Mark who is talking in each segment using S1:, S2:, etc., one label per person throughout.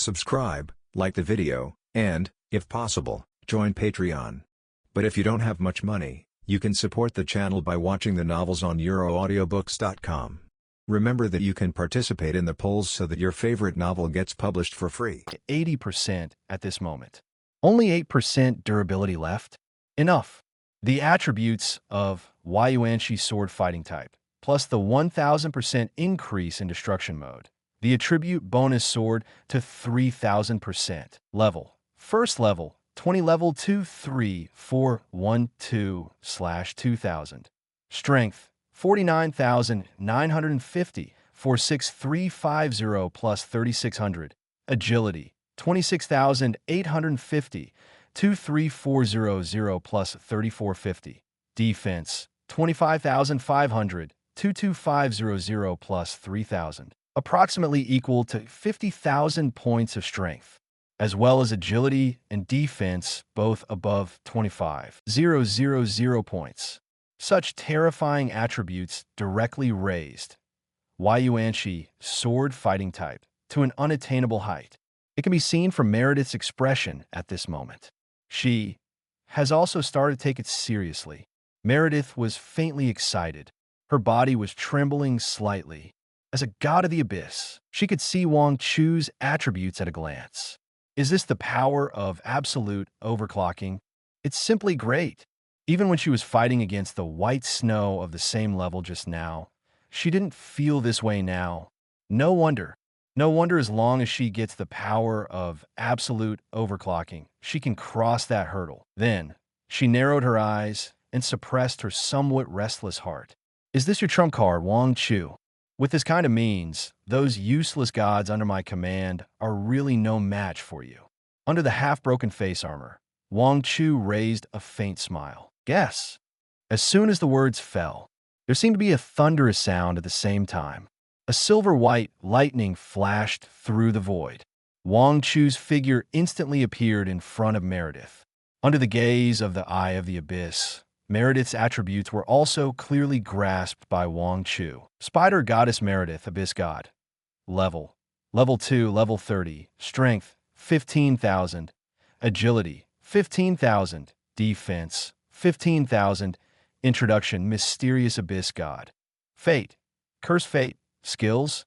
S1: subscribe, like the video, and, if possible, join Patreon. But if you don't have much money, you can support the channel by watching the novels on euroaudiobooks.com. Remember that you can participate in the polls so that your favorite novel gets published for free.
S2: 80% at this moment. Only 8% durability left? Enough. The attributes of Yuanshi sword fighting type, plus the 1000% increase in destruction mode. The attribute bonus sword to 3000%. Level. First level, 20 level 23412/2000. Strength, 49,950, 46350 plus 3600. Agility, 26,850, 23400 plus 3450. Defense, 25,500, 22500 plus 3000. Approximately equal to 50,000 points of strength, as well as agility and defense, both above 25,000 points. Such terrifying attributes directly raised Yuanshi sword fighting type to an unattainable height. It can be seen from Meredith's expression at this moment. She has also started to take it seriously. Meredith was faintly excited. Her body was trembling slightly. As a god of the abyss, she could see Wang Chu's attributes at a glance. Is this the power of absolute overclocking? It's simply great. Even when she was fighting against the white snow of the same level just now, she didn't feel this way now. No wonder. No wonder as long as she gets the power of absolute overclocking, she can cross that hurdle. Then, she narrowed her eyes and suppressed her somewhat restless heart. Is this your trump card, Wang Chu? With this kind of means, those useless gods under my command are really no match for you. Under the half-broken face armor, Wang Chu raised a faint smile. Guess. As soon as the words fell, there seemed to be a thunderous sound at the same time. A silver-white lightning flashed through the void. Wang Chu's figure instantly appeared in front of Meredith. Under the gaze of the Eye of the Abyss, Meredith's attributes were also clearly grasped by Wang Chu. Spider Goddess Meredith, Abyss God. Level. Level 2, level 30. Strength, 15,000. Agility, 15,000. Defense, 15,000. Introduction, Mysterious Abyss God. Fate. Curse Fate. Skills.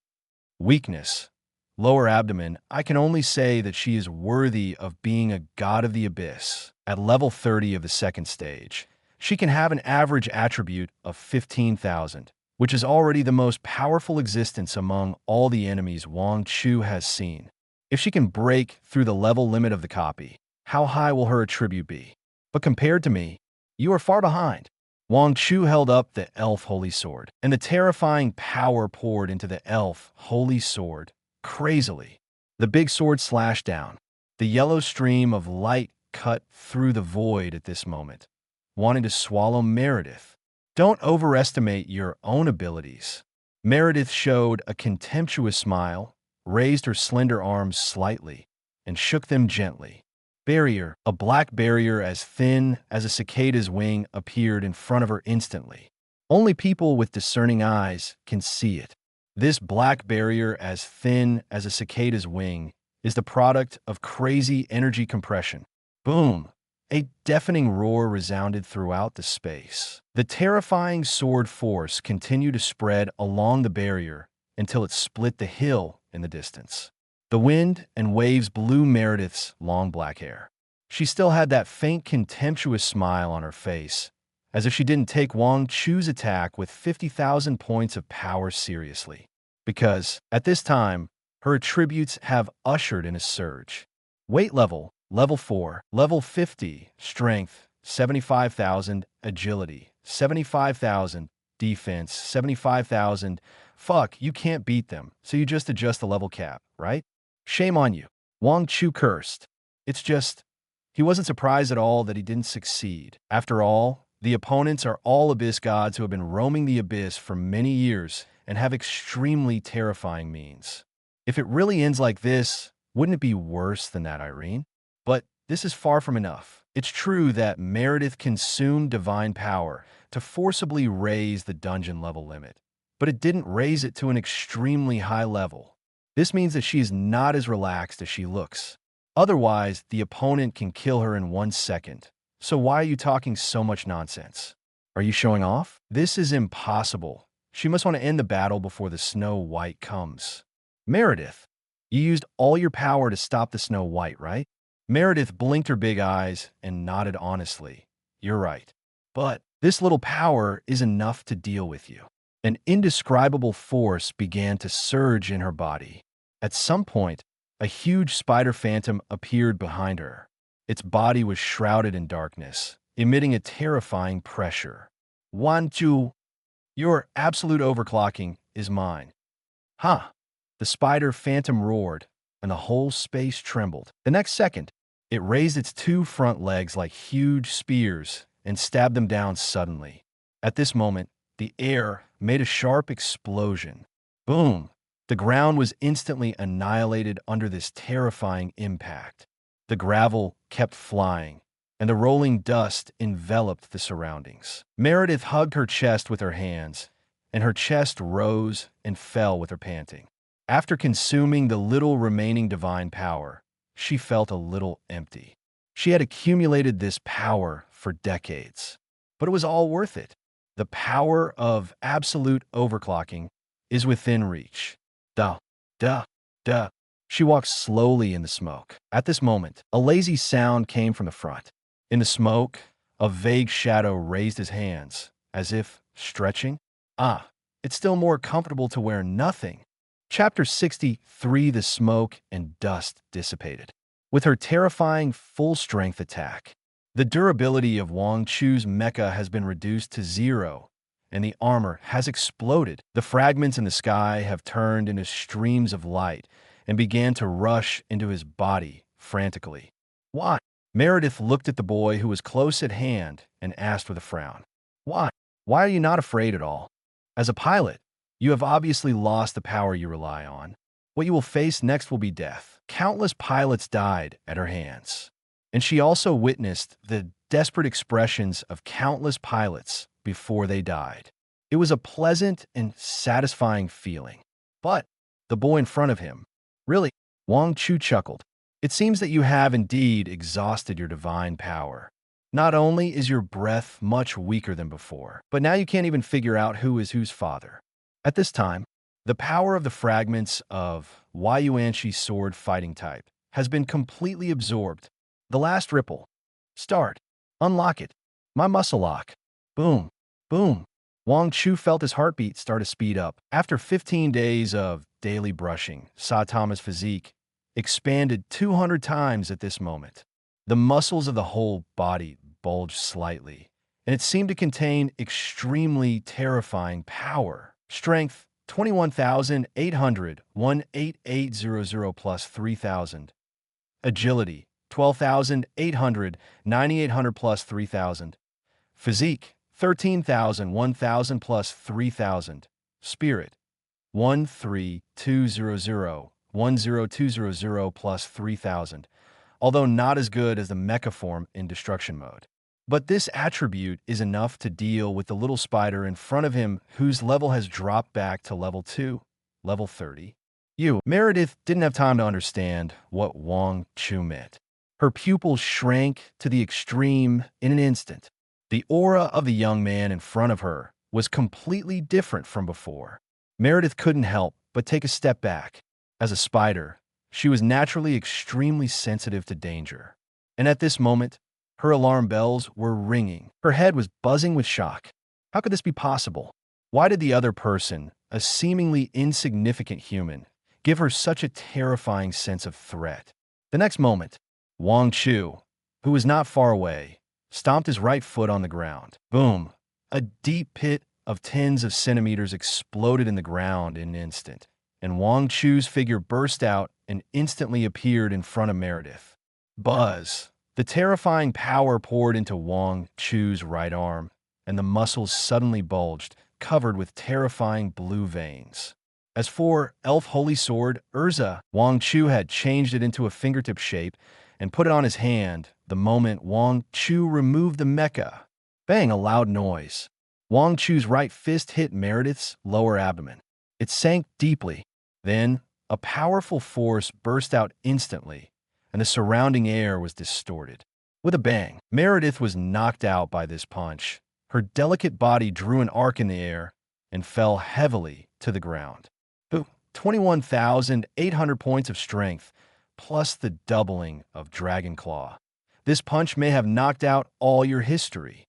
S2: Weakness. Lower abdomen. I can only say that she is worthy of being a god of the abyss. At level 30 of the second stage, she can have an average attribute of 15,000, which is already the most powerful existence among all the enemies Wang Chu has seen. If she can break through the level limit of the copy, how high will her attribute be? But compared to me, you are far behind. Wang Chu held up the elf holy sword, and the terrifying power poured into the elf holy sword crazily. The big sword slashed down. The yellow stream of light cut through the void at this moment, wanting to swallow Meredith. Don't overestimate your own abilities. Meredith showed a contemptuous smile, raised her slender arms slightly, and shook them gently. Barrier, a black barrier as thin as a cicada's wing, appeared in front of her instantly. Only people with discerning eyes can see it. This black barrier as thin as a cicada's wing is the product of crazy energy compression. Boom! A deafening roar resounded throughout the space. The terrifying sword force continued to spread along the barrier until it split the hill in the distance. The wind and waves blew Meredith's long black hair. She still had that faint contemptuous smile on her face, as if she didn't take Wang Chu's attack with 50,000 points of power seriously. Because, at this time, her attributes have ushered in a surge. Weight level, level 4, level 50, strength, 75,000, agility, 75,000, defense, 75,000. Fuck, you can't beat them, so you just adjust the level cap, right? Shame on you. Wang Chu cursed. It's just, he wasn't surprised at all that he didn't succeed. After all, the opponents are all abyss gods who have been roaming the abyss for many years and have extremely terrifying means. If it really ends like this, wouldn't it be worse than that, Irene? But this is far from enough. It's true that Meredith consumed divine power to forcibly raise the dungeon level limit, but it didn't raise it to an extremely high level. This means that she is not as relaxed as she looks. Otherwise, the opponent can kill her in 1 second. So why are you talking so much nonsense? Are you showing off? This is impossible. She must want to end the battle before the Snow White comes. Meredith, you used all your power to stop the Snow White, right? Meredith blinked her big eyes and nodded honestly. You're right. But this little power is enough to deal with you. An indescribable force began to surge in her body. At some point, a huge spider phantom appeared behind her. Its body was shrouded in darkness, emitting a terrifying pressure. Wang Chu, your absolute overclocking is mine. Huh. The spider phantom roared, and the whole space trembled. The next second, it raised its 2 front legs like huge spears and stabbed them down suddenly. At this moment, the air made a sharp explosion. Boom! The ground was instantly annihilated under this terrifying impact. The gravel kept flying, and the rolling dust enveloped the surroundings. Meredith hugged her chest with her hands, and her chest rose and fell with her panting. After consuming the little remaining divine power, she felt a little empty. She had accumulated this power for decades, but it was all worth it. The power of absolute overclocking is within reach. Duh, duh, duh. She walked slowly in the smoke. At this moment, a lazy sound came from the front. In the smoke, a vague shadow raised his hands, as if stretching. Ah, it's still more comfortable to wear nothing. Chapter 63. The smoke and dust dissipated. With her terrifying full-strength attack, the durability of Wang Chu's mecha has been reduced to 0, and the armor has exploded. The fragments in the sky have turned into streams of light and began to rush into his body frantically. Why? Meredith looked at the boy who was close at hand and asked with a frown. Why? Why are you not afraid at all? As a pilot, you have obviously lost the power you rely on. What you will face next will be death. Countless pilots died at her hands, and she also witnessed the desperate expressions of countless pilots before they died. It was a pleasant and satisfying feeling. But the boy in front of him, really, Wang Chu chuckled. It seems that you have indeed exhausted your divine power. Not only is your breath much weaker than before, but now you can't even figure out who is whose father. At this time, the power of the fragments of Yuanxi's sword fighting type has been completely absorbed. The last ripple. Start. Unlock it. My Myolock. Boom. Boom. Wang Chu felt his heartbeat start to speed up. After 15 days of daily brushing, Saitama's physique expanded 200 times at this moment. The muscles of the whole body bulged slightly, and it seemed to contain extremely terrifying power. Strength 21,800, 18800 plus 3,000. Agility 12,800, 9,800 plus 3,000. Physique 13,000, 1,000 plus 3,000. Spirit 13,200, 10200 plus 3,000. Although not as good as the mecha form in destruction mode. But this attribute is enough to deal with the little spider in front of him whose level has dropped back to level 2, level 30. Meredith didn't have time to understand what Wang Chu meant. Her pupils shrank to the extreme in an instant. The aura of the young man in front of her was completely different from before. Meredith couldn't help but take a step back. As a spider, she was naturally extremely sensitive to danger. And at this moment, her alarm bells were ringing. Her head was buzzing with shock. How could this be possible? Why did the other person, a seemingly insignificant human, give her such a terrifying sense of threat? The next moment, Wang Chu, who was not far away, stomped his right foot on the ground. Boom! A deep pit of tens of centimeters exploded in the ground in an instant, and Wang Chu's figure burst out and instantly appeared in front of Meredith. Buzz! The terrifying power poured into Wang Chu's right arm, and the muscles suddenly bulged, covered with terrifying blue veins. As for Elf Holy Sword Urza, Wang Chu had changed it into a fingertip shape and put it on his hand the moment Wang Chu removed the mecha. Bang! A loud noise. Wang Chu's right fist hit Meredith's lower abdomen. It sank deeply. Then, A powerful force burst out instantly, and the surrounding air was distorted. With a bang, Meredith was knocked out by this punch. Her delicate body drew an arc in the air and fell heavily to the ground. 21,800 points of strength, plus the doubling of Dragon Claw. This punch may have knocked out all your history,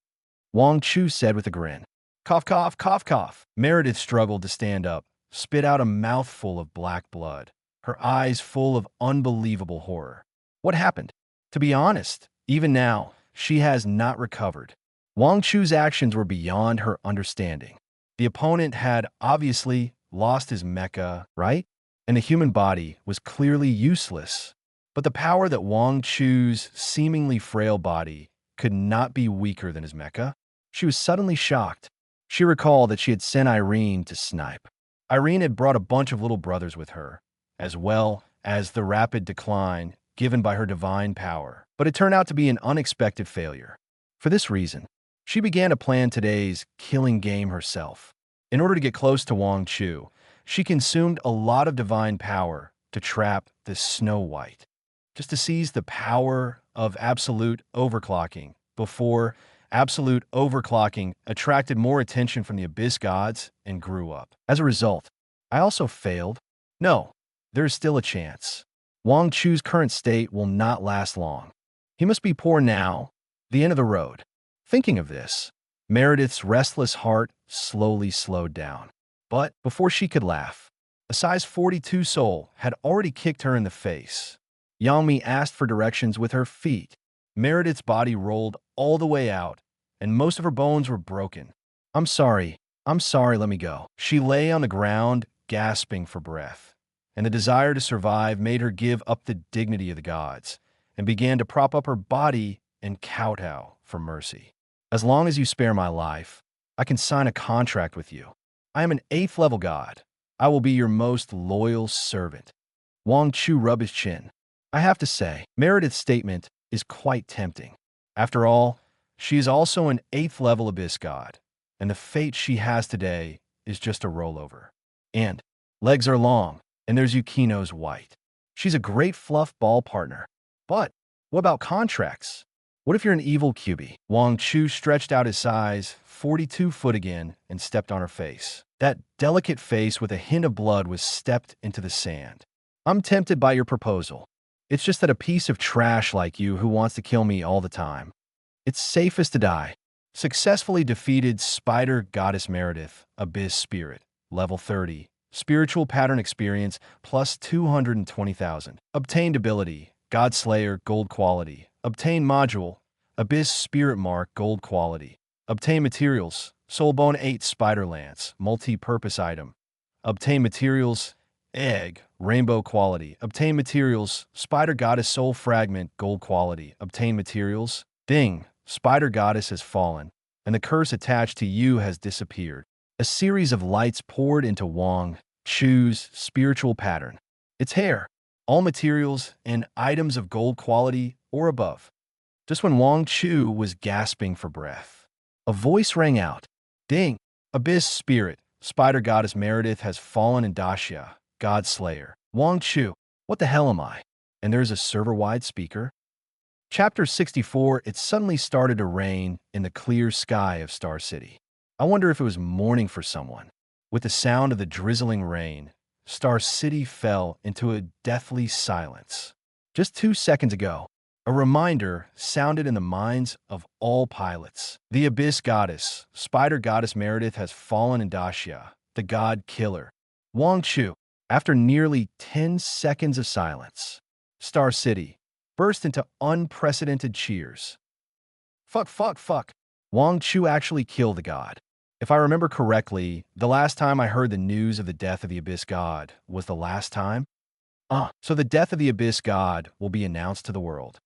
S2: Wang Chu said with a grin. Cough, cough, cough, cough. Meredith struggled to stand up, spit out a mouthful of black blood, her eyes full of unbelievable horror. What happened? To be honest, even now, she has not recovered. Wang Chu's actions were beyond her understanding. The opponent had obviously lost his mecha, right? And the human body was clearly useless. But the power that Wang Chu's seemingly frail body could not be weaker than his mecha. She was suddenly shocked. She recalled that she had sent Irene to snipe. Irene had brought a bunch of little brothers with her, as well as the rapid decline given by her divine power. But it turned out to be an unexpected failure. For this reason, she began to plan today's killing game herself. In order to get close to Wang Chu, she consumed a lot of divine power to trap the Snow White, just to seize the power of absolute overclocking before absolute overclocking attracted more attention from the Abyss gods and grew up. As a result, I also failed. No, there is still a chance. Wang Chu's current state will not last long. He must be poor now, the end of the road. Thinking of this, Meredith's restless heart slowly slowed down. But before she could laugh, a size 42 soul had already kicked her in the face. Yangmi asked for directions with her feet. Meredith's body rolled all the way out, and most of her bones were broken. I'm sorry, let me go. She lay on the ground, gasping for breath, and the desire to survive made her give up the dignity of the gods and began to prop up her body and kowtow for mercy. As long as you spare my life, I can sign a contract with you. I am an 8th level god. I will be your most loyal servant. Wang Chu rubbed his chin. I have to say, Meredith's statement is quite tempting. After all, she is also an 8th level Abyss god, and the fate she has today is just a rollover. And legs are long, and there's Yukino's white. She's a great fluff ball partner. But what about contracts? What if you're an evil QB? Wang Chu stretched out his size 42 foot again and stepped on her face. That delicate face with a hint of blood was stepped into the sand. I'm tempted by your proposal. It's just that a piece of trash like you who wants to kill me all the time. It's safest to die. Successfully defeated Spider Goddess Meredith, Abyss Spirit, level 30. Spiritual pattern experience plus 220,000. Obtained ability, God Slayer, gold quality. Obtain module, Abyss Spirit Mark, gold quality. Obtain materials, Soulbone 8 Spider Lance, multi-purpose item. Obtain materials, Egg, rainbow quality. Obtain materials, Spider Goddess Soul Fragment, gold quality. Obtain materials, Ding, Spider Goddess has fallen, and the curse attached to you has disappeared. A series of lights poured into Wang Chu's spiritual pattern. Its hair, all materials and items of gold quality or above. Just when Wang Chu was gasping for breath, a voice rang out. Ding! Abyss Spirit, Spider Goddess Meredith has fallen in Dacia, God Slayer. Wang Chu, what the hell am I? And there's a server-wide speaker. Chapter 64, it suddenly started to rain in the clear sky of Star City. I wonder if it was morning for someone. With the sound of the drizzling rain, Star City fell into a deathly silence. Just 2 seconds ago, a reminder sounded in the minds of all pilots. The Abyss Goddess, Spider Goddess Meredith has fallen in Dacia, the God Killer. Wang Chu, after nearly 10 seconds of silence, Star City burst into unprecedented cheers. Fuck. Wang Chu actually killed the god. If I remember correctly, the last time I heard the news of the death of the Abyss God was the last time? So the death of the Abyss God will be announced to the world.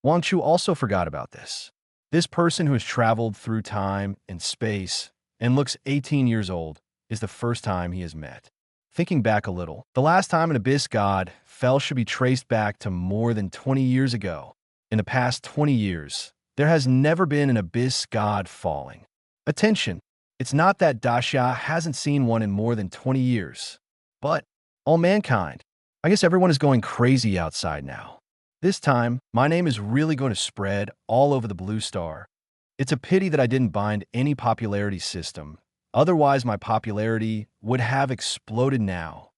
S2: Wang Chu also forgot about this. This person who has traveled through time and space and looks 18 years old is the first time he has met. Thinking back a little, the last time an Abyss God fell should be traced back to more than 20 years ago. In the past 20 years, there has never been an Abyss God falling. Attention, it's not that Dacia hasn't seen one in more than 20 years, but all mankind. I guess everyone is going crazy outside now. This time, my name is really going to spread all over the Blue Star. It's a pity that I didn't bind any popularity system. Otherwise, my popularity would have exploded now.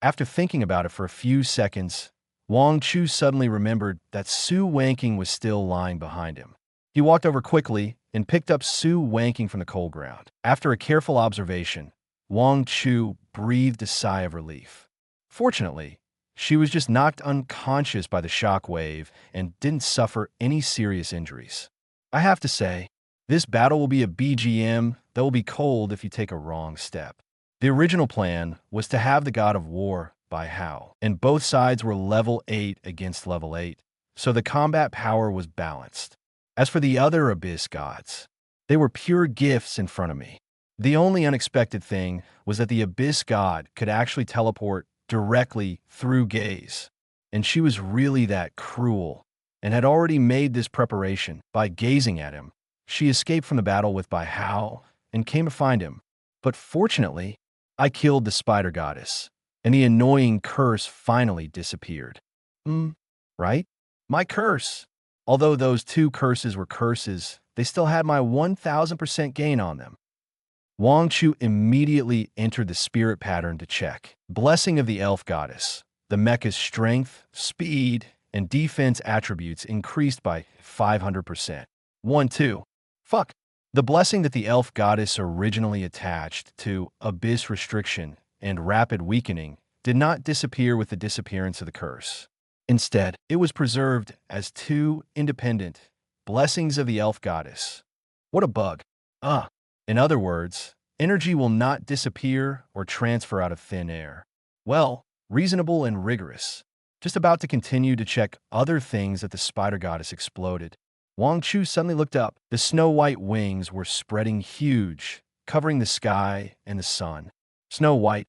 S2: After thinking about it for a few seconds, Wang Chu suddenly remembered that Su Wanking was still lying behind him. He walked over quickly and picked up Su Wanking from the cold ground. After a careful observation, Wang Chu breathed a sigh of relief. Fortunately, she was just knocked unconscious by the shock wave and didn't suffer any serious injuries. I have to say, this battle will be a BGM that will be cold if you take a wrong step. The original plan was to have the God of War by Hao, and both sides were level 8 against level 8, so the combat power was balanced. As for the other Abyss gods, they were pure gifts in front of me. The only unexpected thing was that the Abyss god could actually teleport directly through gaze, and she was really that cruel, and had already made this preparation by gazing at him. She escaped from the battle with Bai Hao and came to find him, but fortunately, I killed the spider goddess, and the annoying curse finally disappeared. Right? My curse! Although those two curses were curses, they still had my 1000% gain on them. Wang Chu immediately entered the spirit pattern to check. Blessing of the elf goddess. The mecha's strength, speed, and defense attributes increased by 500%. 1-2. Fuck. The blessing that the elf goddess originally attached to Abyss Restriction and Rapid Weakening did not disappear with the disappearance of the curse. Instead, it was preserved as two independent blessings of the elf goddess. What a bug. In other words, energy will not disappear or transfer out of thin air. Well, reasonable and rigorous. Just about to continue to check other things that the spider goddess exploded. Wang Chu suddenly looked up. The snow-white wings were spreading huge, covering the sky and the sun. Snow White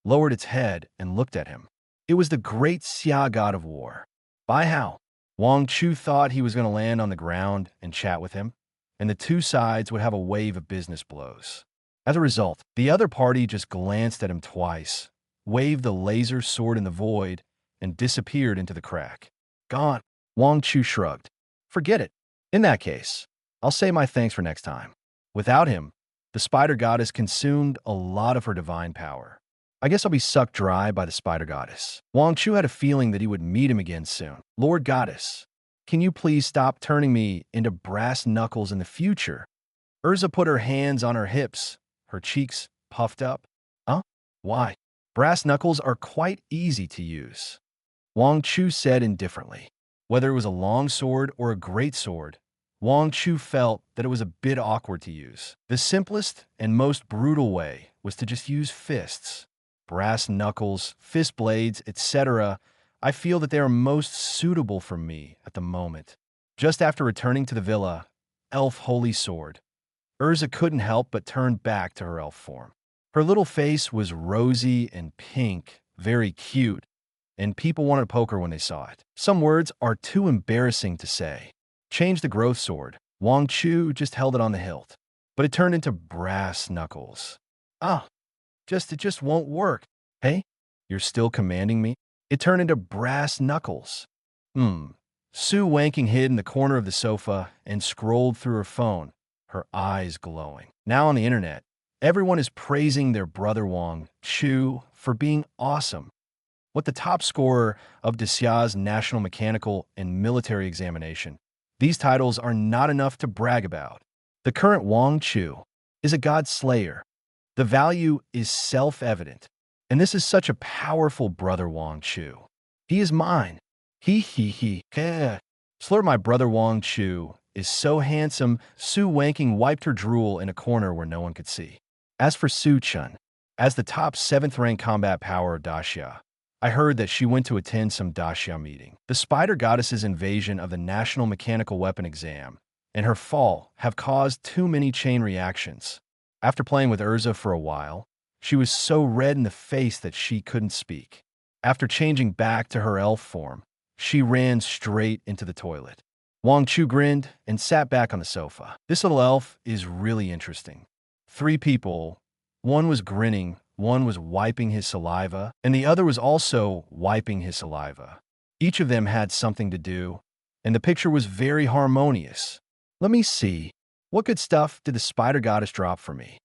S2: lowered its head and looked at him. It was the great Xia god of war. Bai Hao. Wang Chu thought he was going to land on the ground and chat with him, and the two sides would have a wave of business blows. As a result, the other party just glanced at him twice, waved the laser sword in the void, and disappeared into the crack. Gone. Wang Chu shrugged. Forget it. In that case, I'll say my thanks for next time. Without him, the spider goddess consumed a lot of her divine power. I guess I'll be sucked dry by the spider goddess. Wang Chu had a feeling that he would meet him again soon. Lord Goddess, can you please stop turning me into brass knuckles in the future? Urza put her hands on her hips, her cheeks puffed up. Why? Brass knuckles are quite easy to use. Wang Chu said indifferently. Whether it was a long sword or a great sword, Wang Chu felt that it was a bit awkward to use. The simplest and most brutal way was to just use fists. Brass knuckles, fist blades, etc. I feel that they are most suitable for me at the moment. Just after returning to the villa, Elf Holy Sword, Urza couldn't help but turn back to her elf form. Her little face was rosy and pink, very cute, and people wanted to poke her when they saw it. Some words are too embarrassing to say. Change the growth sword. Wang Chu just held it on the hilt, but it turned into brass knuckles. It just won't work. Hey, you're still commanding me? It turned into brass knuckles. Su Wanking hid in the corner of the sofa and scrolled through her phone, her eyes glowing. Now on the internet, everyone is praising their brother Wang Chu for being awesome. What the top scorer of Xia's National Mechanical and Military Examination. These titles are not enough to brag about. The current Wang Chu is a god slayer. The value is self-evident, and this is such a powerful brother Wang Chu. He is mine. Slur, my brother Wang Chu is so handsome. Su Wanking wiped her drool in a corner where no one could see. As for Su Chun, as the top 7th rank combat power of Daxia, I heard that she went to attend some Daxia meeting. The spider goddess's invasion of the National Mechanical Weapon Exam and her fall have caused too many chain reactions. After playing with Urza for a while, she was so red in the face that she couldn't speak. After changing back to her elf form, she ran straight into the toilet. Wang Chu grinned and sat back on the sofa. This little elf is really interesting. 3 people. One was grinning one was wiping his saliva, and the other was also wiping his saliva. Each of them had something to do, and the picture was very harmonious. Let me see. What good stuff did the spider goddess drop for me?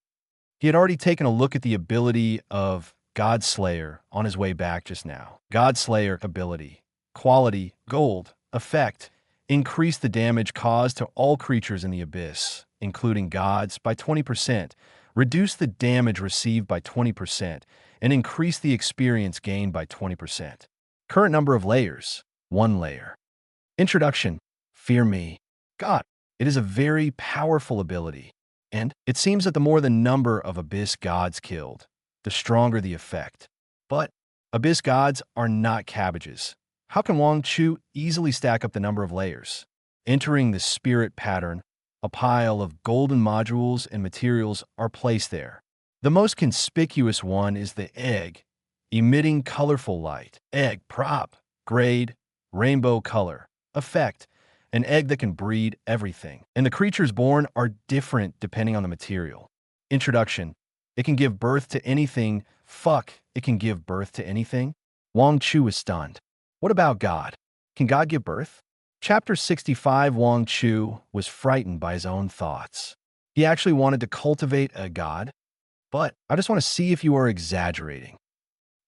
S2: He had already taken a look at the ability of God Slayer on his way back just now. God Slayer ability. Quality, gold, effect, increase the damage caused to all creatures in the abyss, including gods, by 20%, reduce the damage received by 20%, and increase the experience gained by 20%. Current number of layers, 1 layer. Introduction, fear me. God, it is a very powerful ability, and it seems that the more the number of abyss gods killed, the stronger the effect. But abyss gods are not cabbages. How can Wang Chu easily stack up the number of layers? Entering the spirit pattern, a pile of golden modules and materials are placed there. The most conspicuous one is the egg, emitting colorful light. Egg, prop, grade, rainbow color, effect, an egg that can breed everything. And the creatures born are different depending on the material. Introduction, it can give birth to anything. Fuck, it can give birth to anything? Wang Chu is stunned. What about God? Can God give birth? Chapter 65. Wang Chu was frightened by his own thoughts. He actually wanted to cultivate a god, but I just want to see if you are exaggerating.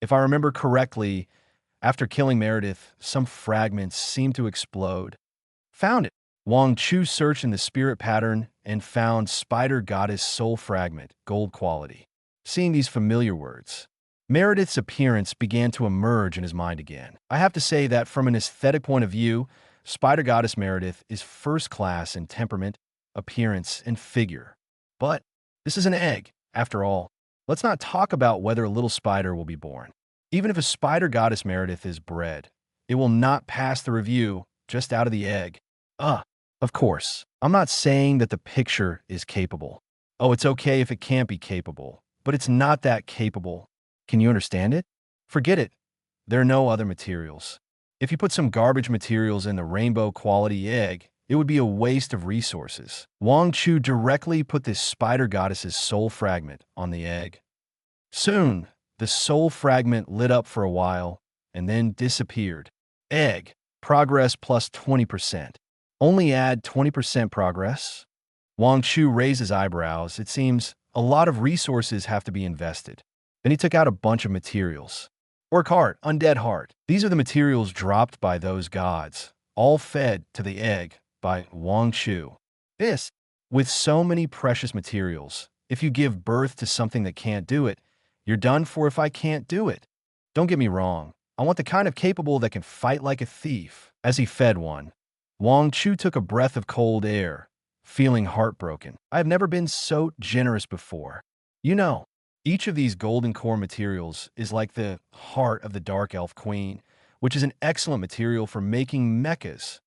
S2: If I remember correctly, after killing Meredith, some fragments seemed to explode. Found it. Wang Chu searched in the spirit pattern and found Spider Goddess Soul Fragment, gold quality. Seeing these familiar words, Meredith's appearance began to emerge in his mind again. I have to say that from an aesthetic point of view, Spider Goddess Meredith is first class in temperament, appearance, and figure. But this is an egg, after all. Let's not talk about whether a little spider will be born. Even if a Spider Goddess Meredith is bred, it will not pass the review just out of the egg. Of course, I'm not saying that the picture is capable. Oh, it's okay if it can't be capable, but it's not that capable. Can you understand it? Forget it. There are no other materials. If you put some garbage materials in the rainbow quality egg, it would be a waste of resources. Wang Chu directly put this spider goddess's soul fragment on the egg. Soon, the soul fragment lit up for a while and then disappeared. Egg, progress plus 20%. Only add 20% progress? Wang Chu raised his eyebrows. It seems a lot of resources have to be invested. Then he took out a bunch of materials. Orc heart, undead heart. These are the materials dropped by those gods, all fed to the egg by Wang Chu. This, with so many precious materials, if you give birth to something that can't do it, you're done for if I can't do it. Don't get me wrong. I want the kind of capable that can fight like a thief. As he fed one, Wang Chu took a breath of cold air, feeling heartbroken. I have never been so generous before. You know, each of these golden core materials is like the heart of the Dark Elf Queen, which is an excellent material for making mechas.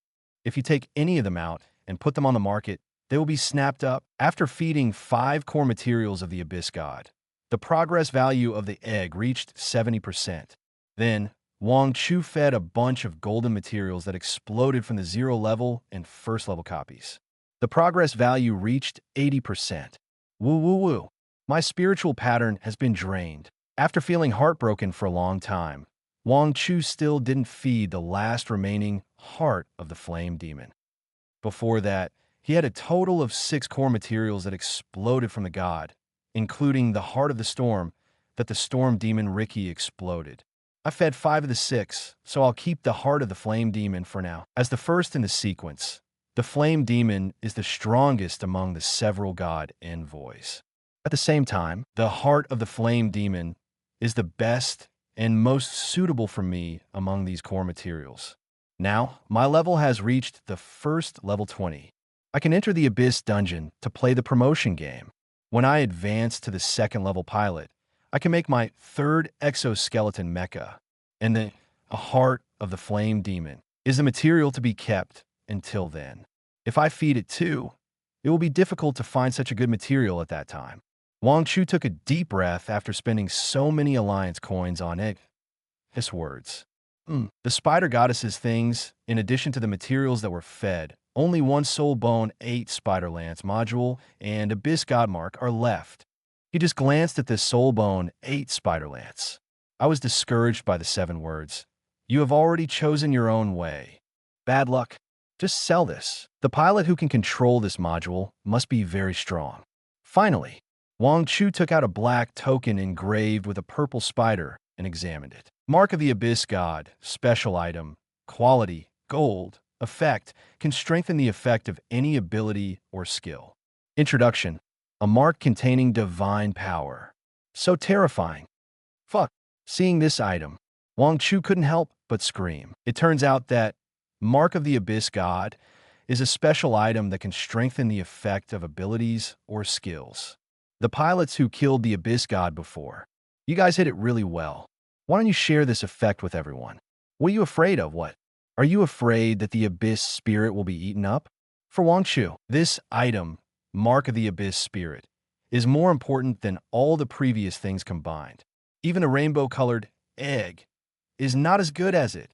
S2: If you take any of them out and put them on the market, they will be snapped up. After feeding 5 core materials of the Abyss God, the progress value of the egg reached 70%. Then, Wang Chu fed a bunch of golden materials that exploded from the 0 level and 1st level copies. The progress value reached 80%. Woo woo woo. My spiritual pattern has been drained. After feeling heartbroken for a long time, Wang Chu still didn't feed the last remaining heart of the flame demon. Before that, he had a total of 6 core materials that exploded from the god, including the heart of the storm that the storm demon Ricky exploded. I fed 5 of the 6, so I'll keep the heart of the flame demon for now. As the first in the sequence, the flame demon is the strongest among the several god envoys. At the same time, the heart of the flame demon is the best and most suitable for me among these core materials. Now, my level has reached the first level 20. I can enter the Abyss dungeon to play the promotion game. When I advance to the 2nd level pilot, I can make my 3rd exoskeleton mecha, and the heart of the flame demon is the material to be kept until then. If I feed it too, it will be difficult to find such a good material at that time. Wang Chu took a deep breath after spending so many alliance coins on it. His words. The spider goddess's things, in addition to the materials that were fed, only 1 soul bone, 8 spider lance module, and abyss god mark are left. He just glanced at this soul-bone 8 spider lance. I was discouraged by the 7 words. You have already chosen your own way. Bad luck. Just sell this. The pilot who can control this module must be very strong. Finally, Wang Chu took out a black token engraved with a purple spider and examined it. Mark of the Abyss God, special item, quality, gold, effect, can strengthen the effect of any ability or skill. Introduction. A mark containing divine power. So terrifying. Fuck. Seeing this item, Wang Chu couldn't help but scream. It turns out that Mark of the Abyss God is a special item that can strengthen the effect of abilities or skills. The pilots who killed the Abyss God before, you guys hit it really well. Why don't you share this effect with everyone? What are you afraid of? What? Are you afraid that the Abyss Spirit will be eaten up? For Wang Chu, this item, Mark of the Abyss Spirit, is more important than all the previous things combined. Even a rainbow-colored egg is not as good as it,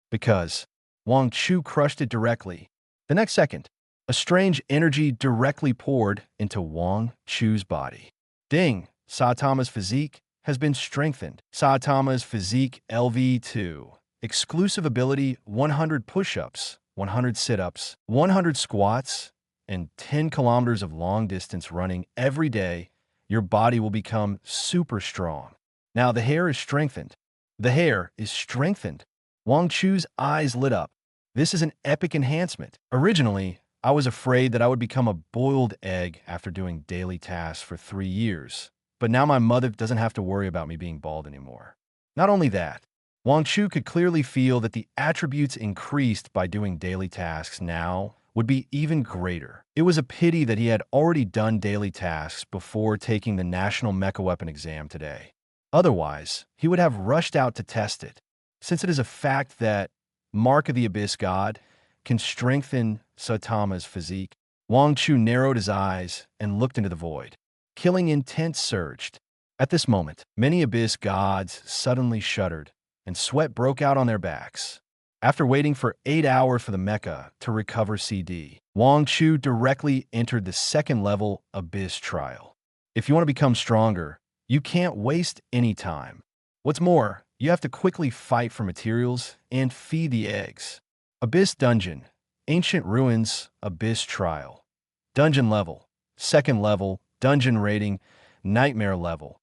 S2: because Wang Chu crushed it directly. The next second, a strange energy directly poured into Wang Chu's body. Ding! Saitama's physique has been strengthened. Saitama's physique LV2. Exclusive ability 100 push-ups, 100 sit-ups, 100 squats, and 10 kilometers of long-distance running every day. Your body will become super strong. Now the hair is strengthened. The hair is strengthened. Wang Chu's eyes lit up. This is an epic enhancement. Originally, I was afraid that I would become a boiled egg after doing daily tasks for 3 years. But now my mother doesn't have to worry about me being bald anymore. Not only that, Wang Chu could clearly feel that the attributes increased by doing daily tasks now would be even greater. It was a pity that he had already done daily tasks before taking the National Mecha Weapon exam today. Otherwise, he would have rushed out to test it, since it is a fact that Mark of the Abyss God can strengthen Saitama's physique. Wang Chu narrowed his eyes and looked into the void. Killing intent surged. At this moment, many Abyss gods suddenly shuddered, and sweat broke out on their backs. After waiting for 8 hours for the mecha to recover CD, Wang Chu directly entered the second level Abyss trial. If you want to become stronger, you can't waste any time. What's more, you have to quickly fight for materials and feed the eggs. Abyss Dungeon, Ancient Ruins, Abyss Trial. Dungeon level, second level, dungeon rating, nightmare level.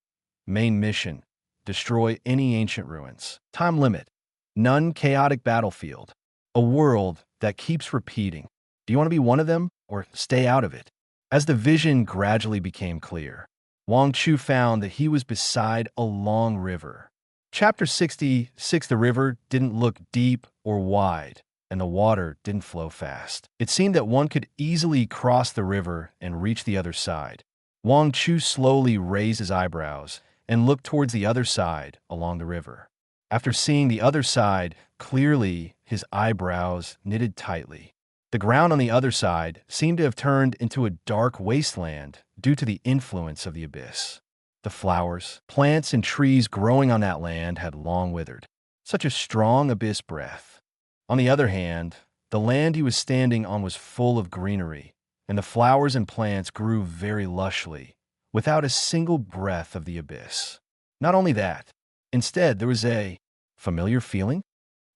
S2: Main mission, destroy any ancient ruins. Time limit, none. Chaotic battlefield, a world that keeps repeating. Do you want to be one of them or stay out of it? As the vision gradually became clear, Wang Chu found that he was beside a long river. Chapter 66. The river didn't look deep or wide, and the water didn't flow fast. It seemed that one could easily cross the river and reach the other side. Wang Chu slowly raised his eyebrows and looked towards the other side along the river. After seeing the other side clearly, his eyebrows knitted tightly. The ground on the other side seemed to have turned into a dark wasteland due to the influence of the abyss. The flowers, plants, and trees growing on that land had long withered. Such a strong abyss breath. On the other hand, the land he was standing on was full of greenery, and the flowers and plants grew very lushly, without a single breath of the abyss. Not only that, instead there was a familiar feeling.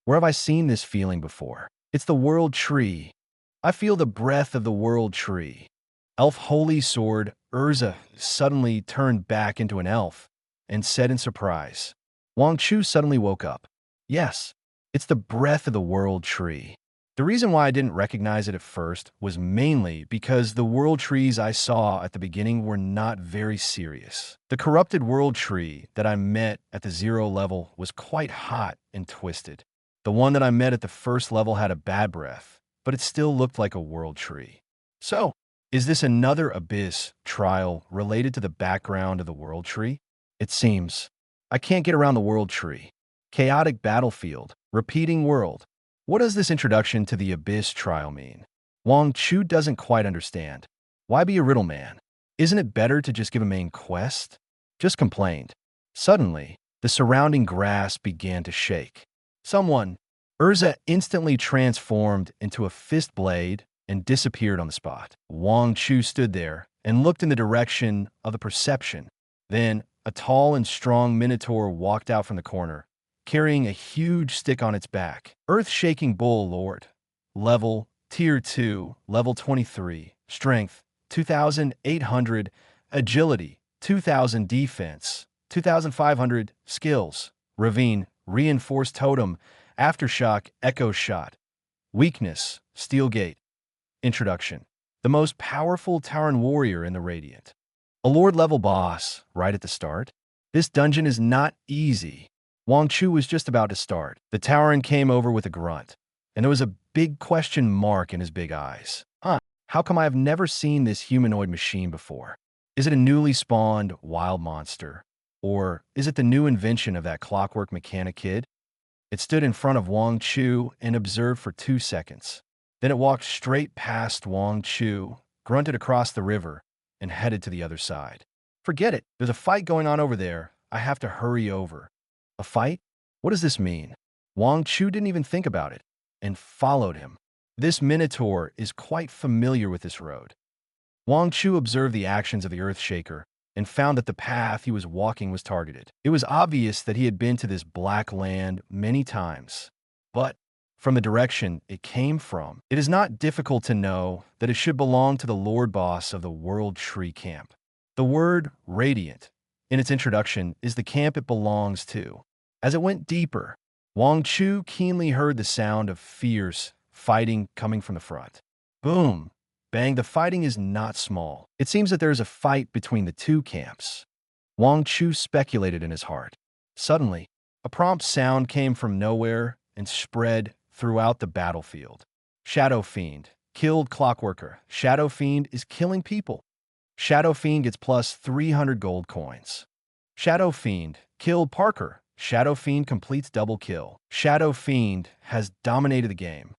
S2: Where have I seen this feeling before? It's the world tree. I feel the breath of the world tree. Elf Holy Sword Urza suddenly turned back into an elf and said in surprise. Wang Chu suddenly woke up. Yes, it's the breath of the world tree. The reason why I didn't recognize it at first was mainly because the world trees I saw at the beginning were not very serious. The corrupted world tree that I met at the 0 level was quite hot and twisted. The one that I met at the first level had a bad breath, but it still looked like a world tree. So, is this another abyss trial related to the background of the world tree? It seems. I can't get around the world tree. Chaotic battlefield, repeating world. What does this introduction to the abyss trial mean? Wang Chu doesn't quite understand. Why be a riddle man? Isn't it better to just give a main quest? Just complained. Suddenly, the surrounding grass began to shake. Someone, Urza instantly transformed into a fist blade and disappeared on the spot. Wang Chu stood there and looked in the direction of the perception. Then, a tall and strong Minotaur walked out from the corner, carrying a huge stick on its back. Earth-shaking bull lord. Level, Tier 2, Level 23. Strength, 2,800. Agility, 2,000. Defense, 2,500. Skills, Ravine, Reinforced Totem, Aftershock, Echo Shot. Weakness, Steel Gate. Introduction. The most powerful Tauren warrior in the Radiant. A Lord-level boss, right at the start. This dungeon is not easy. Wang Chu was just about to start. The Tauren came over with a grunt, and there was a big question mark in his big eyes. How come I have never seen this humanoid machine before? Is it a newly spawned wild monster? Or is it the new invention of that clockwork mechanic kid? It stood in front of Wang Chu and observed for 2 seconds. Then it walked straight past Wang Chu, grunted across the river, and headed to the other side. Forget it. There's a fight going on over there. I have to hurry over. A fight? What does this mean? Wang Chu didn't even think about it and followed him. This Minotaur is quite familiar with this road. Wang Chu observed the actions of the Earthshaker and found that the path he was walking was targeted. It was obvious that he had been to this black land many times, but from the direction it came from, it is not difficult to know that it should belong to the Lord Boss of the World Tree Camp. The word Radiant in its introduction is the camp it belongs to. As it went deeper, Wang Chu keenly heard the sound of fierce fighting coming from the front. Boom! Bang, the fighting is not small. It seems that there is a fight between the two camps. Wang Chu speculated in his heart. Suddenly, a prompt sound came from nowhere and spread throughout the battlefield. Shadow Fiend, killed Clockworker. Shadow Fiend is killing people. Shadow Fiend gets plus 300 gold coins. Shadow Fiend, killed Parker. Shadow Fiend completes double kill. Shadow Fiend has dominated the game.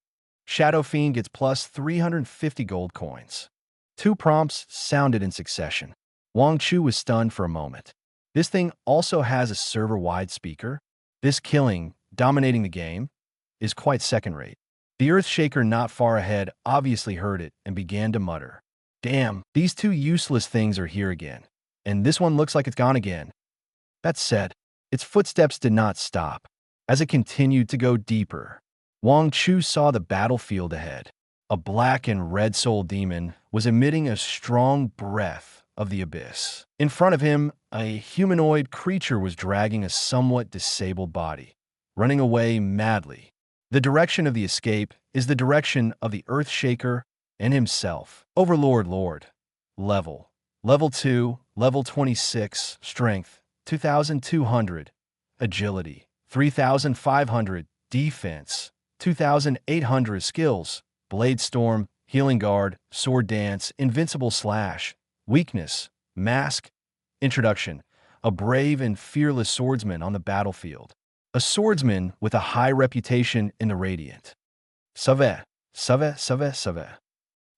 S2: Shadow Fiend gets plus 350 gold coins. 2 prompts sounded in succession. Wang Chu was stunned for a moment. This thing also has a server-wide speaker. This killing, dominating the game, is quite second-rate. The Earthshaker not far ahead obviously heard it and began to mutter. Damn, these 2 useless things are here again. And this one looks like it's gone again. That said, its footsteps did not stop. As it continued to go deeper, Wang Chu saw the battlefield ahead. A black and red soul demon was emitting a strong breath of the abyss. In front of him, a humanoid creature was dragging a somewhat disabled body, running away madly. The direction of the escape is the direction of the Earthshaker and himself. Overlord Lord. Level 2, Level 26. Strength, 2,200. Agility, 3,500. Defense, 2,800. Skills, Blade Storm, Healing Guard, Sword Dance, Invincible Slash. Weakness, Mask. Introduction. A brave and fearless swordsman on the battlefield. A swordsman with a high reputation in the Radiant. Save.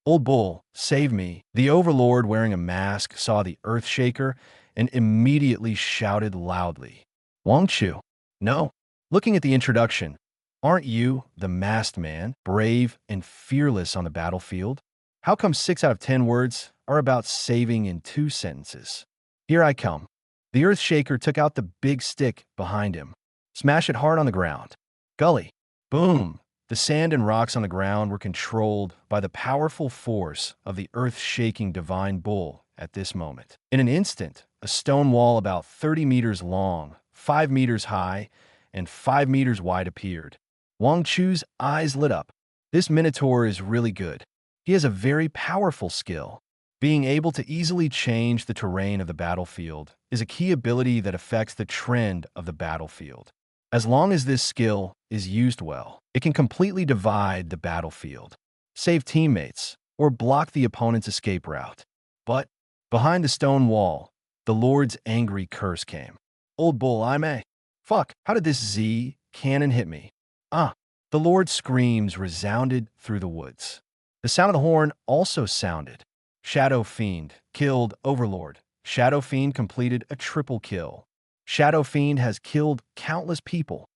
S2: Old Bull, save me. The Overlord wearing a mask saw the Earthshaker and immediately shouted loudly. Wang Chu. No. Looking at the introduction, aren't you the masked man, brave and fearless on the battlefield? How come 6 out of 10 words are about saving in 2 sentences? Here I come. The Earthshaker took out the big stick behind him. Smash it hard on the ground. Gully. Boom. The sand and rocks on the ground were controlled by the powerful force of the earth-shaking divine bull at this moment. In an instant, a stone wall about 30 meters long, 5 meters high, and 5 meters wide appeared. Wang Chu's eyes lit up. This Minotaur is really good. He has a very powerful skill. Being able to easily change the terrain of the battlefield is a key ability that affects the trend of the battlefield. As long as this skill is used well, it can completely divide the battlefield, save teammates, or block the opponent's escape route. But behind the stone wall, the Lord's angry curse came. Old Bull, I'm a... Fuck, how did this Z cannon hit me? The Lord's screams resounded through the woods. The sound of the horn also sounded. Shadow Fiend killed Overlord. Shadow Fiend completed a triple kill. Shadow Fiend has killed countless people.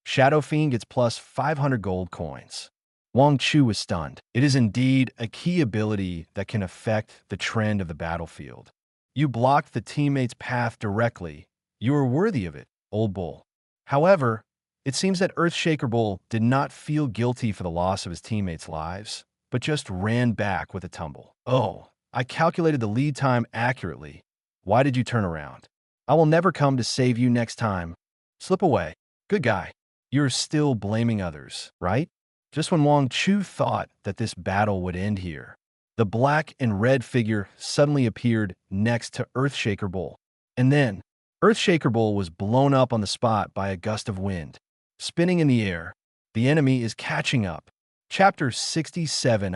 S2: Shadow Fiend gets plus 500 gold coins. Wang Chu was stunned. It is indeed a key ability that can affect the trend of the battlefield. You blocked the teammate's path directly. You were worthy of it, old bull. However, it seems that Earthshaker Bull did not feel guilty for the loss of his teammates' lives, but just ran back with a tumble. Oh, I calculated the lead time accurately. Why did you turn around? I will never come to save you next time. Slip away. Good guy. You're still blaming others, right? Just when Wang Chu thought that this battle would end here, the black and red figure suddenly appeared next to Earthshaker Bull. And then, Earthshaker Bull was blown up on the spot by a gust of wind. Spinning in the air, the enemy is catching up. Chapter 67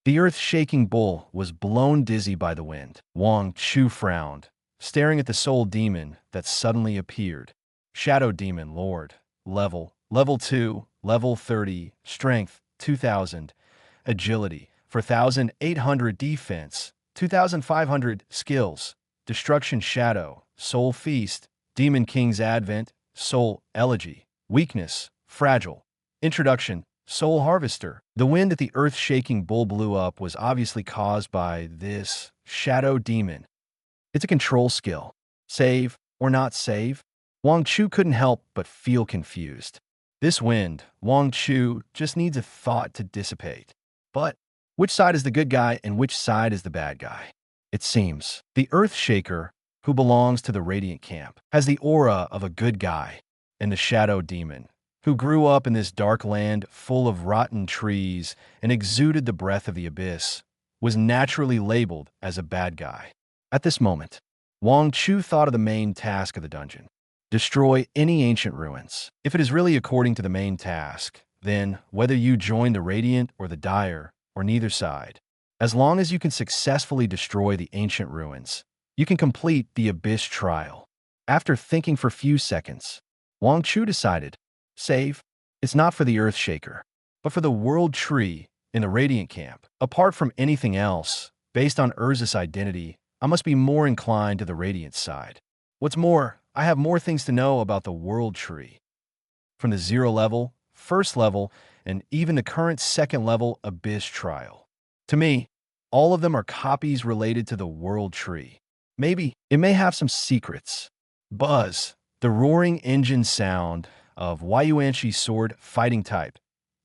S2: The Earth-shaking bull was blown dizzy by the wind. Wang Chu frowned, staring at the soul demon that suddenly appeared. Shadow Demon Lord. Level 2, level 30, strength 2000, agility 4800, defense 2500, skills destruction shadow, soul feast, demon king's advent, soul elegy, weakness fragile, introduction soul harvester. The wind that the earth-shaking bull blew up was obviously caused by this shadow demon. It's a control skill. Save or not save? Wang Chu couldn't help but feel confused. This wind, Wang Chu just needs a thought to dissipate. But which side is the good guy and which side is the bad guy? It seems the Earthshaker, who belongs to the Radiant Camp, has the aura of a good guy, and the Shadow Demon, who grew up in this dark land full of rotten trees and exuded the breath of the abyss, was naturally labeled as a bad guy. At this moment, Wang Chu thought of the main task of the dungeon. Destroy any ancient ruins. If it is really according to the main task, then whether you join the Radiant or the Dire, or neither side, as long as you can successfully destroy the ancient ruins, you can complete the Abyss trial. After thinking for a few seconds, Wang Chu decided, save. It's not for the Earthshaker, but for the World Tree in the Radiant Camp. Apart from anything else, based on Urza's identity, I must be more inclined to the Radiant side. What's more, I have more things to know about the World Tree. From the 0 level, 1st level, and even the current 2nd level Abyss trial. To me, all of them are copies related to the World Tree. Maybe it may have some secrets. Buzz, the roaring engine sound of Yuanqi's sword fighting type,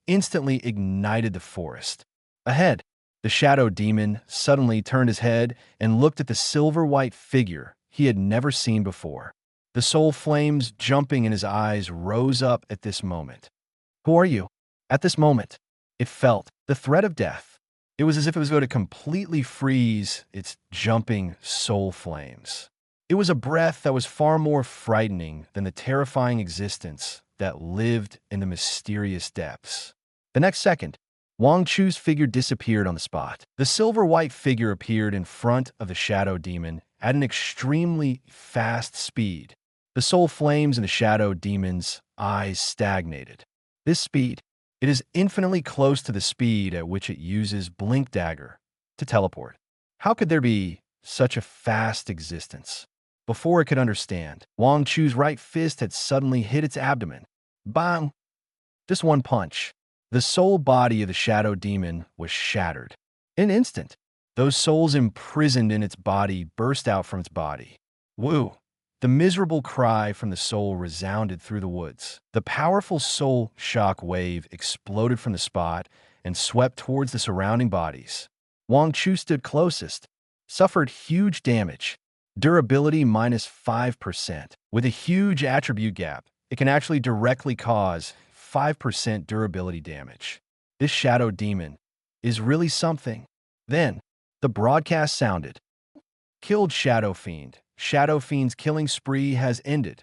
S2: instantly ignited the forest. Ahead, the Shadow Demon suddenly turned his head and looked at the silver-white figure he had never seen before. The soul flames jumping in his eyes rose up at this moment. Who are you? At this moment, it felt the threat of death. It was as if it was going to completely freeze its jumping soul flames. It was a breath that was far more frightening than the terrifying existence that lived in the mysterious depths. The next second, Wang Chu's figure disappeared on the spot. The silver-white figure appeared in front of the Shadow Demon at an extremely fast speed. The soul flames in the Shadow Demon's eyes stagnated. This speed, it is infinitely close to the speed at which it uses Blink Dagger to teleport. How could there be such a fast existence? Before it could understand, Wang Chu's right fist had suddenly hit its abdomen. Bang! Just one punch. The soul body of the Shadow Demon was shattered. In an instant, those souls imprisoned in its body burst out from its body. Woo! The miserable cry from the soul resounded through the woods. The powerful soul shock wave exploded from the spot and swept towards the surrounding bodies. Wang Chu stood closest, suffered huge damage. Durability minus 5%. With a huge attribute gap, it can actually directly cause 5% durability damage. This Shadow Demon is really something. Then, the broadcast sounded. Killed Shadow Fiend. Shadow Fiend's killing spree has ended.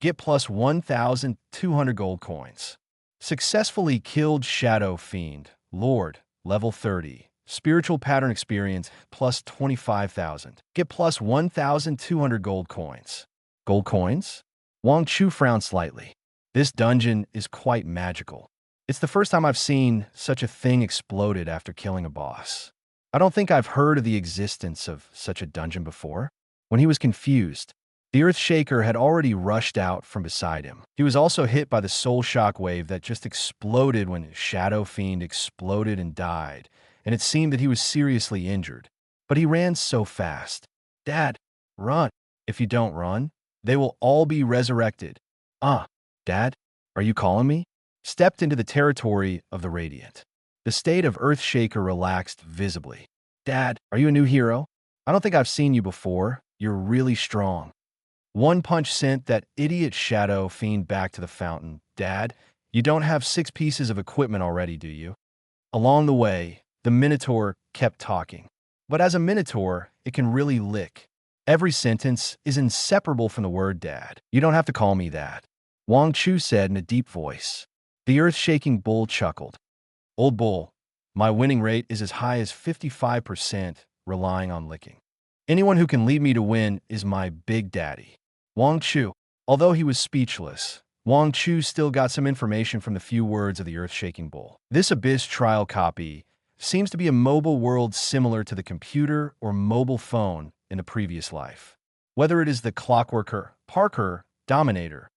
S2: Get plus 1,200 gold coins. Successfully killed Shadow Fiend. Lord, level 30. Spiritual pattern experience plus 25,000. Get plus 1,200 gold coins. Gold coins? Wang Chu frowned slightly. This dungeon is quite magical. It's the first time I've seen such a thing exploded after killing a boss. I don't think I've heard of the existence of such a dungeon before. When he was confused, the Earthshaker had already rushed out from beside him. He was also hit by the soul shock wave that just exploded when Shadow Fiend exploded and died, and it seemed that he was seriously injured. But he ran so fast. Dad, run. If you don't run, they will all be resurrected. Dad, are you calling me? Stepped into the territory of the Radiant. The state of Earthshaker relaxed visibly. Dad, are you a new hero? I don't think I've seen you before. You're really strong. One punch sent that idiot Shadow Fiend back to the fountain. Dad, you don't have 6 pieces of equipment already, do you? Along the way, the Minotaur kept talking. But as a Minotaur, it can really lick. Every sentence is inseparable from the word Dad. You don't have to call me that. Wang Chu said in a deep voice. The earth-shaking bull chuckled. Old bull, my winning rate is as high as 55%, relying on licking. Anyone who can lead me to win is my big daddy. Wang Chu. Although he was speechless, Wang Chu still got some information from the few words of the earth-shaking bull. This Abyss trial copy seems to be a mobile world similar to the computer or mobile phone in a previous life. Whether it is the Clockworker, Parker, Dominator,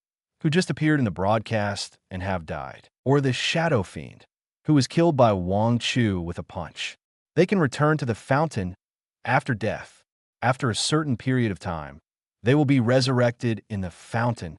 S2: who just appeared in the broadcast and have died, or the Shadow Fiend, who was killed by Wang Chu with a punch. They can return to the fountain after death. After a certain period of time, they will be resurrected in the fountain,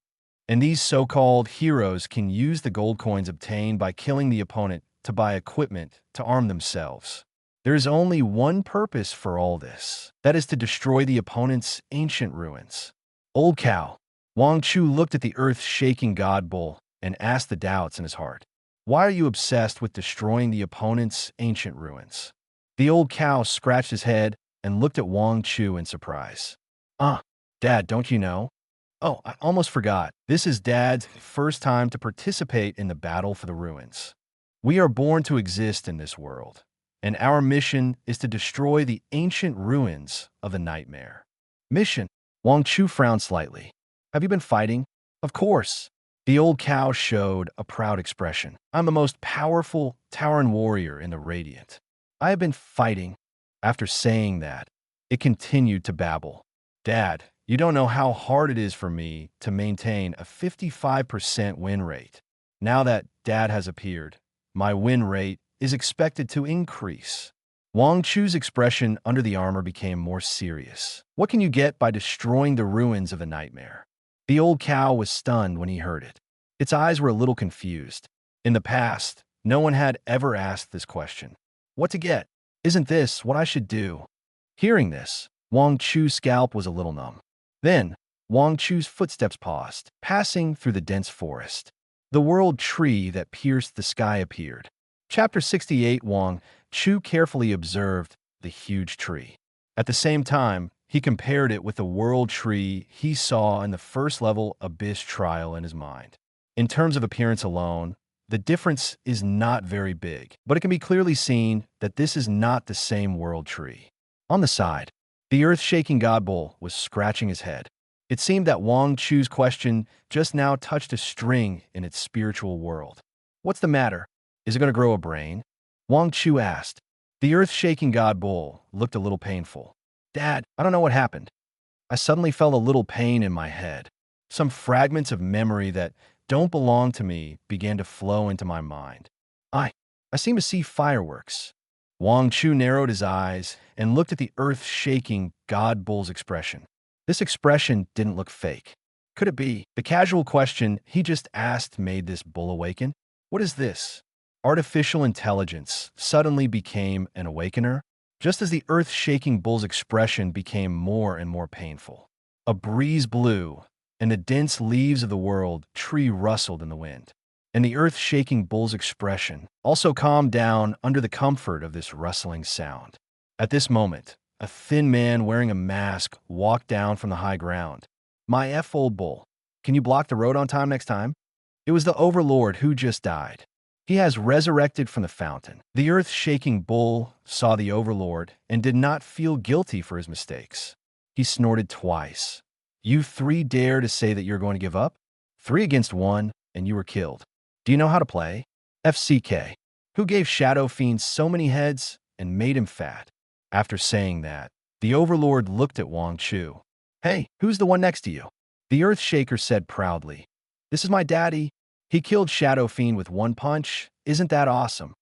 S2: and these so-called heroes can use the gold coins obtained by killing the opponent to buy equipment to arm themselves. There is only one purpose for all this. That is to destroy the opponent's ancient ruins. Old cow. Wang Chu looked at the earth-shaking god bull and asked the doubts in his heart. Why are you obsessed with destroying the opponent's ancient ruins? The old cow scratched his head and looked at Wang Chu in surprise. Dad, don't you know? Oh, I almost forgot. This is Dad's first time to participate in the battle for the ruins. We are born to exist in this world, and our mission is to destroy the ancient ruins of the nightmare. Mission? Wang Chu frowned slightly. Have you been fighting? Of course. The old cow showed a proud expression. I'm the most powerful Tauren warrior in the Radiant. I have been fighting. After saying that, it continued to babble. Dad, you don't know how hard it is for me to maintain a 55% win rate. Now that Dad has appeared, my win rate is expected to increase. Wang Chu's expression under the armor became more serious. What can you get by destroying the ruins of the nightmare? The old cow was stunned when he heard it. Its eyes were a little confused. In the past, no one had ever asked this question. What to get? Isn't this what I should do? Hearing this, Wang Chu's scalp was a little numb. Then, Wang Chu's footsteps paused, passing through the dense forest. The world tree that pierced the sky appeared. Chapter 68. Wang Chu carefully observed the huge tree. At the same time, he compared it with the world tree he saw in the first level Abyss trial in his mind. In terms of appearance alone, the difference is not very big, but it can be clearly seen that this is not the same world tree. On the side, the earth-shaking god bull was scratching his head. It seemed that Wang Chu's question just now touched a string in its spiritual world. What's the matter? Is it going to grow a brain? Wang Chu asked. The earth-shaking god bull looked a little painful. Dad, I don't know what happened. I suddenly felt a little pain in my head. Some fragments of memory that don't belong to me began to flow into my mind. I seem to see fireworks. Wang Chu narrowed his eyes and looked at the earth-shaking god bull's expression. This expression didn't look fake. Could it be? The casual question he just asked made this bull awaken. What is this? Artificial intelligence suddenly became an awakener? Just as the earth-shaking bull's expression became more and more painful. A breeze blew, and the dense leaves of the world tree rustled in the wind. And the earth-shaking bull's expression also calmed down under the comfort of this rustling sound. At this moment, a thin man wearing a mask walked down from the high ground. My old bull, can you block the road on time next time? It was the Overlord who just died. He has resurrected from the fountain. The earth-shaking bull saw the Overlord and did not feel guilty for his mistakes. He snorted twice. You 3 dare to say that you're going to give up? 3 against 1, and you were killed. Do you know how to play? FCK. Who gave Shadow Fiend so many heads and made him fat? After saying that, the Overlord looked at Wang Chu. Hey, who's the one next to you? The Earthshaker said proudly. This is my daddy. He killed Shadow Fiend with 1 punch. Isn't that awesome?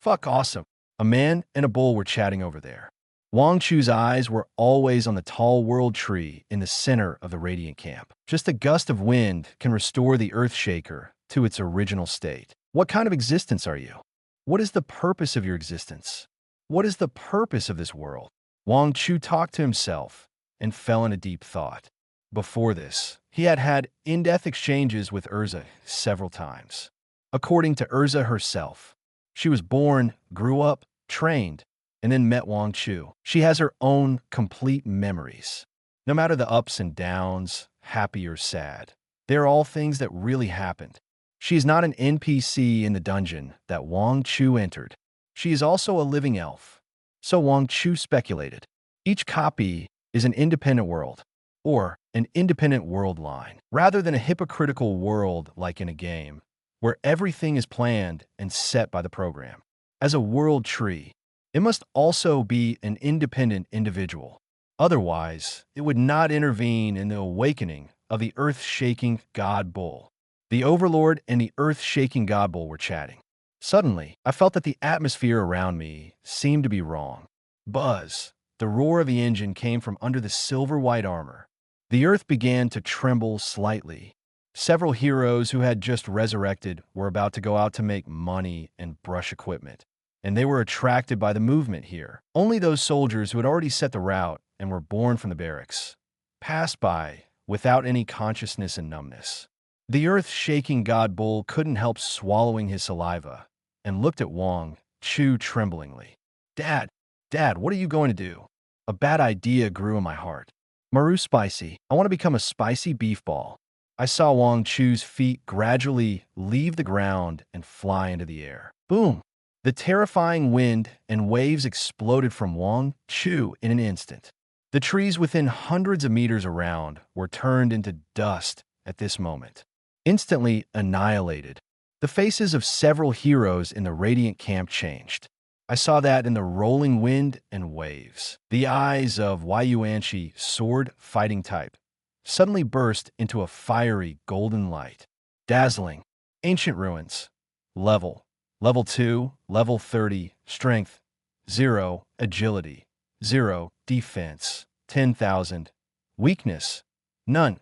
S2: Fuck awesome. A man and a bull were chatting over there. Wang Chu's eyes were always on the tall world tree in the center of the radiant camp. Just a gust of wind can restore the earth shaker to its original state. What kind of existence are you? What is the purpose of your existence? What is the purpose of this world? Wang Chu talked to himself and fell into deep thought. Before this, he had had in-depth exchanges with Urza several times. According to Urza herself, she was born, grew up, trained, and then met Wang Chu. She has her own complete memories. No matter the ups and downs, happy or sad, they're all things that really happened. She is not an NPC in the dungeon that Wang Chu entered. She is also a living elf. So Wang Chu speculated. Each copy is an independent world, or an independent world line, rather than a hypocritical world like in a game, where everything is planned and set by the program. As a world tree, it must also be an independent individual. Otherwise, it would not intervene in the awakening of the earth-shaking God Bull. The Overlord and the earth-shaking God Bull were chatting. Suddenly, I felt that the atmosphere around me seemed to be wrong. Buzz. The roar of the engine came from under the silver-white armor. The earth began to tremble slightly. Several heroes who had just resurrected were about to go out to make money and brush equipment, and they were attracted by the movement here. Only those soldiers who had already set the route and were born from the barracks passed by without any consciousness and numbness. The earth-shaking God Bull couldn't help swallowing his saliva and looked at Wang Chu tremblingly. Dad, what are you going to do? A bad idea grew in my heart. Maru spicy. I want to become a spicy beef ball. I saw Wang Chu's feet gradually leave the ground and fly into the air. Boom! The terrifying wind and waves exploded from Wang Chu in an instant. The trees within hundreds of meters around were turned into dust at this moment. Instantly annihilated. The faces of several heroes in the radiant camp changed. I saw that in the rolling wind and waves. The eyes of Yuanshi, sword fighting type, suddenly burst into a fiery golden light. Dazzling. Ancient ruins. Level 2, level 30, strength 0, agility 0, defense 10,000, weakness none.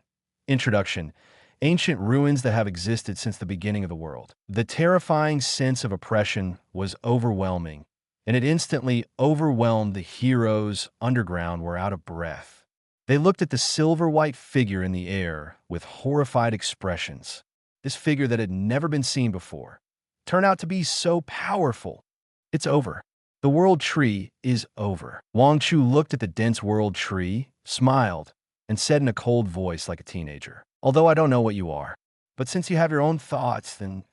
S2: Introduction. Ancient ruins that have existed since the beginning of the world. The terrifying sense of oppression was overwhelming, and it instantly overwhelmed the heroes underground were out of breath. They looked at the silver-white figure in the air with horrified expressions. This figure that had never been seen before turned out to be so powerful. It's over. The world tree is over. Wang Chu looked at the dense world tree, smiled, and said in a cold voice like a teenager, "Although I don't know what you are, but since you have your own thoughts, then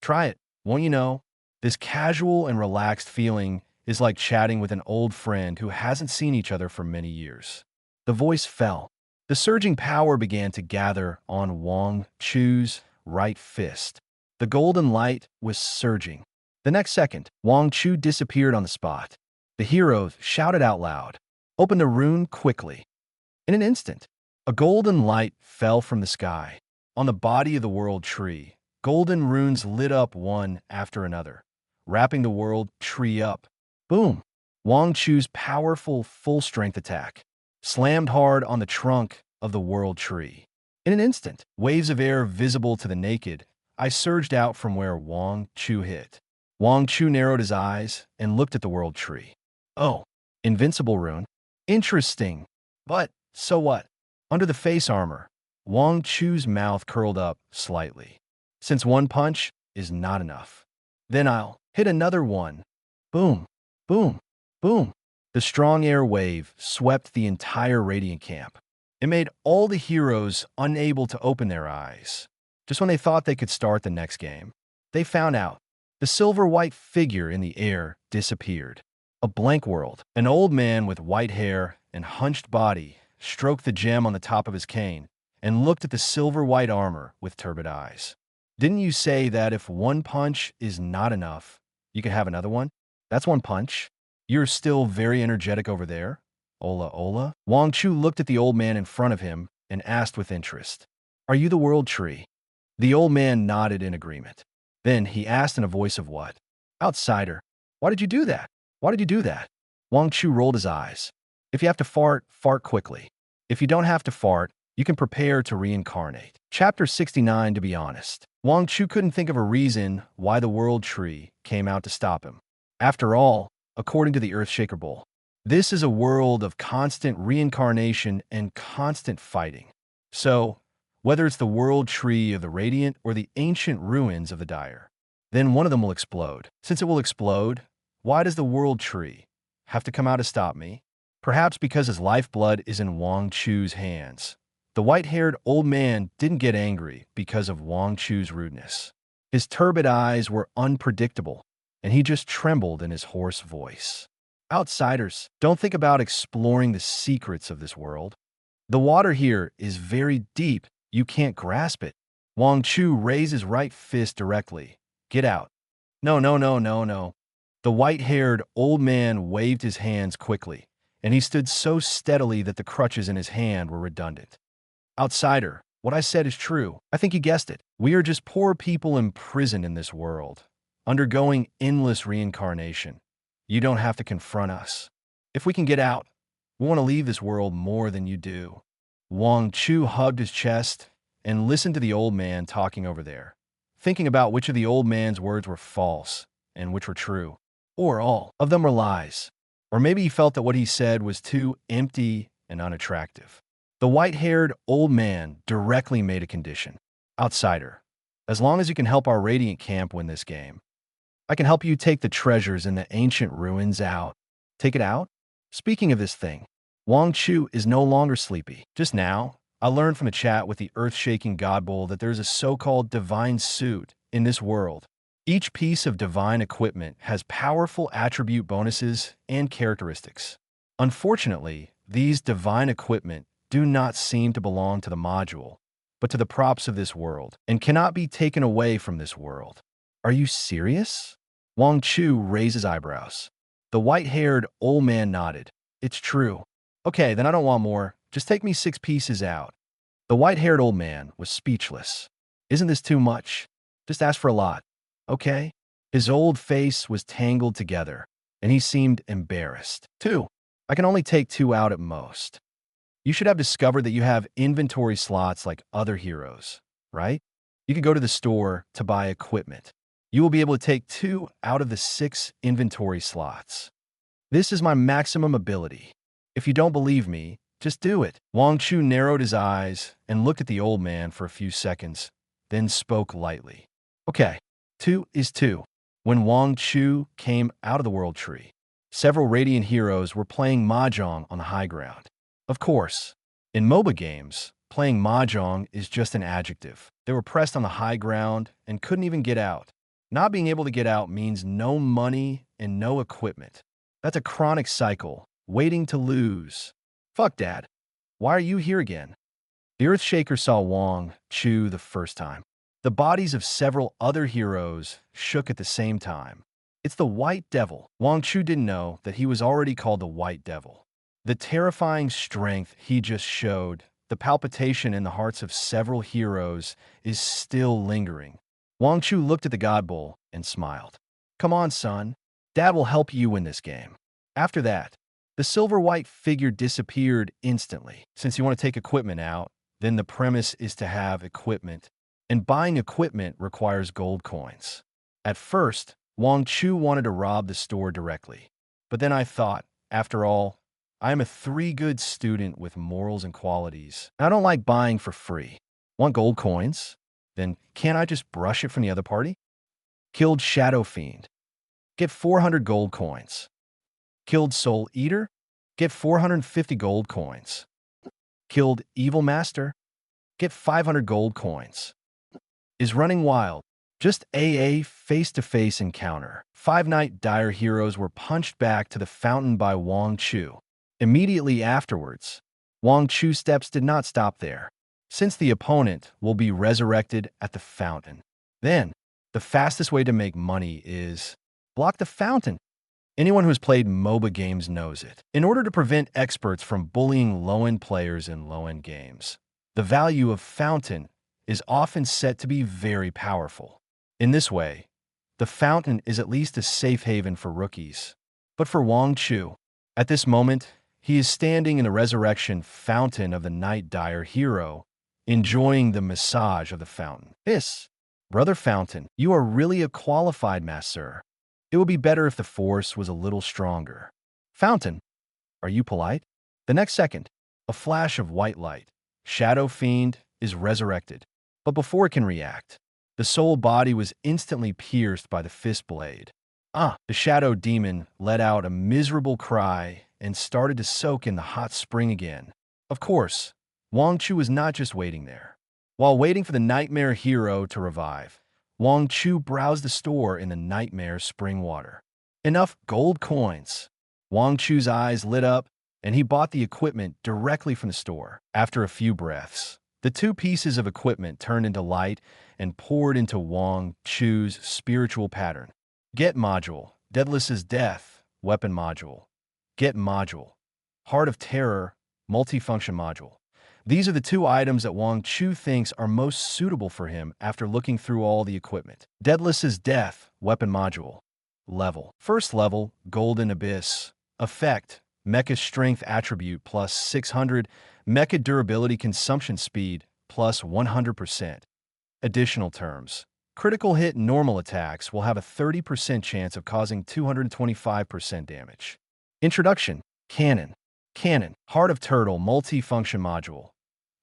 S2: try it. Won't you know? This casual and relaxed feeling is like chatting with an old friend who hasn't seen each other for many years." The voice fell. The surging power began to gather on Wang Chu's right fist. The golden light was surging. The next second, Wang Chu disappeared on the spot. The heroes shouted out loud, "Open the rune quickly." In an instant, a golden light fell from the sky. On the body of the world tree, golden runes lit up one after another, wrapping the world tree up. Boom! Wang Chu's powerful full-strength attack slammed hard on the trunk of the world tree. In an instant, waves of air visible to the naked eye surged out from where Wang Chu hit. Wang Chu narrowed his eyes and looked at the world tree. Oh, invincible rune. Interesting. But so what? Under the face armor, Wang Chu's mouth curled up slightly. Since one punch is not enough, then I'll hit another one. Boom, boom, boom. The strong air wave swept the entire radiant camp. It made all the heroes unable to open their eyes. Just when they thought they could start the next game, they found out. The silver-white figure in the air disappeared. A blank world. An old man with white hair and hunched body stroked the gem on the top of his cane and looked at the silver-white armor with turbid eyes. Didn't you say that if one punch is not enough, you could have another one? That's one punch. You're still very energetic over there. Ola. Wang Chu looked at the old man in front of him and asked with interest, "Are you the world tree?" The old man nodded in agreement. Then he asked in a voice of what? "Outsider. Why did you do that? Why did you do that?" Wang Chu rolled his eyes. If you have to fart, fart quickly. If you don't have to fart, you can prepare to reincarnate. Chapter 69. To be honest, Wang Chu couldn't think of a reason why the World Tree came out to stop him. After all, according to the Earthshaker Bull, this is a world of constant reincarnation and constant fighting. So, whether it's the World Tree of the Radiant or the ancient ruins of the Dire, then one of them will explode. Since it will explode, why does the World Tree have to come out to stop me? Perhaps because his lifeblood is in Wang Chu's hands. The white-haired old man didn't get angry because of Wang Chu's rudeness. His turbid eyes were unpredictable, and he just trembled in his hoarse voice. Outsiders, don't think about exploring the secrets of this world. The water here is very deep. You can't grasp it. Wang Chu raised his right fist directly. Get out. No, no, no, no, no. The white-haired old man waved his hands quickly, and he stood so steadily that the crutches in his hand were redundant. Outsider, what I said is true. I think you guessed it. We are just poor people imprisoned in this world, undergoing endless reincarnation. You don't have to confront us. If we can get out, we want to leave this world more than you do. Wang Chu hugged his chest and listened to the old man talking over there, thinking about which of the old man's words were false and which were true. Or all of them were lies. Or maybe he felt that what he said was too empty and unattractive. The white-haired old man directly made a condition. Outsider, as long as you can help our Radiant camp win this game, I can help you take the treasures in the ancient ruins out. Take it out? Speaking of this thing, Wang Chu is no longer sleepy. Just now, I learned from a chat with the earth-shaking God Bull that there's a so-called divine suit in this world. Each piece of divine equipment has powerful attribute bonuses and characteristics. Unfortunately, these divine equipment do not seem to belong to the module, but to the props of this world, and cannot be taken away from this world. Are you serious? Wang Chu raised his eyebrows. The white-haired old man nodded. It's true. Okay, then I don't want more. Just take me 6 pieces out. The white-haired old man was speechless. Isn't this too much? Just ask for a lot. Okay? His old face was tangled together, and he seemed embarrassed. 2. I can only take 2 out at most. You should have discovered that you have inventory slots like other heroes, right? You could go to the store to buy equipment. You will be able to take 2 out of the 6 inventory slots. This is my maximum ability. If you don't believe me, just do it. Wang Chu narrowed his eyes and looked at the old man for a few seconds, then spoke lightly. Okay, 2 is 2. When Wang Chu came out of the World Tree, several Radiant heroes were playing mahjong on the high ground. Of course, in MOBA games, playing mahjong is just an adjective. They were pressed on the high ground and couldn't even get out. Not being able to get out means no money and no equipment. That's a chronic cycle, waiting to lose. Fuck, Dad. Why are you here again? The Earthshaker saw Wang Chu the first time. The bodies of several other heroes shook at the same time. It's the White Devil. Wang Chu didn't know that he was already called the White Devil. The terrifying strength he just showed, the palpitation in the hearts of several heroes, is still lingering. Wang Chu looked at the God Bull and smiled. Come on, son. Dad will help you win this game. After that, the silver-white figure disappeared instantly. Since you want to take equipment out, then the premise is to have equipment. And buying equipment requires gold coins. At first, Wang Chu wanted to rob the store directly. But then I thought, after all, I am a 3-good student with morals and qualities. I don't like buying for free. Want gold coins? Then can't I just brush it from the other party? Killed Shadow Fiend. Get 400 gold coins. Killed Soul Eater. Get 450 gold coins. Killed Evil Master. Get 500 gold coins. Is running wild. Just AA face-to-face encounter. 5 Night Dire heroes were punched back to the fountain by Wang Chu. Immediately afterwards, Wang Chu's steps did not stop there, since the opponent will be resurrected at the fountain. Then, the fastest way to make money is block the fountain. Anyone who's played MOBA games knows it. In order to prevent experts from bullying low-end players in low-end games, the value of fountain is often set to be very powerful. In this way, the fountain is at least a safe haven for rookies. But for Wang Chu, At this moment, he is standing in the resurrection fountain of the Night Dire hero, enjoying the massage of the fountain. Brother Fountain, you are really a qualified master. It would be better if the force was a little stronger. Fountain, are you polite? The next second, a flash of white light. Shadow Fiend is resurrected. But before it can react, the soul body was instantly pierced by the fist blade. The Shadow Demon let out a miserable cry and started to soak in the hot spring again. Of course, Wang Chu was not just waiting there. While waiting for the Nightmare hero to revive, Wang Chu browsed the store in the Nightmare spring water. Enough gold coins. Wang Chu's eyes lit up, and he bought the equipment directly from the store. After a few breaths, the two pieces of equipment turned into light and poured into Wang Chu's spiritual pattern. Get module, Deadless's death, weapon module. Get module, Heart of Terror, multifunction module. These are the two items that Wang Chu thinks are most suitable for him after looking through all the equipment. Deadless's death, weapon module. Level. First level, Golden Abyss. Effect, Mecha Strength Attribute plus 600, Mecha Durability Consumption Speed plus 100%. Additional terms. Critical hit normal attacks will have a 30% chance of causing 225% damage. Introduction. Cannon. Heart of Turtle multi-function module.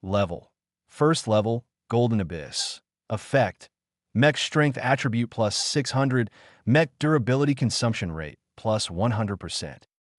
S2: Level. First level, Golden Abyss. Effect, Mech Strength Attribute plus 600, Mech Durability Consumption Rate plus 100%.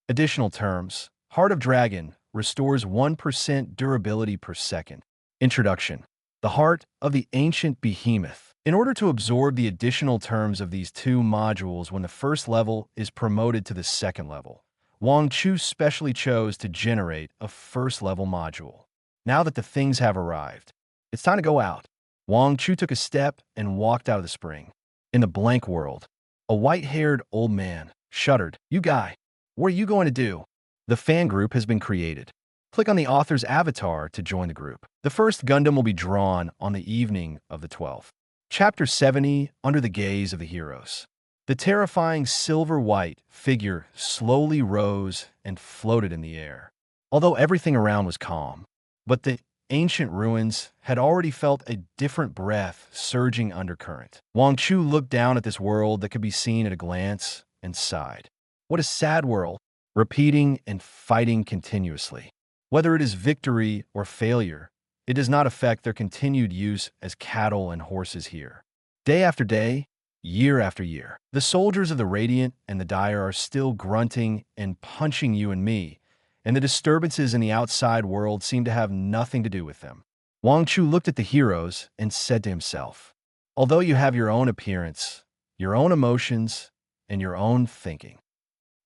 S2: Additional terms. Heart of Dragon restores 1% durability per second. Introduction. The Heart of the Ancient Behemoth. In order to absorb the additional terms of these two modules when the first level is promoted to the second level, Wang Chu specially chose to generate a first-level module. Now that the things have arrived, it's time to go out. Wang Chu took a step and walked out of the spring. In the blank world, a white-haired old man shuddered. You guy, what are you going to do? The fan group has been created. Click on the author's avatar to join the group. The first Gundam will be drawn on the evening of the 12th. Chapter 70, Under the Gaze of the Heroes. The terrifying silver-white figure slowly rose and floated in the air. Although everything around was calm, but the ancient ruins had already felt a different breath surging undercurrent. Wang Chu looked down at this world that could be seen at a glance and sighed. What a sad world, repeating and fighting continuously. Whether it is victory or failure, it does not affect their continued use as cattle and horses here. Day after day, year after year, the soldiers of the Radiant and the Dire are still grunting and punching you and me, and the disturbances in the outside world seem to have nothing to do with them. Wang Chu looked at the heroes and said to himself, although you have your own appearance, your own emotions, and your own thinking,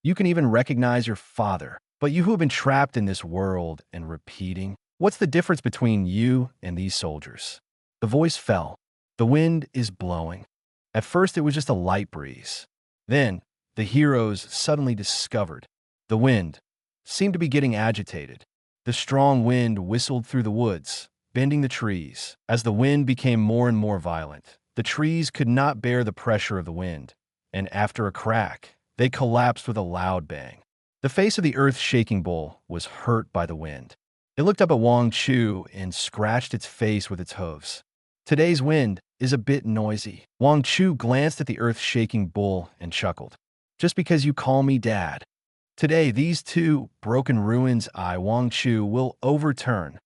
S2: you can even recognize your father, but you who have been trapped in this world and repeating, what's the difference between you and these soldiers? The voice fell. The wind is blowing. At first, it was just a light breeze. Then, the heroes suddenly discovered the wind seemed to be getting agitated. The strong wind whistled through the woods, bending the trees. As the wind became more and more violent, the trees could not bear the pressure of the wind, and after a crack, they collapsed with a loud bang. The face of the earth-shaking bull was hurt by the wind. It looked up at Wang Chu and scratched its face with its hooves. Today's wind is a bit noisy. Wang Chu glanced at the earth-shaking bull and chuckled. Just because you call me dad. Today, these two broken ruins Wang Chu will overturn.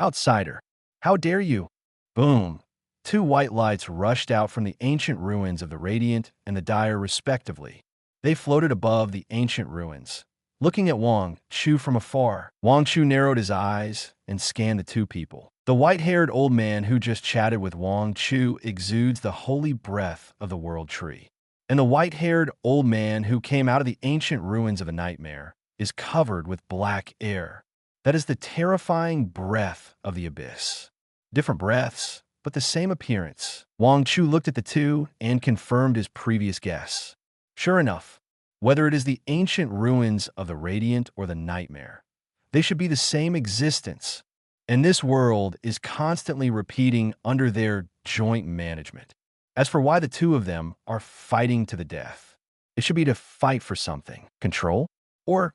S2: Outsider, how dare you? Boom. Two white lights rushed out from the ancient ruins of the Radiant and the Dire respectively. They floated above the ancient ruins. Looking at Wang Chu from afar, Wang Chu narrowed his eyes and scanned the two people. The white-haired old man who just chatted with Wang Chu exudes the holy breath of the world tree. And the white-haired old man who came out of the ancient ruins of a nightmare is covered with black air. That is the terrifying breath of the abyss. Different breaths, but the same appearance. Wang Chu looked at the two and confirmed his previous guess. Sure enough, whether it is the ancient ruins of the Radiant or the Nightmare, they should be the same existence, and this world is constantly repeating under their joint management. As for why the two of them are fighting to the death, it should be to fight for something. Control? Or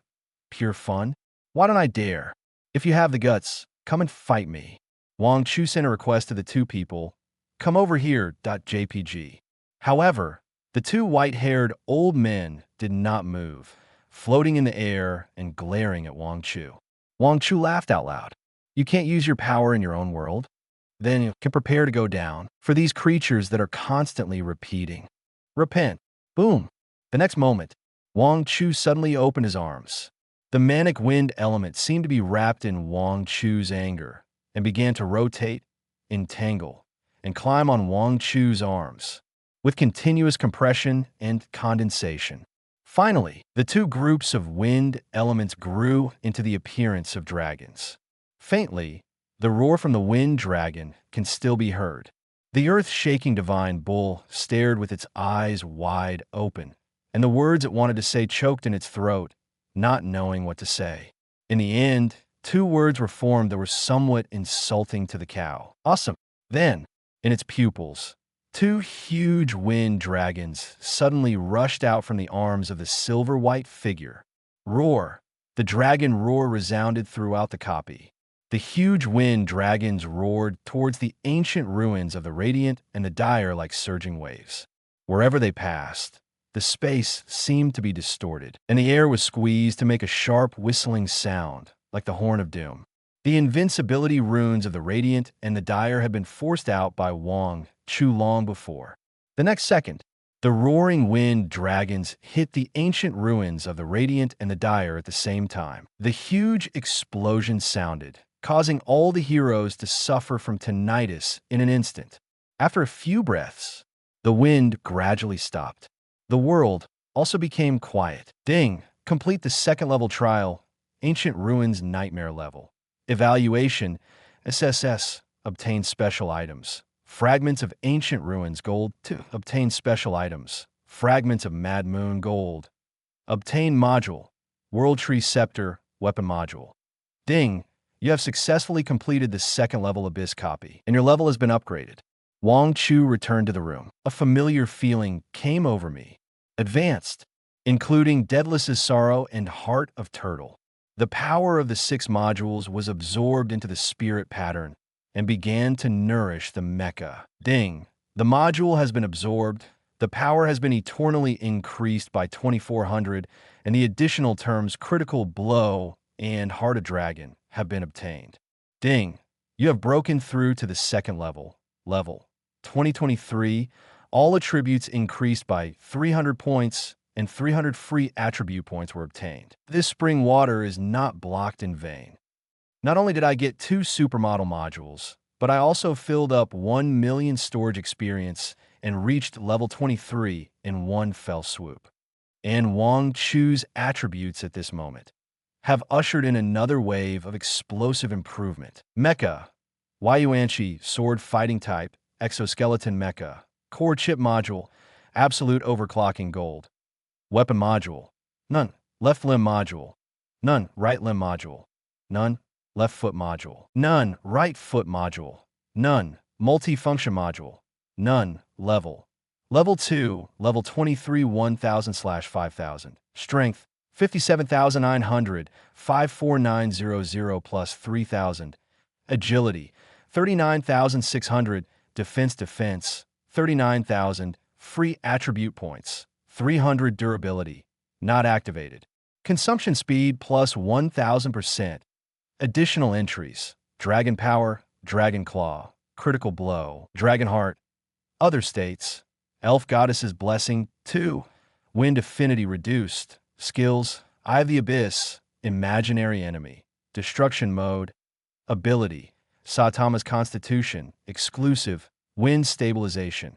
S2: Pure fun? Why don't I dare? If you have the guts, come and fight me. Wang Chu sent a request to the two people, come over here. JPG. However, the two white-haired old men did not move, floating in the air and glaring at Wang Chu. Wang Chu laughed out loud. You can't use your power in your own world? Then you can prepare to go down for these creatures that are constantly repeating. Repent. Boom. The next moment, Wang Chu suddenly opened his arms. The manic wind element seemed to be wrapped in Wang Chu's anger and began to rotate, entangle, and climb on Wang Chu's arms, with continuous compression and condensation. Finally, the two groups of wind elements grew into the appearance of dragons. Faintly, the roar from the wind dragon can still be heard. The earth-shaking divine bull stared with its eyes wide open, and the words it wanted to say choked in its throat, not knowing what to say. In the end, two words were formed that were somewhat insulting to the cow. Awesome. Then, in its pupils, two huge wind dragons suddenly rushed out from the arms of the silver-white figure. Roar! The dragon roar resounded throughout the copy. The huge wind dragons roared towards the ancient ruins of the radiant and the dire like surging waves. Wherever they passed, the space seemed to be distorted, and the air was squeezed to make a sharp whistling sound, like the horn of doom. The invincibility runes of the radiant and the dire had been forced out by Wang Chu long before. The next second, the roaring wind dragons hit the ancient ruins of the radiant and the dire at the same time. The huge explosion sounded, causing all the heroes to suffer from tinnitus in an instant. After a few breaths, the wind gradually stopped. The world also became quiet. Ding! Complete the second-level trial, Ancient Ruins Nightmare level. Evaluation, SSS, obtain special items. Fragments of Ancient Ruins Gold, 2. Obtain special items. Fragments of Mad Moon Gold. Obtain module, World Tree Scepter, Weapon module. Ding! You have successfully completed the second-level Abyss copy, and your level has been upgraded. Wang Chu returned to the room. A familiar feeling came over me. Advanced, including Daedalus' Sorrow and Heart of Turtle. The power of the 6 modules was absorbed into the spirit pattern and began to nourish the mecha. Ding! The module has been absorbed, the power has been eternally increased by 2400, and the additional terms Critical Blow and Heart of Dragon have been obtained. Ding! You have broken through to the second level. Level 2023, all attributes increased by 300 points and 300 free attribute points were obtained. This spring water is not blocked in vain. Not only did I get 2 supermodel modules, but I also filled up 1 million storage experience and reached level 23 in one fell swoop. And Wang Chu's attributes at this moment have ushered in another wave of explosive improvement. Mecha, Yuanchi, Sword Fighting Type, Exoskeleton Mecha, Core Chip Module, Absolute Overclocking Gold. Weapon Module, none. Left Limb Module, none. Right Limb Module, none. Left Foot Module, none. Right Foot Module, none. Multi-Function Module, none. Level 2, level 23 1000/5000. Strength 57,900, 54900 plus 3,000. Agility 39,600, defense 39,000, free attribute points 300, durability not activated. Consumption speed plus 1000%. Additional entries: Dragon Power, Dragon Claw, Critical Blow, Dragon Heart. Other states: Elf Goddess's Blessing 2, Wind Affinity reduced. Skills: Eye of the Abyss, Imaginary Enemy, Destruction Mode. Ability: Saitama's Constitution, exclusive, Wind Stabilization.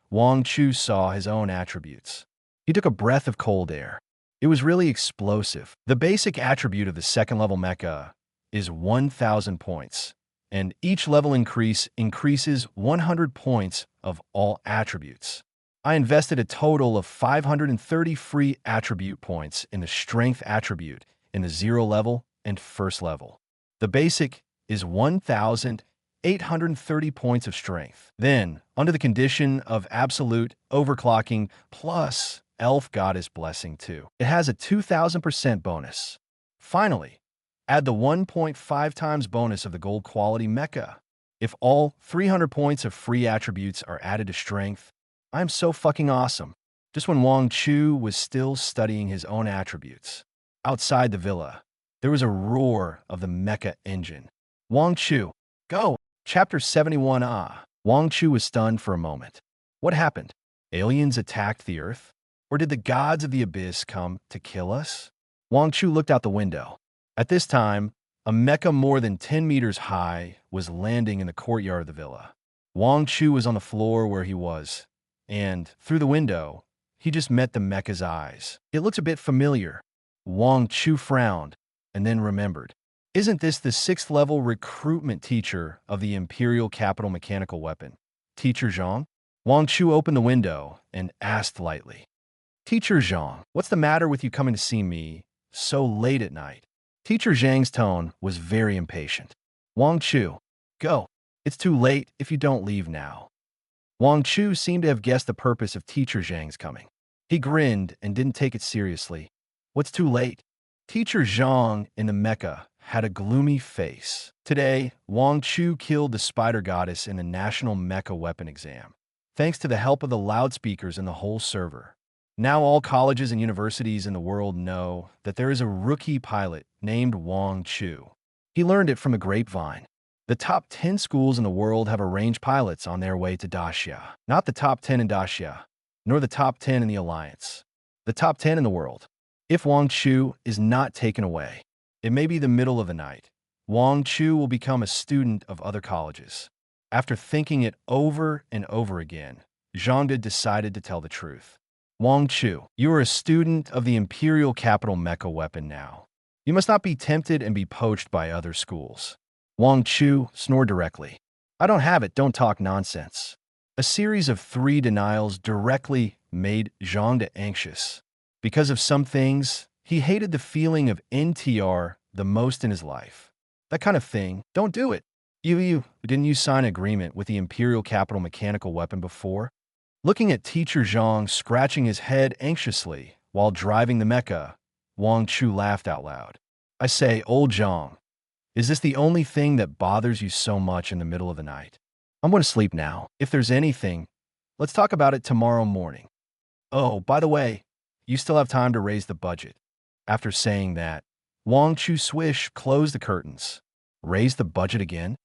S2: Wang Chu saw his own attributes. He took a breath of cold air. It was really explosive. The basic attribute of the second-level mecha is 1,000 points, and each level increase increases 100 points of all attributes. I invested a total of 530 free attribute points in the strength attribute in the 0 level and first level. The basic is 1,830 points of strength. Then, under the condition of absolute overclocking plus Elf Goddess Blessing 2, it has a 2,000% bonus. Finally, add the 1.5 times bonus of the gold quality mecha. If all 300 points of free attributes are added to strength, I'm so fucking awesome. Just when Wang Chu was still studying his own attributes, outside the villa, there was a roar of the mecha engine. Wang Chu, go! Chapter 71. Wang Chu was stunned for a moment. What happened? Aliens attacked the Earth? Or did the gods of the abyss come to kill us? Wang Chu looked out the window. At this time, a mecha more than 10 meters high was landing in the courtyard of the villa. Wang Chu was on the floor where he was, and, through the window, he just met the mecha's eyes. It looked a bit familiar. Wang Chu frowned, and then remembered. Isn't this the 6th-level recruitment teacher of the Imperial Capital Mechanical Weapon? Teacher Zhang? Wang Chu opened the window and asked lightly. Teacher Zhang, what's the matter with you coming to see me so late at night? Teacher Zhang's tone was very impatient. Wang Chu, go. It's too late if you don't leave now. Wang Chu seemed to have guessed the purpose of Teacher Zhang's coming. He grinned and didn't take it seriously. What's too late? Teacher Zhang in the mecha had a gloomy face. Today, Wang Chu killed the spider goddess in the National Mecha Weapon Exam, thanks to the help of the loudspeakers in the whole server. Now all colleges and universities in the world know that there is a rookie pilot named Wang Chu. He learned it from a grapevine. The top 10 schools in the world have arranged pilots on their way to Dacia. Not the top 10 in Dacia, nor the top 10 in the Alliance. The top 10 in the world. If Wang Chu is not taken away, it may be the middle of the night. Wang Chu will become a student of other colleges. After thinking it over and over again, Zhang decided to tell the truth. Wang Chu, you are a student of the Imperial Capital Mecha Weapon now. You must not be tempted and be poached by other schools. Wang Chu snored directly. I don't have it, don't talk nonsense. A series of 3 denials directly made Zhang anxious. Because of some things, he hated the feeling of NTR the most in his life. That kind of thing, don't do it. Didn't you sign an agreement with the Imperial Capital Mechanical Weapon before? Looking at Teacher Zhang scratching his head anxiously while driving the mecha, Wang Chu laughed out loud. I say, old Zhang, is this the only thing that bothers you so much in the middle of the night? I'm going to sleep now. If there's anything, let's talk about it tomorrow morning. Oh, by the way, you still have time to raise the budget. After saying that, Wang Chu swish closed the curtains. Raise the budget again?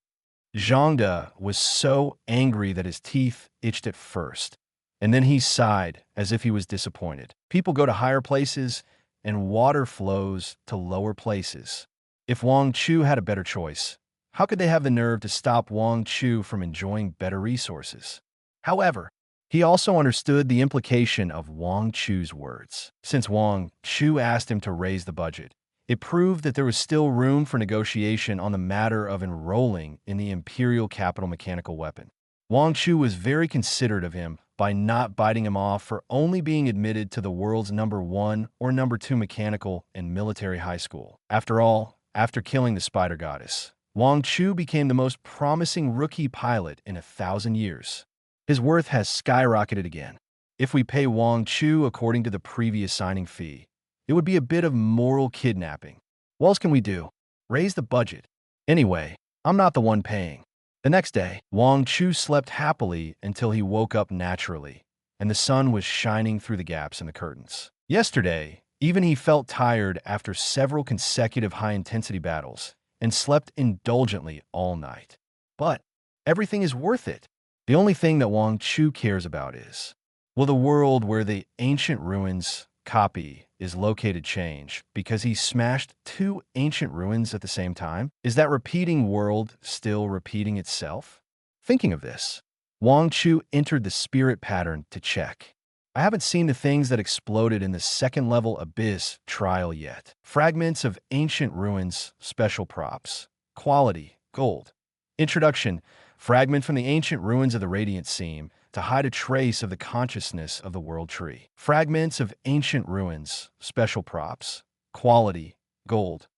S2: Zhang was so angry that his teeth itched at first, and then he sighed as if he was disappointed. People go to higher places, and water flows to lower places. If Wang Chu had a better choice, how could they have the nerve to stop Wang Chu from enjoying better resources? However, he also understood the implication of Wang Chu's words. Since Wang Chu asked him to raise the budget, it proved that there was still room for negotiation on the matter of enrolling in the Imperial Capital Mechanical Weapon. Wang Chu was very considerate of him by not biting him off for only being admitted to the world's #1 or #2 mechanical and military high school. After all, after killing the spider goddess, Wang Chu became the most promising rookie pilot in 1,000 years. His worth has skyrocketed again. If we pay Wang Chu according to the previous signing fee, it would be a bit of moral kidnapping. What else can we do? Raise the budget. Anyway, I'm not the one paying. The next day, Wang Chu slept happily until he woke up naturally, and the sun was shining through the gaps in the curtains. Yesterday, even he felt tired after several consecutive high-intensity battles and slept indulgently all night. But everything is worth it. The only thing that Wang Chu cares about is, will the world where the ancient ruins copy is located change because he smashed 2 ancient ruins at the same time? Is that repeating world still repeating itself? Thinking of this, Wang Chu entered the spirit pattern to check. I haven't seen the things that exploded in the 2nd-level Abyss trial yet. Fragments of ancient ruins, special props. Quality, gold. Introduction, fragment from the ancient ruins of the Radiant Seam to hide a trace of the consciousness of the World Tree. Fragments of ancient ruins, special props. Quality, gold.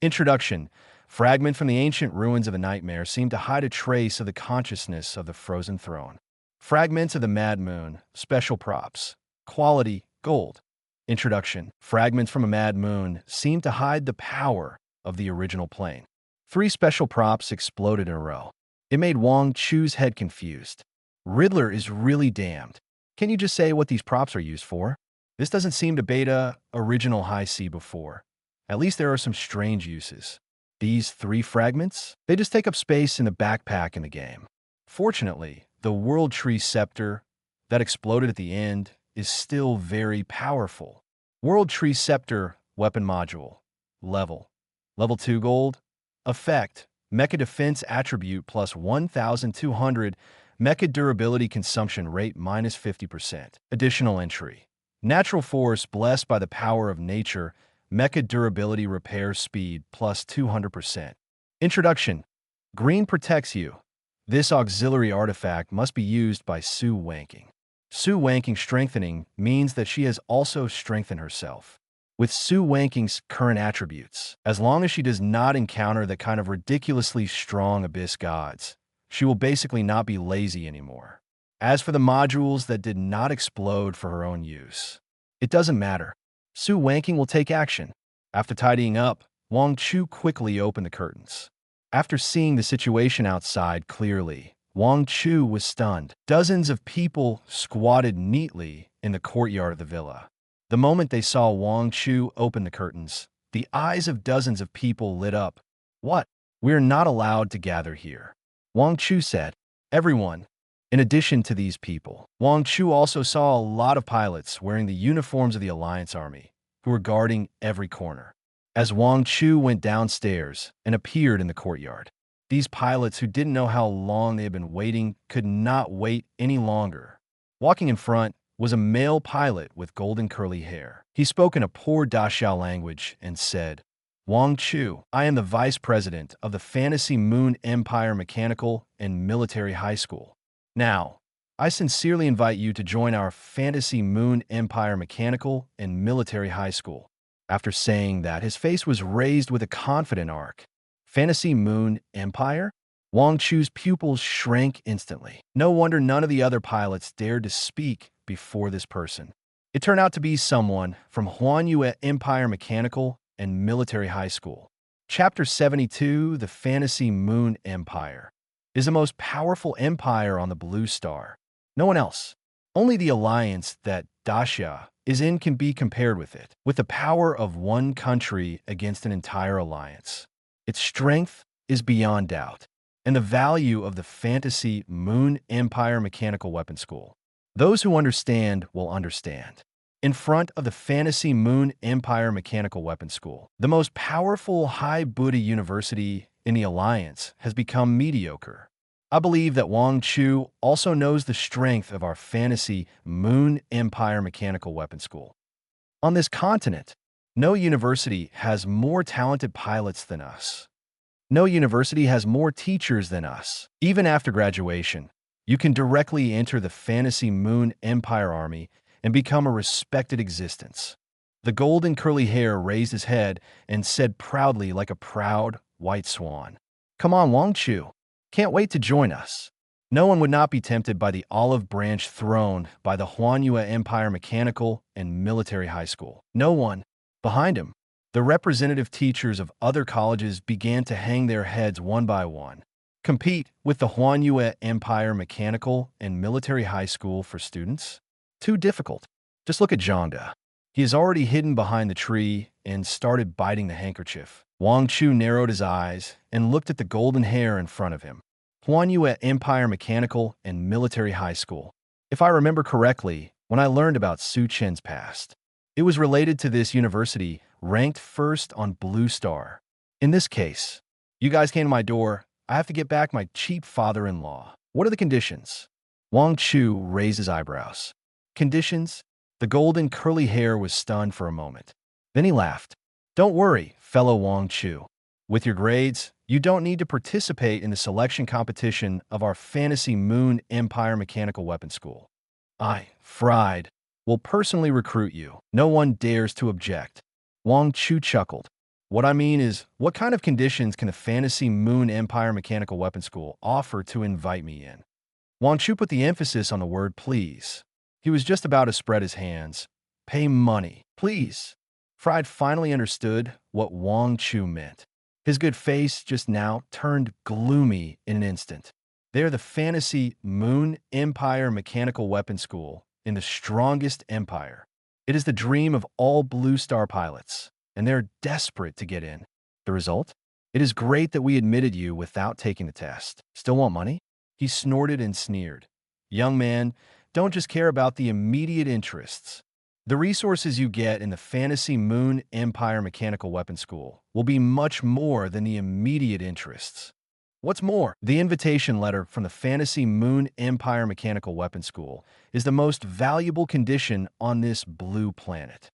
S2: Introduction, fragment from the ancient ruins of the Nightmare seem to hide a trace of the consciousness of the Frozen Throne. Fragments of the Mad Moon, special props. Quality, gold. Introduction. Fragments from a mad moon seem to hide the power of the original plane. 3 special props exploded in a row. It made Wang Chu's head confused. Riddler is really damned. Can you just say what these props are used for? This doesn't seem to beta original high C before. At least there are some strange uses. These 3 fragments? They just take up space in the backpack in the game. Fortunately, the World Tree Scepter that exploded at the end is still very powerful. World Tree Scepter Weapon Module. Level 2 Gold. Effect. Mecha Defense Attribute plus 1,200. Mecha Durability Consumption Rate minus 50%. Additional entry. Natural Force blessed by the power of nature. Mecha Durability Repair Speed plus 200%. Introduction. Green protects you. This auxiliary artifact must be used by Su Wanking. Su Wanking strengthening means that she has also strengthened herself. With Su Wanking's current attributes, as long as she does not encounter the kind of ridiculously strong abyss gods, she will basically not be lazy anymore. As for the modules that did not explode for her own use, it doesn't matter. Su Wanking will take action. After tidying up, Wang Chu quickly opened the curtains. After seeing the situation outside clearly, Wang Chu was stunned. Dozens of people squatted neatly in the courtyard of the villa. The moment they saw Wang Chu open the curtains, the eyes of dozens of people lit up. What? We are not allowed to gather here, Wang Chu said. Everyone. In addition to these people, Wang Chu also saw a lot of pilots wearing the uniforms of the Alliance Army, who were guarding every corner. As Wang Chu went downstairs and appeared in the courtyard, these pilots who didn't know how long they had been waiting could not wait any longer. Walking in front was a male pilot with golden curly hair. He spoke in a poor Dachau language and said, Wang Chu, I am the vice president of the Fantasy Moon Empire Mechanical and Military High School. Now, I sincerely invite you to join our Fantasy Moon Empire Mechanical and Military High School. After saying that, his face was raised with a confident arc. Fantasy Moon Empire? Wang Chu's pupils shrank instantly. No wonder none of the other pilots dared to speak before this person. It turned out to be someone from Huanyue Empire Mechanical and Military High School. Chapter 72, The Fantasy Moon Empire, is the most powerful empire on the Blue Star. No one else. Only the alliance that Dacia is in can be compared with it, with the power of one country against an entire alliance. Its strength is beyond doubt, and the value of the Fantasy Moon Empire Mechanical Weapon School. Those who understand will understand. In front of the Fantasy Moon Empire Mechanical Weapon School, the most powerful high Buddha university in the Alliance has become mediocre. I believe that Wang Chu also knows the strength of our Fantasy Moon Empire Mechanical Weapon School. On this continent, no university has more talented pilots than us. No university has more teachers than us. Even after graduation, you can directly enter the Fantasy Moon Empire Army and become a respected existence. The golden curly hair raised his head and said proudly like a proud white swan, Come on, Wang Chu. Can't wait to join us. No one would not be tempted by the olive branch thrown by the Huanyue Empire Mechanical and Military High School. No one. Behind him, the representative teachers of other colleges began to hang their heads one by one. Compete with the Huanyue Empire Mechanical and Military High School for students? Too difficult. Just look at Zhangda. He is already hidden behind the tree and started biting the handkerchief. Wang Chu narrowed his eyes and looked at the golden hair in front of him. Huanyue Empire Mechanical and Military High School. If I remember correctly, when I learned about Su Chen's past, it was related to this university ranked first on Blue Star. In this case, you guys came to my door. I have to get back my cheap father-in-law. What are the conditions? Wang Chu raised his eyebrows. Conditions? The golden curly hair was stunned for a moment. Then he laughed. Don't worry, fellow Wang Chu. With your grades, you don't need to participate in the selection competition of our Fantasy Moon Empire Mechanical Weapon School. I, Fried, will personally recruit you. No one dares to object. Wang Chu chuckled. What I mean is, what kind of conditions can the Fantasy Moon Empire Mechanical Weapon School offer to invite me in? Wang Chu put the emphasis on the word please. He was just about to spread his hands. Pay money. please. Fried finally understood what Wang Chu meant. His good face just now turned gloomy in an instant. They're the fantasy Moon Empire Mechanical Weapon School in the strongest empire. It is the dream of all Blue Star pilots, and they're desperate to get in. The result? It is great that we admitted you without taking the test. Still want money? He snorted and sneered. Young man, don't just care about the immediate interests. The resources you get in the Fantasy Moon Empire Mechanical Weapon School will be much more than the immediate interests. What's more, the invitation letter from the Fantasy Moon Empire Mechanical Weapon School is the most valuable condition on this blue planet.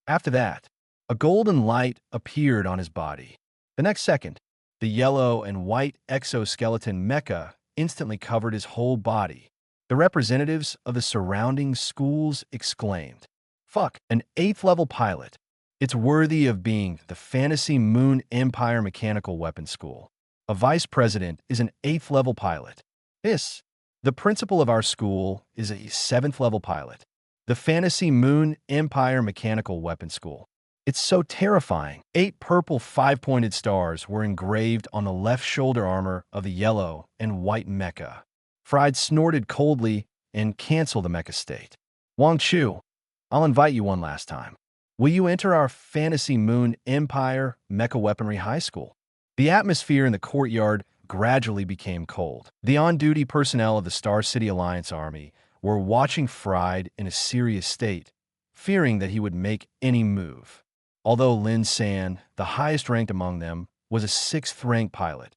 S2: After that, a golden light appeared on his body. The next second, the yellow and white exoskeleton mecha instantly covered his whole body. The representatives of the surrounding schools exclaimed, "Fuck, an 8th level pilot. It's worthy of being the Fantasy Moon Empire Mechanical Weapon School. A vice president is an 8th level pilot. The principal of our school is a 7th level pilot. The Fantasy Moon Empire Mechanical Weapon School. It's so terrifying." 8 purple 5-pointed stars were engraved on the left shoulder armor of the yellow and white mecha. Fried snorted coldly and canceled the mecha state. "Wang Chu, I'll invite you one last time. Will you enter our Fantasy Moon Empire Mecha Weaponry High School?" The atmosphere in the courtyard gradually became cold. The on-duty personnel of the Star City Alliance Army were watching Fried in a serious state, fearing that he would make any move. Although Lin San, the highest ranked among them, was a 6th-ranked pilot.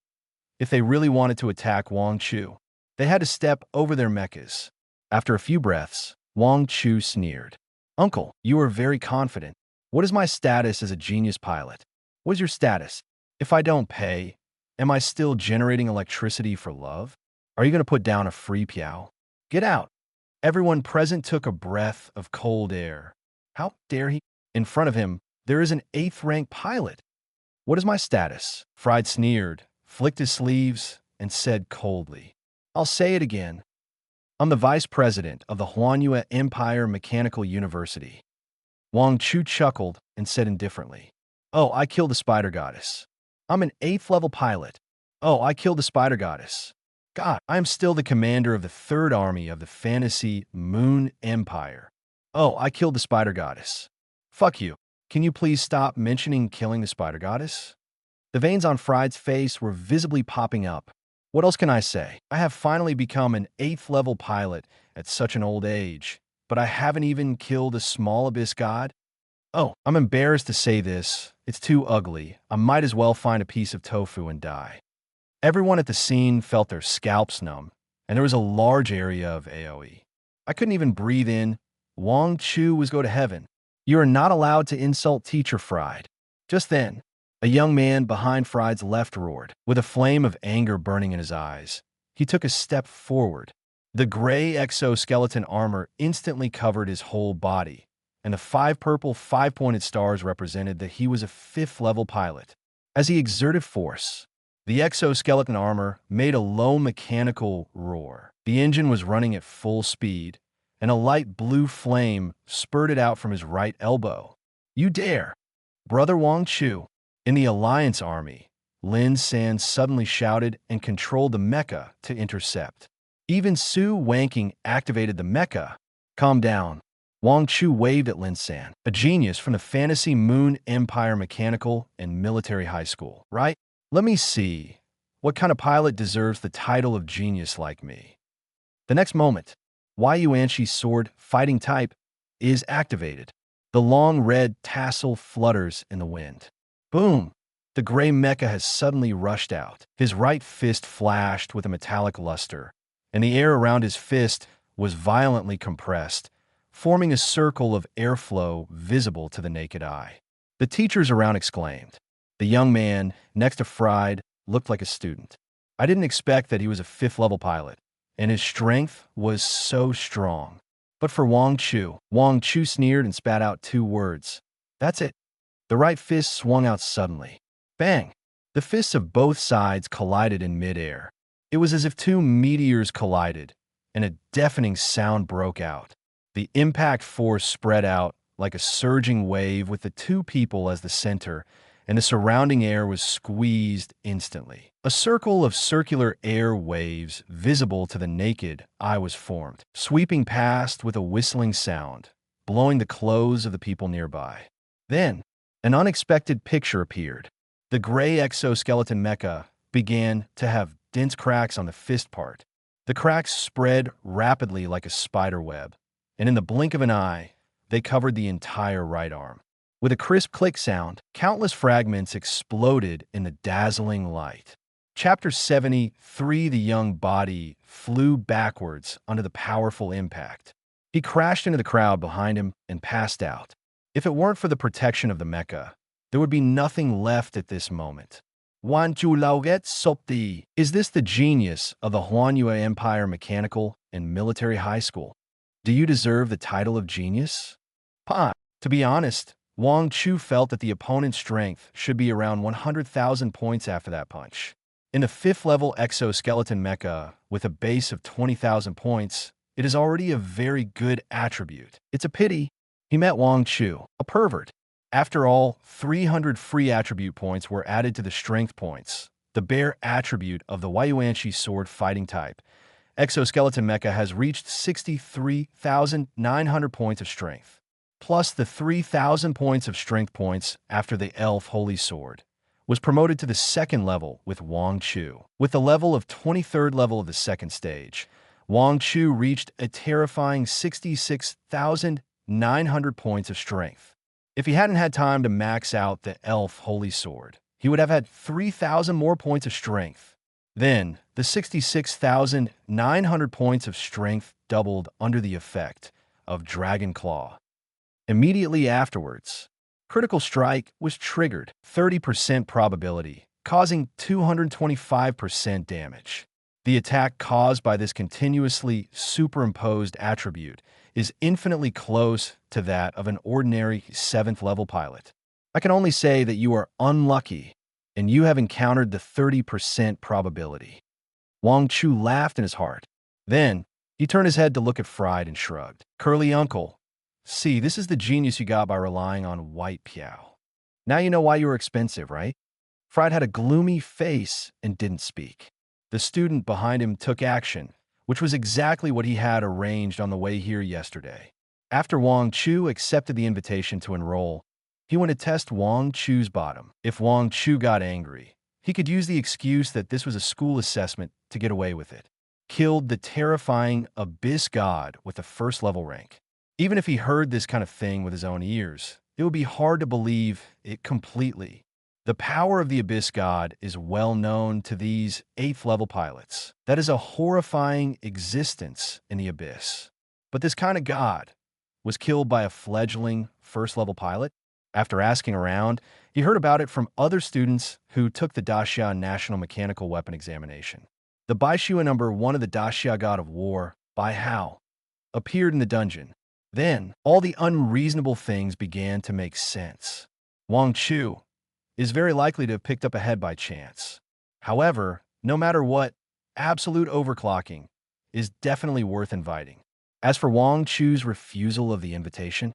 S2: If they really wanted to attack Wang Chu, they had to step over their mechas. After a few breaths, Wang Chu sneered. "Uncle, you are very confident. What is my status as a genius pilot? What is your status? If I don't pay, am I still generating electricity for love? Are you going to put down a free piao? Get out." Everyone present took a breath of cold air. How dare he? In front of him, there is an 8th-ranked pilot. "What is my status?" Fried sneered, flicked his sleeves, and said coldly, "I'll say it again. I'm the vice president of the Huanyue Empire Mechanical University." Wang Chu chuckled and said indifferently, "Oh, I killed the spider goddess. I'm an 8th-level pilot. Oh, I killed the spider goddess. God, I am still the commander of the 3rd Army of the Fantasy Moon Empire. Oh, I killed the spider goddess. Fuck you. Can you please stop mentioning killing the spider goddess?" The veins on Fried's face were visibly popping up. What else can I say? I have finally become an 8th-level pilot at such an old age, but I haven't even killed a small abyss god? Oh, I'm embarrassed to say this. It's too ugly. I might as well find a piece of tofu and die. Everyone at the scene felt their scalps numb, and there was a large area of AoE. I couldn't even breathe in. Wang Chu was go to heaven. "You are not allowed to insult Teacher Fried." Just then, a young man behind Fried's left roared, with a flame of anger burning in his eyes. He took a step forward. The gray exoskeleton armor instantly covered his whole body, and the 5 purple 5-pointed stars represented that he was a 5th-level pilot. As he exerted force, the exoskeleton armor made a low mechanical roar. The engine was running at full speed, and a light blue flame spurted out from his right elbow. "You dare!" Brother Wang Chu. In the Alliance Army, Lin San suddenly shouted and controlled the mecha to intercept. Even Su Wanking activated the mecha. "Calm down." Wang Chu waved at Lin San, a genius from the Fantasy Moon Empire Mechanical and Military High School, right? Let me see. What kind of pilot deserves the title of genius like me? The next moment, Yuanshi's sword, fighting type, is activated. The long red tassel flutters in the wind. Boom! The gray mecha has suddenly rushed out. His right fist flashed with a metallic luster, and the air around his fist was violently compressed, forming a circle of airflow visible to the naked eye. The teachers around exclaimed. The young man, next to Fried, looked like a student. I didn't expect that he was a 5th-level pilot, and his strength was so strong. But for Wang Chu sneered and spat out 2 words. That's it. The right fist swung out suddenly. Bang! The fists of both sides collided in midair. It was as if 2 meteors collided, and a deafening sound broke out. The impact force spread out like a surging wave with the two people as the center, and the surrounding air was squeezed instantly. A circle of circular air waves visible to the naked eye was formed, sweeping past with a whistling sound, blowing the clothes of the people nearby. Then, an unexpected picture appeared. The gray exoskeleton mecha began to have dense cracks on the fist part. The cracks spread rapidly like a spider web, and in the blink of an eye, they covered the entire right arm. With a crisp click sound, countless fragments exploded in the dazzling light. Chapter 73. The young body flew backwards under the powerful impact. He crashed into the crowd behind him and passed out. If it weren't for the protection of the mecha, there would be nothing left at this moment. Wang Chu lauget sopti. Is this the genius of the Huanyue Empire Mechanical and Military High School? Do you deserve the title of genius? To be honest, Wang Chu felt that the opponent's strength should be around 100,000 points after that punch. In the 5th level exoskeleton mecha, with a base of 20,000 points, it is already a very good attribute. It's a pity he met Wang Chu, a pervert. After all, 300 free attribute points were added to the strength points, the bare attribute of the Yuanshi sword fighting type. Exoskeleton mecha has reached 63,900 points of strength, plus the 3,000 points of strength points after the elf holy sword was promoted to the 2nd level with Wang Chu. With the level of 23rd level of the 2nd stage, Wang Chu reached a terrifying 66,900 points of strength. If he hadn't had time to max out the elf holy sword, he would have had 3,000 more points of strength. Then, the 66,900 points of strength doubled under the effect of Dragon Claw. Immediately afterwards, Critical Strike was triggered, 30% probability, causing 225% damage. The attack caused by this continuously superimposed attribute is infinitely close to that of an ordinary 7th level pilot. I can only say that you are unlucky, and you have encountered the 30% probability. Wang Chu laughed in his heart. Then, he turned his head to look at Fried and shrugged. Curly uncle, see, this is the genius you got by relying on white Piao. Now you know why you were expensive, right? Fried had a gloomy face and didn't speak. The student behind him took action, which was exactly what he had arranged on the way here yesterday. After Wang Chu accepted the invitation to enroll, he went to test Wang Chu's bottom. If Wang Chu got angry, he could use the excuse that this was a school assessment to get away with it. Killed the terrifying Abyss God with a 1st level rank. Even if he heard this kind of thing with his own ears, it would be hard to believe it completely. The power of the Abyss God is well known to these 8th level pilots. That is a horrifying existence in the Abyss. But this kind of God was killed by a fledgling 1st level pilot. After asking around, he heard about it from other students who took the Daxia National Mechanical Weapon Examination. The Baishua number 1 of the Daxia God of War, Bai Hao, appeared in the dungeon. Then, all the unreasonable things began to make sense. Wang Chu is very likely to have picked up a head by chance. However, no matter what, absolute overclocking is definitely worth inviting. As for Wang Chu's refusal of the invitation,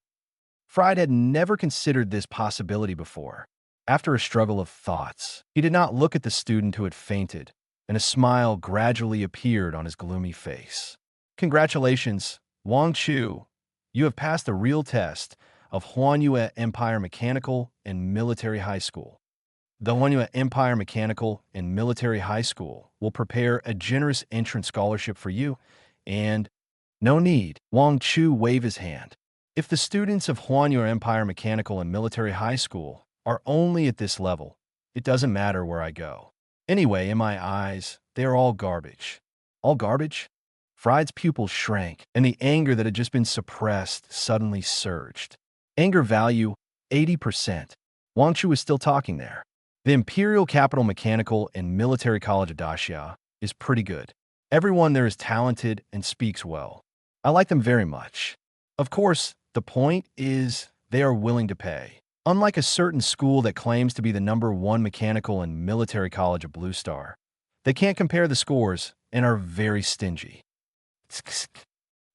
S2: Fried had never considered this possibility before. After a struggle of thoughts, he did not look at the student who had fainted, and a smile gradually appeared on his gloomy face. Congratulations, Wang Chu. You have passed the real test of Huanyue Empire Mechanical and Military High School. The Huanyue Empire Mechanical and Military High School will prepare a generous entrance scholarship for you, and no need. Wang Chu waved his hand. If the students of Huanyue Empire Mechanical and Military High School are only at this level, it doesn't matter where I go. Anyway, in my eyes, they are all garbage. All garbage? Fried's pupils shrank, and the anger that had just been suppressed suddenly surged. Anger value, 80%. Wang Chu is still talking there. The Imperial Capital Mechanical and Military College of Daxia is pretty good. Everyone there is talented and speaks well. I like them very much. Of course, the point is they are willing to pay. Unlike a certain school that claims to be the number 1 mechanical and military college of Blue Star, they can't compare the scores and are very stingy.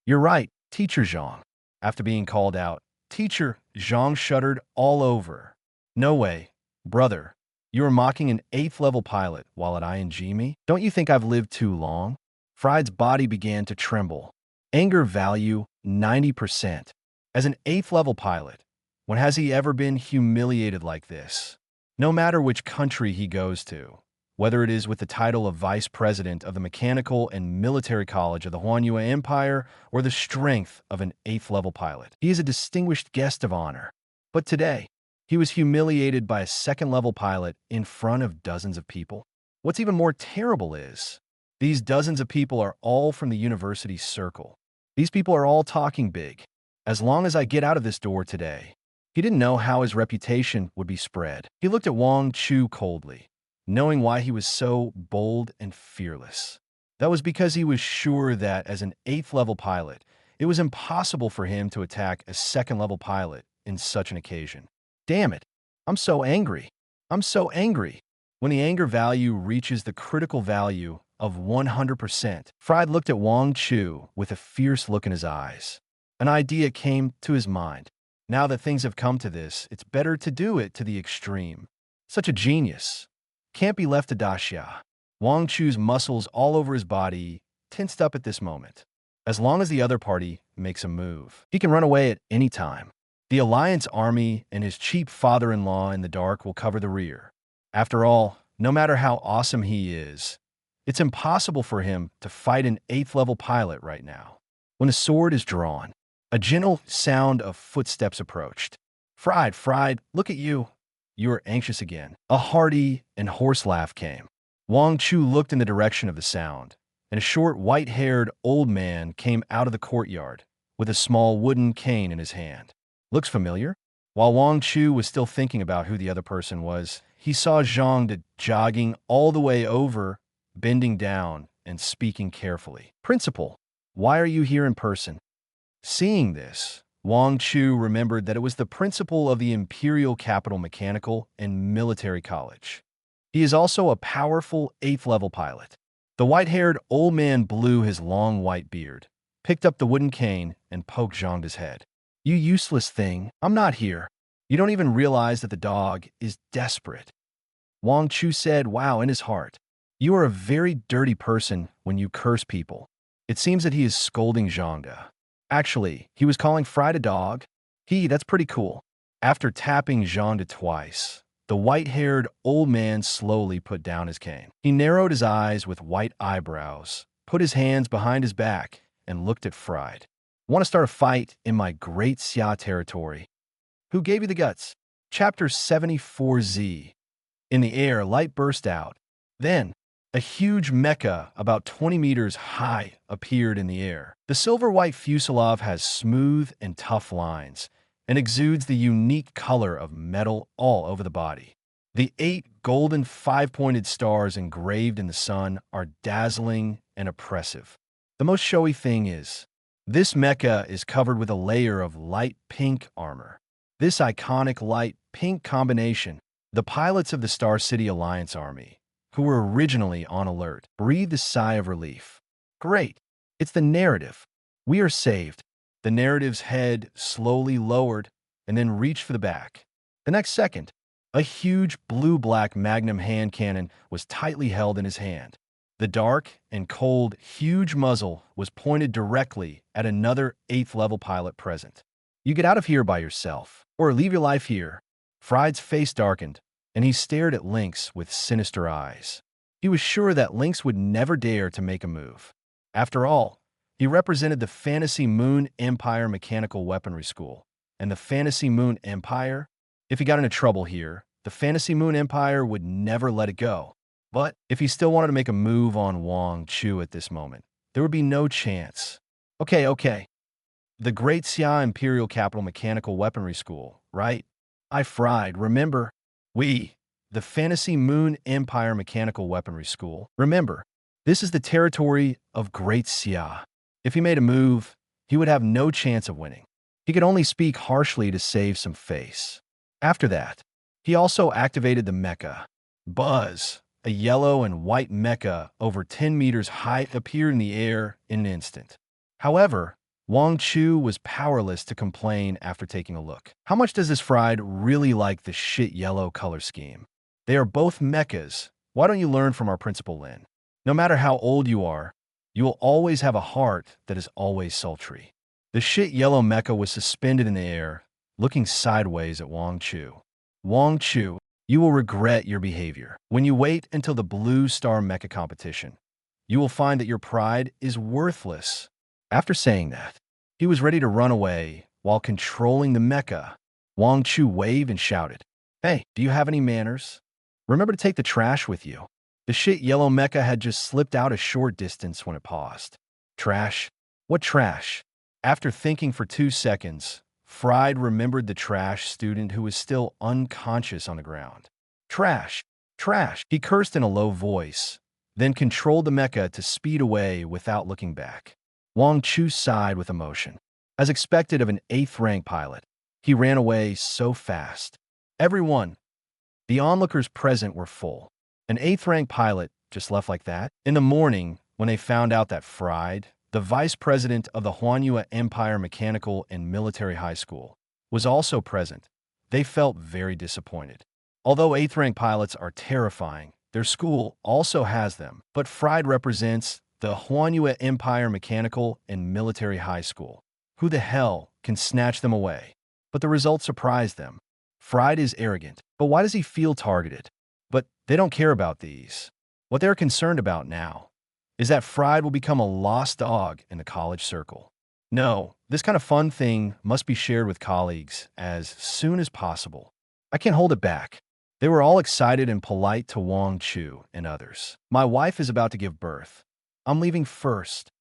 S2: You're right, Teacher Zhang. After being called out, Teacher, Zhang shuddered all over. No way, brother. You are mocking an 8th level pilot while at ING me? Don't you think I've lived too long? Fried's body began to tremble. Anger value 90%. As an 8th level pilot, when has he ever been humiliated like this? No matter which country he goes to, whether it is with the title of Vice President of the Mechanical and Military College of the Huanyue Empire or the strength of an 8th level pilot, he is a distinguished guest of honor. But today, he was humiliated by a 2nd level pilot in front of dozens of people. What's even more terrible is, these dozens of people are all from the university circle. These people are all talking big. As long as I get out of this door today. He didn't know how his reputation would be spread. He looked at Wang Chu coldly, knowing why he was so bold and fearless. That was because he was sure that as an 8th level pilot, it was impossible for him to attack a 2nd level pilot in such an occasion. Damn it, I'm so angry. I'm so angry. When the anger value reaches the critical value of 100%, Fried looked at Wang Chu with a fierce look in his eyes. An idea came to his mind. Now that things have come to this, it's better to do it to the extreme. Such a genius. Can't be left to Daxia. Wang Chu's muscles all over his body tensed up at this moment. As long as the other party makes a move, he can run away at any time. The Alliance army and his cheap father-in-law in the dark will cover the rear. After all, no matter how awesome he is, it's impossible for him to fight an 8th level pilot right now. When a sword is drawn, a gentle sound of footsteps approached. Fried, look at you. You are anxious again. A hearty and hoarse laugh came. Wang Chu looked in the direction of the sound, and a short, white-haired old man came out of the courtyard with a small wooden cane in his hand. Looks familiar? While Wang Chu was still thinking about who the other person was, he saw Zhang jogging all the way over, bending down and speaking carefully. Principal, why are you here in person? Seeing this, Wang Chu remembered that it was the principal of the Imperial Capital Mechanical and Military College. He is also a powerful 8th level pilot. The white-haired old man blew his long white beard, picked up the wooden cane, and poked Zhang's head. You useless thing, I'm not here. You don't even realize that the dog is desperate. Wang Chu said, wow, in his heart. You are a very dirty person when you curse people. It seems that he is scolding Zhang. Actually, he was calling Fried a dog. That's pretty cool. After tapping Zhang twice, the white-haired old man slowly put down his cane. He narrowed his eyes with white eyebrows, put his hands behind his back, and looked at Fried. Want to start a fight in my Great Xia territory? Who gave you the guts? Chapter 74Z. In the air, light burst out. Then, a huge mecha about 20 meters high appeared in the air. The silver-white fuselage has smooth and tough lines and exudes the unique color of metal all over the body. The 8 golden 5-pointed stars engraved in the sun are dazzling and oppressive. The most showy thing is, this mecha is covered with a layer of light pink armor. This iconic light pink combination, the pilots of the Star City Alliance Army, who were originally on alert, breathed a sigh of relief. Great. It's the narrative. We are saved. The narrative's head slowly lowered and then reached for the back. The next second, a huge blue-black magnum hand cannon was tightly held in his hand. The dark and cold, huge muzzle was pointed directly at another 8th level pilot present. You get out of here by yourself, or leave your life here. Fried's face darkened, and he stared at Lynx with sinister eyes. He was sure that Lynx would never dare to make a move. After all, he represented the Fantasy Moon Empire Mechanical Weaponry School, and the Fantasy Moon Empire, if he got into trouble here, the Fantasy Moon Empire would never let it go. But if he still wanted to make a move on Wang Chu at this moment, there would be no chance. Okay. The Great Xia Imperial Capital Mechanical Weaponry School, right? I Fried, remember? The Fantasy Moon Empire Mechanical Weaponry School. Remember, this is the territory of Great Xia. If he made a move, he would have no chance of winning. He could only speak harshly to save some face. After that, he also activated the mecha. Buzz, a yellow and white mecha over 10 meters high, appeared in the air in an instant. However, Wang Chu was powerless to complain after taking a look. How much does this Fried really like the shit yellow color scheme? They are both mechas. Why don't you learn from our principal Lin? No matter how old you are, you will always have a heart that is always sultry. The shit yellow mecha was suspended in the air, looking sideways at Wang Chu. Wang Chu, you will regret your behavior. When you wait until the Blue Star Mecha competition, you will find that your pride is worthless. After saying that, he was ready to run away while controlling the mecha. Wang Chu waved and shouted, "Hey, do you have any manners? Remember to take the trash with you." The shit yellow mecha had just slipped out a short distance when it paused. Trash? What trash? After thinking for 2 seconds, Fried remembered the trash student who was still unconscious on the ground. Trash! Trash! He cursed in a low voice, then controlled the mecha to speed away without looking back. Wang Chu sighed with emotion. As expected of an 8th-rank pilot, he ran away so fast. Everyone, the onlookers present were full. An 8th-rank pilot just left like that? In the morning, when they found out that Fried, the vice president of the Huanyue Empire Mechanical and Military High School, was also present, they felt very disappointed. Although 8th-rank pilots are terrifying, their school also has them, but Fried represents the Huanyue Empire Mechanical and Military High School. Who the hell can snatch them away? But the result surprised them. Fried is arrogant, but why does he feel targeted? But they don't care about these. What they're concerned about now is that Fried will become a lost dog in the college circle. No, this kind of fun thing must be shared with colleagues as soon as possible. I can't hold it back. They were all excited and polite to Wang Chu and others. My wife is about to give birth. I'm leaving first.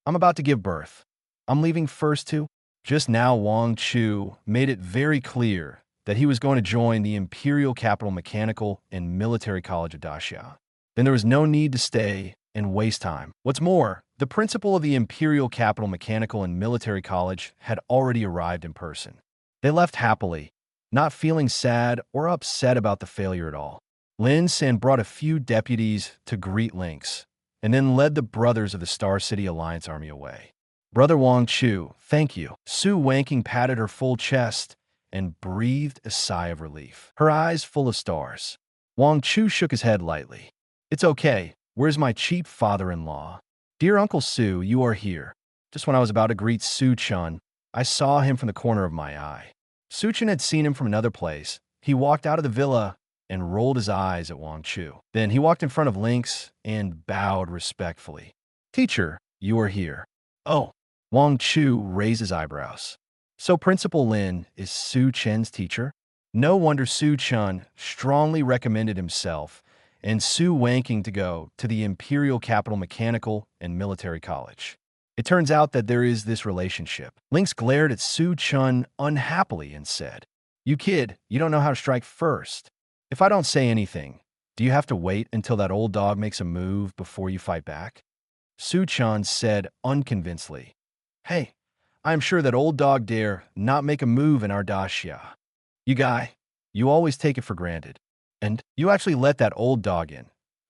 S2: I'm about to give birth. I'm leaving first too. Just now, Wang Chu made it very clear that he was going to join the Imperial Capital Mechanical and Military College of Daxia. Then there was no need to stay and waste time. What's more, the principal of the Imperial Capital Mechanical and Military College had already arrived in person. They left happily, not feeling sad or upset about the failure at all. Lin San brought a few deputies to greet Lynx, and then led the brothers of the Star City Alliance Army away. Brother Wang Chu, thank you. Su Wanking patted her full chest and breathed a sigh of relief, her eyes full of stars. Wang Chu shook his head lightly. It's okay. Where's my cheap father-in-law? Dear Uncle Su, you are here. Just when I was about to greet Su-chun, I saw him from the corner of my eye. Su-chun had seen him from another place. He walked out of the villa and rolled his eyes at Wang Chu. Then he walked in front of Lynx and bowed respectfully. Teacher, you are here. Oh, Wang Chu raised his eyebrows. So Principal Lin is Su-chun's teacher? No wonder Su-chun strongly recommended himself and Su Wanking to go to the Imperial Capital Mechanical and Military College. It turns out that there is this relationship. Lynx glared at Su-chun unhappily and said, You kid, you don't know how to strike first. If I don't say anything, do you have to wait until that old dog makes a move before you fight back? Su-chun said unconvincedly, Hey, I am sure that old dog dare not make a move in our daxia. You guy, you always take it for granted. And you actually let that old dog in.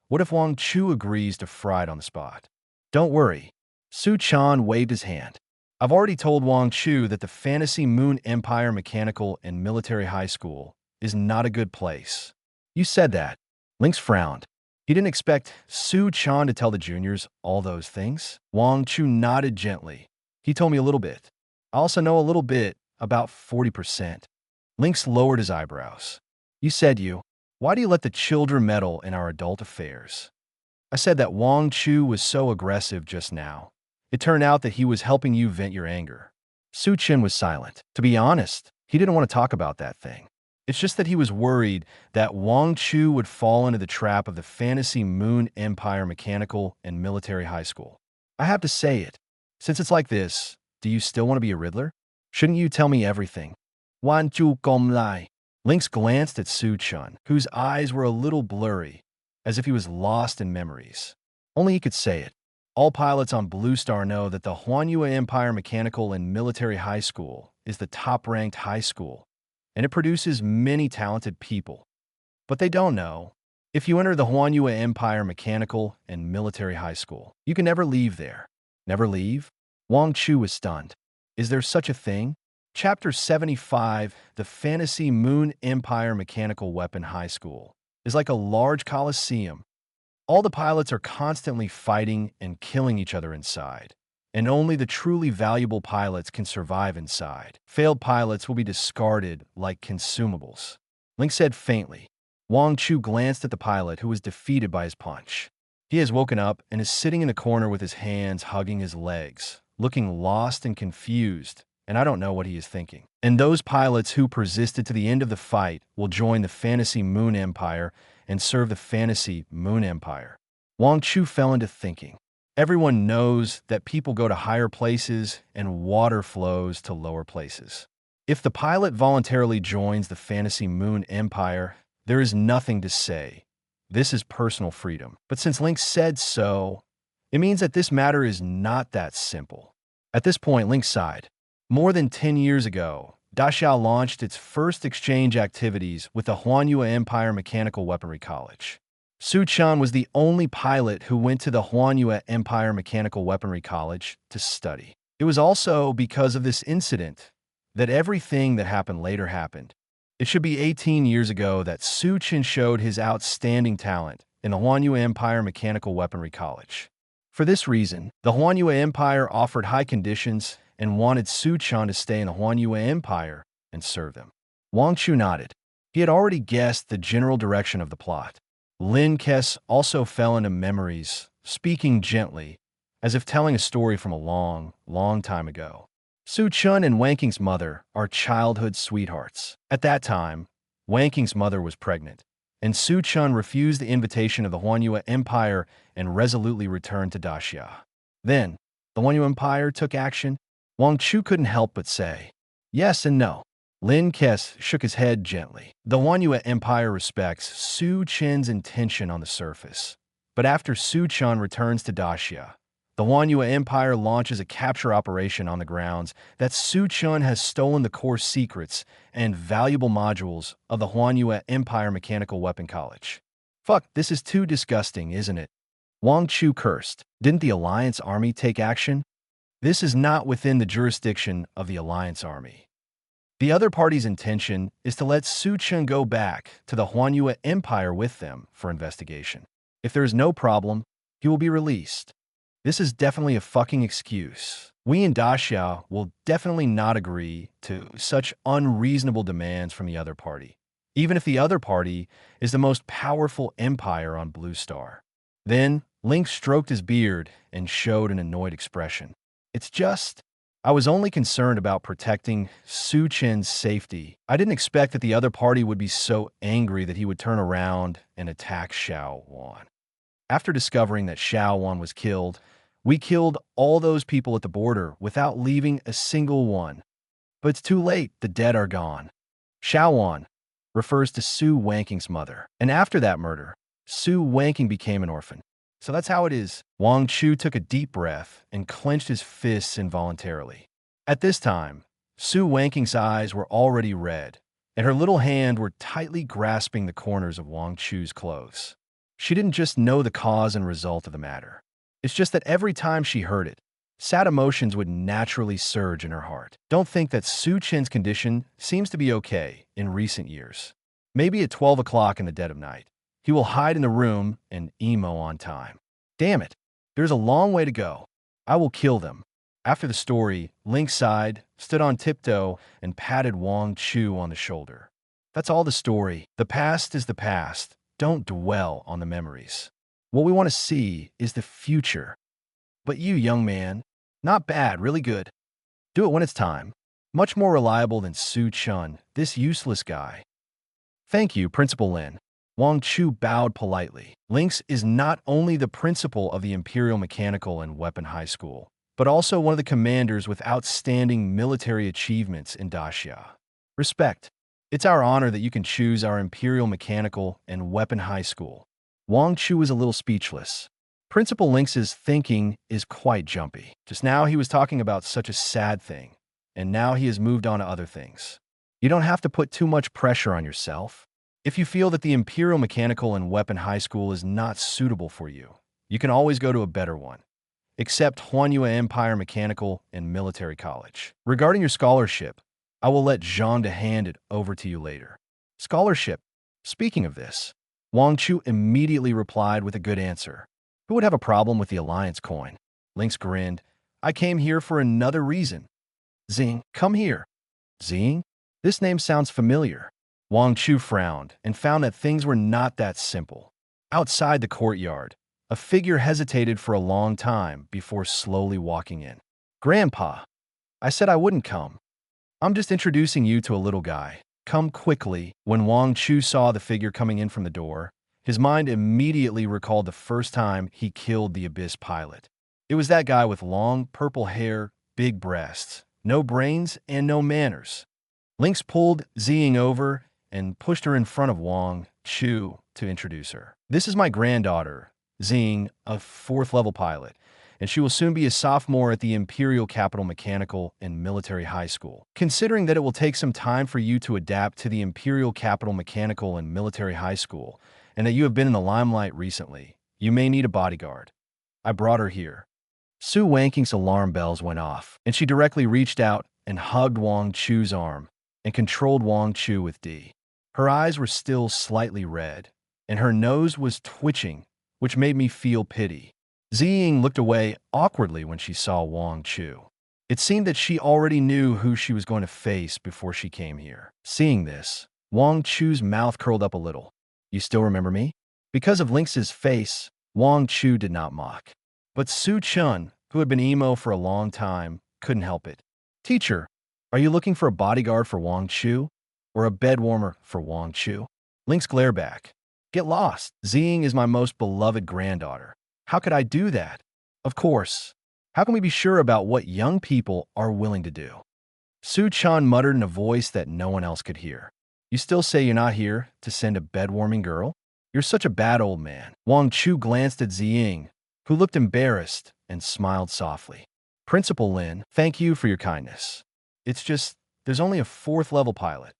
S2: What if Wang Chu agrees to Fried on the spot? Don't worry. Su-chan waved his hand. I've already told Wang Chu that the Fantasy Moon Empire Mechanical and Military High School is not a good place. You said that. Lynx frowned. He didn't expect Su-chan to tell the juniors all those things. Wang Chu nodded gently. He told me a little bit. I also know a little bit, about 40%. Lynx lowered his eyebrows. You said you. Why do you let the children meddle in our adult affairs? I said that Wang Chu was so aggressive just now. It turned out that he was helping you vent your anger. Su-chan was silent. To be honest, he didn't want to talk about that thing. It's just that he was worried that Wang Chu would fall into the trap of the Fantasy Moon Empire Mechanical and Military High School. I have to say it. Since it's like this, do you still want to be a Riddler? Shouldn't you tell me everything? Wan Chu Gom Lai. Lynx glanced at Su-chun, whose eyes were a little blurry, as if he was lost in memories. Only he could say it. All pilots on Blue Star know that the Huanyue Empire Mechanical and Military High School is the top-ranked high school, and it produces many talented people. But they don't know. If you enter the Huanyue Empire Mechanical and Military High School, you can never leave there. Never leave? Wang Chu was stunned. Is there such a thing? Chapter 75, The Fantasy Moon Empire Mechanical Weapon High School, is like a large coliseum. All the pilots are constantly fighting and killing each other inside, and only the truly valuable pilots can survive inside. Failed pilots will be discarded like consumables. Link said faintly. Wang Chu glanced at the pilot who was defeated by his punch. He has woken up and is sitting in the corner with his hands hugging his legs, looking lost and confused, and I don't know what he is thinking. And those pilots who persisted to the end of the fight will join the Fantasy Moon Empire and serve the Fantasy Moon Empire. Wang Chu fell into thinking. Everyone knows that people go to higher places and water flows to lower places. If the pilot voluntarily joins the Fantasy Moon Empire, there is nothing to say. This is personal freedom. But since Link said so, it means that this matter is not that simple. At this point, Link sighed. More than 10 years ago, Daxiao launched its first exchange activities with the Huanyue Empire Mechanical Weaponry College. Su Chan was the only pilot who went to the Huanyue Empire Mechanical Weaponry College to study. It was also because of this incident that everything that happened later happened. It should be 18 years ago that Su Chan showed his outstanding talent in the Huanyue Empire Mechanical Weaponry College. For this reason, the Huanyue Empire offered high conditions and wanted Su Chan to stay in the Huanyue Empire and serve them. Wang Chu nodded. He had already guessed the general direction of the plot. Lin Kes also fell into memories, speaking gently, as if telling a story from a long, long time ago. Su Chan and Wanking's mother are childhood sweethearts. At that time, Wanking's mother was pregnant, and Su Chan refused the invitation of the Huanyue Empire and resolutely returned to Daxia. Then, the Huanyue Empire took action. Wang Chu couldn't help but say, yes and no. Lin Kes shook his head gently. The Huanyue Empire respects Su Chan's intention on the surface. But after Su Chan returns to Daxia, the Huanyue Empire launches a capture operation on the grounds that Su Chan has stolen the core secrets and valuable modules of the Huanyue Empire Mechanical Weapon College. Fuck, this is too disgusting, isn't it? Wang Chu cursed. Didn't the Alliance Army take action? This is not within the jurisdiction of the Alliance Army. The other party's intention is to let Su Chan go back to the Huanyue Empire with them for investigation. If there is no problem, he will be released. This is definitely a fucking excuse. We in Daxia will definitely not agree to such unreasonable demands from the other party, even if the other party is the most powerful empire on Blue Star. Then, Link stroked his beard and showed an annoyed expression. It's just, I was only concerned about protecting Su Chan's safety. I didn't expect that the other party would be so angry that he would turn around and attack Xiao Wan. After discovering that Xiao Wan was killed, we killed all those people at the border without leaving a single one. But it's too late, the dead are gone. Xiao Wan refers to Su Wanking's mother. And after that murder, Su Wanking became an orphan. So that's how it is. Wang Chu took a deep breath and clenched his fists involuntarily. At this time, Su Wanking's eyes were already red, and her little hand were tightly grasping the corners of Wang Chu's clothes. She didn't just know the cause and result of the matter. It's just that every time she heard it, sad emotions would naturally surge in her heart. Don't think that Su Chan's condition seems to be okay in recent years. Maybe at 12 o'clock in the dead of night, he will hide in the room and emo on time. Damn it, there's a long way to go. I will kill them. After the story, Link sighed, stood on tiptoe, and patted Wang Chu on the shoulder. That's all the story. The past is the past. Don't dwell on the memories. What we want to see is the future. But you, young man, not bad, really good. Do it when it's time. Much more reliable than Su Chan, this useless guy. Thank you, Principal Lin. Wang Chu bowed politely. Lynx is not only the principal of the Imperial Mechanical and Weapon High School, but also one of the commanders with outstanding military achievements in Daxia. Respect. It's our honor that you can choose our Imperial Mechanical and Weapon High School. Wang Chu is a little speechless. Principal Lynx's thinking is quite jumpy. Just now he was talking about such a sad thing, and now he has moved on to other things. You don't have to put too much pressure on yourself. If you feel that the Imperial Mechanical and Weapon High School is not suitable for you, you can always go to a better one. except Huanyue Empire Mechanical and Military College. Regarding your scholarship, I will let Jean to hand it over to you later. Scholarship. Speaking of this, Wang Chu immediately replied with a good answer. Who would have a problem with the Alliance coin? Lynx grinned. I came here for another reason. Xing, come here. Xing? This name sounds familiar. Wang Chu frowned and found that things were not that simple. Outside the courtyard, a figure hesitated for a long time before slowly walking in. Grandpa, I said I wouldn't come. I'm just introducing you to a little guy. Come quickly. When Wang Chu saw the figure coming in from the door, his mind immediately recalled the first time he killed the Abyss pilot. It was that guy with long, purple hair, big breasts, no brains, and no manners. Lynx pulled Xing over and pushed her in front of Wang Chu to introduce her. This is my granddaughter, Xing, a 4th-level pilot, and she will soon be a sophomore at the Imperial Capital Mechanical and Military High School. Considering that it will take some time for you to adapt to the Imperial Capital Mechanical and Military High School, and that you have been in the limelight recently, you may need a bodyguard. I brought her here. Su Wanking's alarm bells went off, and she directly reached out and hugged Wang Chu's arm and controlled Wang Chu with D. Her eyes were still slightly red, and her nose was twitching, which made me feel pity. Xing looked away awkwardly when she saw Wang Chu. It seemed that she already knew who she was going to face before she came here. Seeing this, Wang Chu's mouth curled up a little. You still remember me? Because of Lynx's face, Wang Chu did not mock. But Su Chun, who had been emo for a long time, couldn't help it. Teacher, are you looking for a bodyguard for Wang Chu? Or a bed warmer for Wang Chu? Lynx glared back. Get lost. Xing is my most beloved granddaughter. How could I do that? Of course. How can we be sure about what young people are willing to do? Su Chan muttered in a voice that no one else could hear. You still say you're not here to send a bed-warming girl? You're such a bad old man. Wang Chu glanced at Xing, who looked embarrassed and smiled softly. Principal Lin, thank you for your kindness. It's just, there's only a 4th-level pilot.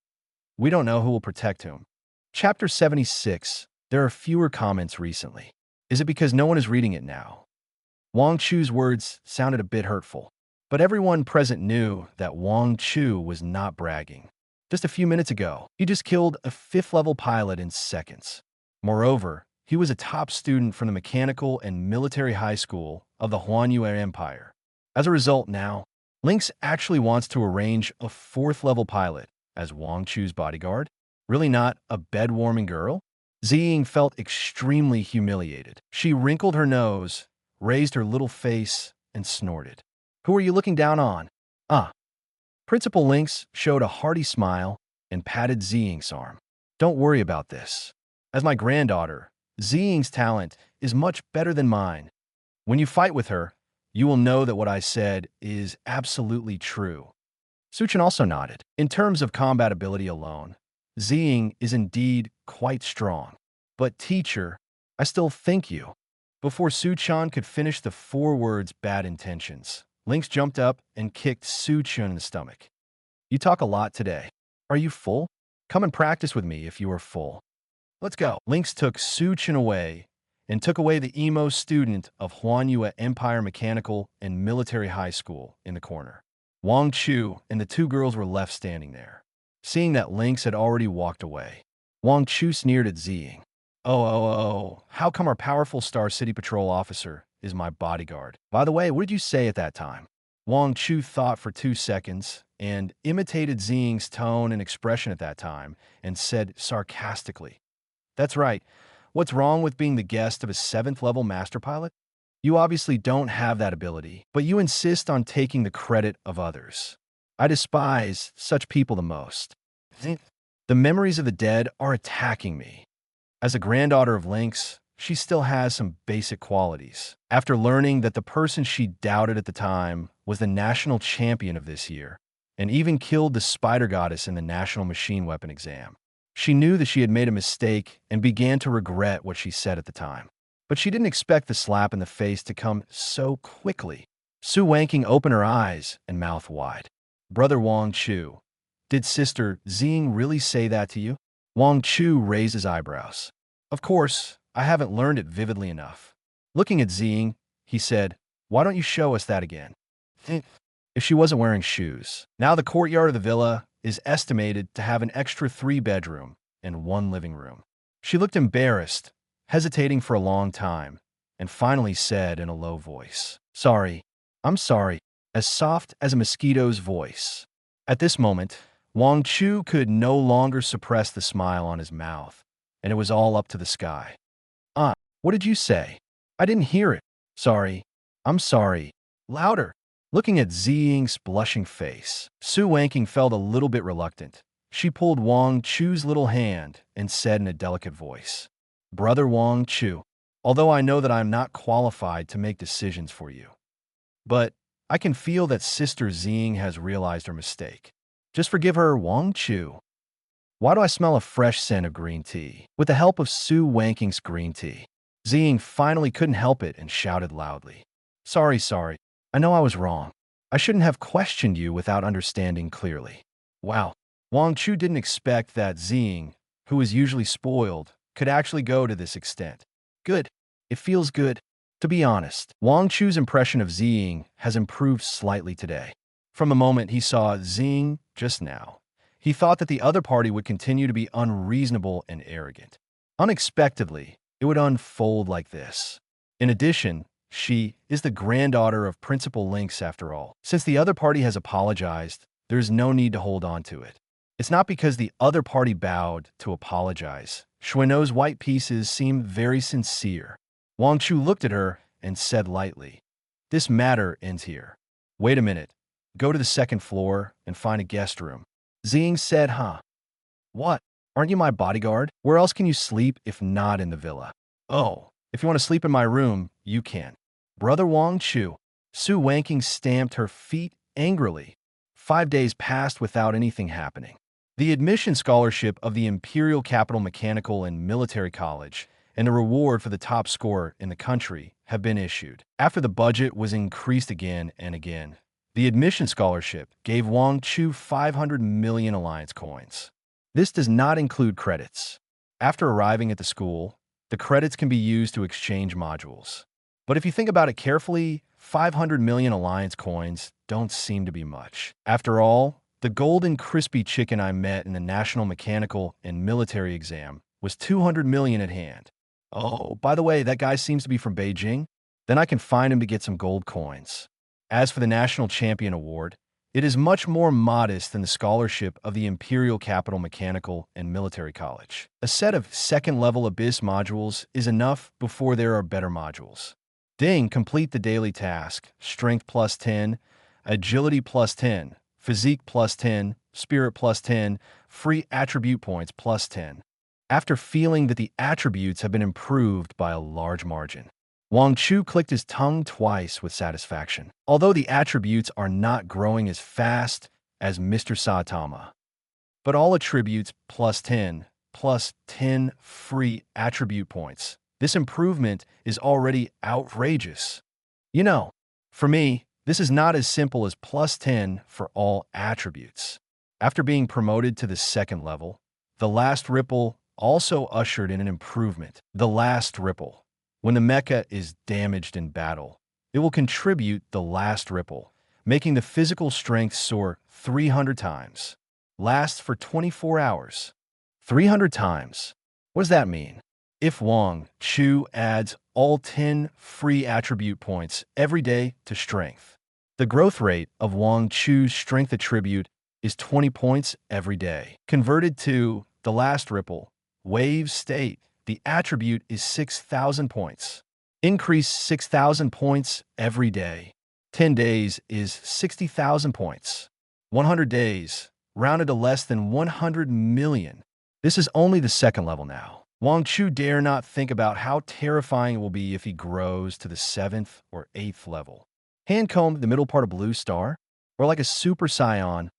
S2: We don't know who will protect whom. Chapter 76. There are fewer comments recently. Is it because no one is reading it now? Wang Chu's words sounded a bit hurtful, but everyone present knew that Wang Chu was not bragging. Just a few minutes ago, he just killed a 5th-level pilot in seconds. Moreover, he was a top student from the Mechanical and Military High School of the Huanyue Empire. As a result now, Lynx actually wants to arrange a 4th-level pilot as Wang Chu's bodyguard? Really not a bed-warming girl? Xing felt extremely humiliated. She wrinkled her nose, raised her little face, and snorted. Who are you looking down on? Principal Lynx showed a hearty smile and patted Xing's arm. Don't worry about this. As my granddaughter, Xing's talent is much better than mine. When you fight with her, you will know that what I said is absolutely true. Suchin also nodded. In terms of combat ability alone, Xing is indeed quite strong. But teacher, I still think you. Before Suchan could finish the 4 words bad intentions, Lynx jumped up and kicked Suchan in the stomach. You talk a lot today. Are you full? Come and practice with me if you are full. Let's go. Lynx took Suchan away and took away the emo student of Huanyue Empire Mechanical and Military High School in the corner. Wang Chu and the 2 girls were left standing there. Seeing that Lynx had already walked away, Wang Chu sneered at Xing. How come our powerful Star City Patrol officer is my bodyguard? By the way, what did you say at that time? Wang Chu thought for 2 seconds and imitated Xing's tone and expression at that time and said sarcastically, That's right. What's wrong with being the guest of a 7th-level master pilot? You obviously don't have that ability, but you insist on taking the credit of others. I despise such people the most. The memories of the dead are attacking me. As a granddaughter of Lynx, she still has some basic qualities. After learning that the person she doubted at the time was the national champion of this year, and even killed the spider goddess in the national machine weapon exam, she knew that she had made a mistake and began to regret what she said at the time. But she didn't expect the slap in the face to come so quickly. Su Wanking opened her eyes and mouth wide. Brother Wang Chu, did Sister Xing really say that to you? Wang Chu raised his eyebrows. Of course, I haven't learned it vividly enough. Looking at Xing, he said, Why don't you show us that again? If she wasn't wearing shoes. Now the courtyard of the villa is estimated to have an extra 3-bedroom and 1 living room. She looked embarrassed, hesitating for a long time, and finally said in a low voice, "Sorry, I'm sorry," as soft as a mosquito's voice. At this moment, Wang Chu could no longer suppress the smile on his mouth, and it was all up to the sky. What did you say? I didn't hear it. Sorry. I'm sorry. Louder. Looking at Ziying's blushing face, Su Wanking felt a little bit reluctant. She pulled Wang Chu's little hand and said in a delicate voice, "Brother Wang Chu, although I know that I am not qualified to make decisions for you, but I can feel that Sister Ziying has realized her mistake. Just forgive her, Wang Chu." Why do I smell a fresh scent of green tea? With the help of Su Wanking's green tea, Ziying finally couldn't help it and shouted loudly, Sorry. I know I was wrong. I shouldn't have questioned you without understanding clearly." Wow. Wang Chu didn't expect that Ziying, who is usually spoiled, could actually go to this extent. Good. It feels good. To be honest, Wang Chu's impression of Ziying has improved slightly today. From the moment he saw Ziying just now, he thought that the other party would continue to be unreasonable and arrogant. Unexpectedly, it would unfold like this. In addition, she is the granddaughter of Principal Lynx after all. Since the other party has apologized, there is no need to hold on to it. It's not because the other party bowed to apologize. Xueno's white pieces seem very sincere. Wang Chu looked at her and said lightly, "This matter ends here." "Wait a minute. Go to the 2nd floor and find a guest room." Ziying said, "What? Aren't you my bodyguard? Where else can you sleep if not in the villa?" "Oh, if you want to sleep in my room, you can." Brother Wang Chu. Su Wanking stamped her feet angrily. 5 days passed without anything happening. The admission scholarship of the Imperial Capital Mechanical and Military College and the reward for the top scorer in the country have been issued. After the budget was increased again and again, the admission scholarship gave Wang Chu 500 million alliance coins. This does not include credits. After arriving at the school, the credits can be used to exchange modules. But if you think about it carefully, 500 million alliance coins don't seem to be much. After all, the golden crispy chicken I met in the National Mechanical and Military exam was 200 million at hand. Oh, by the way, that guy seems to be from Beijing. Then I can find him to get some gold coins. As for the National Champion Award, it is much more modest than the scholarship of the Imperial Capital Mechanical and Military College. A set of 2nd-level Abyss modules is enough before there are better modules. Ding, complete the daily task. Strength plus 10, Agility plus 10, Physique plus 10, Spirit plus 10, free attribute points plus 10. After feeling that the attributes have been improved by a large margin, Wang Chu clicked his tongue twice with satisfaction. Although the attributes are not growing as fast as Mr. Saitama, but all attributes plus 10 free attribute points. This improvement is already outrageous. You know, for me, this is not as simple as plus 10 for all attributes. After being promoted to the 2nd level, the last ripple also ushered in an improvement. The last ripple. When the mecha is damaged in battle, it will contribute the last ripple, making the physical strength soar 300 times. Lasts for 24 hours. 300 times. What does that mean? If Wang Chu adds all 10 free attribute points every day to strength, the growth rate of Wang Chu's strength attribute is 20 points every day. Converted to the last ripple, wave state, the attribute is 6,000 points. Increase 6,000 points every day. 10 days is 60,000 points. 100 days, rounded to less than 100 million. This is only the 2nd level now. Wang Chu dare not think about how terrifying it will be if he grows to the 7th or 8th level. Handcomb the middle part of Blue Star, or like a Super Saiyan,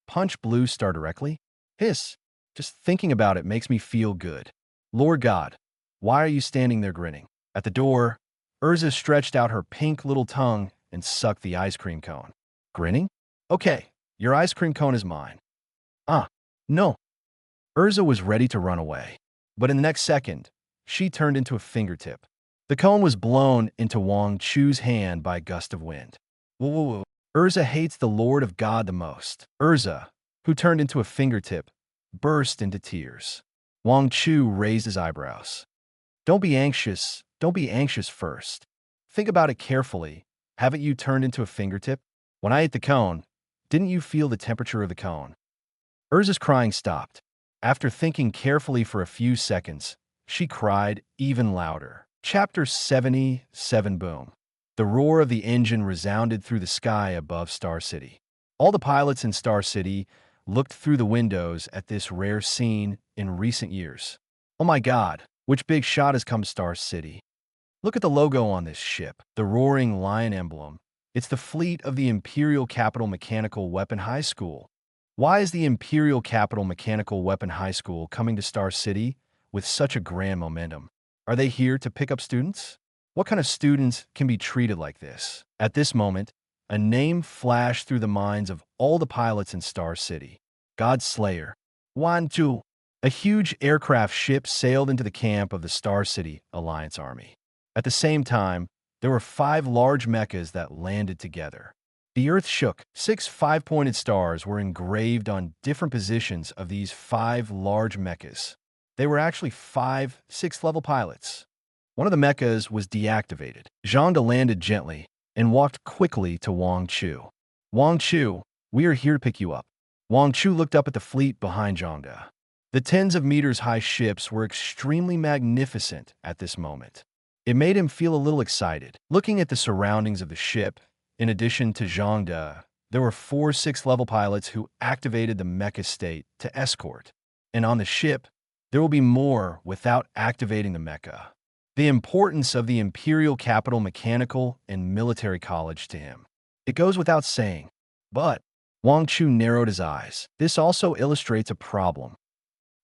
S2: punch Blue Star directly? Hiss. Just thinking about it makes me feel good. Lord God, why are you standing there grinning? At the door, Urza stretched out her pink little tongue and sucked the ice cream cone. Grinning? Okay, your ice cream cone is mine. No. Urza was ready to run away, but in the next second, she turned into a fingertip. The cone was blown into Wang Chu's hand by a gust of wind. Whoa, whoa, whoa. Urza hates the Lord of God the most. Urza, who turned into a fingertip, burst into tears. Wang Chu raised his eyebrows. Don't be anxious. Don't be anxious first. Think about it carefully. Haven't you turned into a fingertip? When I ate the cone, didn't you feel the temperature of the cone? Urza's crying stopped. After thinking carefully for a few seconds, she cried even louder. Chapter 77 Boom. The roar of the engine resounded through the sky above Star City. All the pilots in Star City looked through the windows at this rare scene in recent years. Oh my God, which big shot has come to Star City? Look at the logo on this ship, the roaring lion emblem. It's the fleet of the Imperial Capital Mechanical Weapon High School. Why is the Imperial Capital Mechanical Weapon High School coming to Star City with such a grand momentum? Are they here to pick up students? What kind of students can be treated like this? At this moment, a name flashed through the minds of all the pilots in Star City. God Slayer. Wang Chu. A huge aircraft ship sailed into the camp of the Star City Alliance Army. At the same time, there were 5 large mechas that landed together. The earth shook. 6 5-pointed stars were engraved on different positions of these 5 large mechas. They were actually 5 6th-level pilots. One of the mechas was deactivated. Zhangda landed gently and walked quickly to Wang Chu. Wang Chu, we are here to pick you up. Wang Chu looked up at the fleet behind Zhangda. The tens of meters high ships were extremely magnificent at this moment. It made him feel a little excited. Looking at the surroundings of the ship, in addition to Zhangda, there were 4 6th-level pilots who activated the mecha state to escort. And on the ship, there will be more without activating the mecha. The importance of the Imperial Capital Mechanical and Military College to him. It goes without saying. But Wang Chu narrowed his eyes. This also illustrates a problem.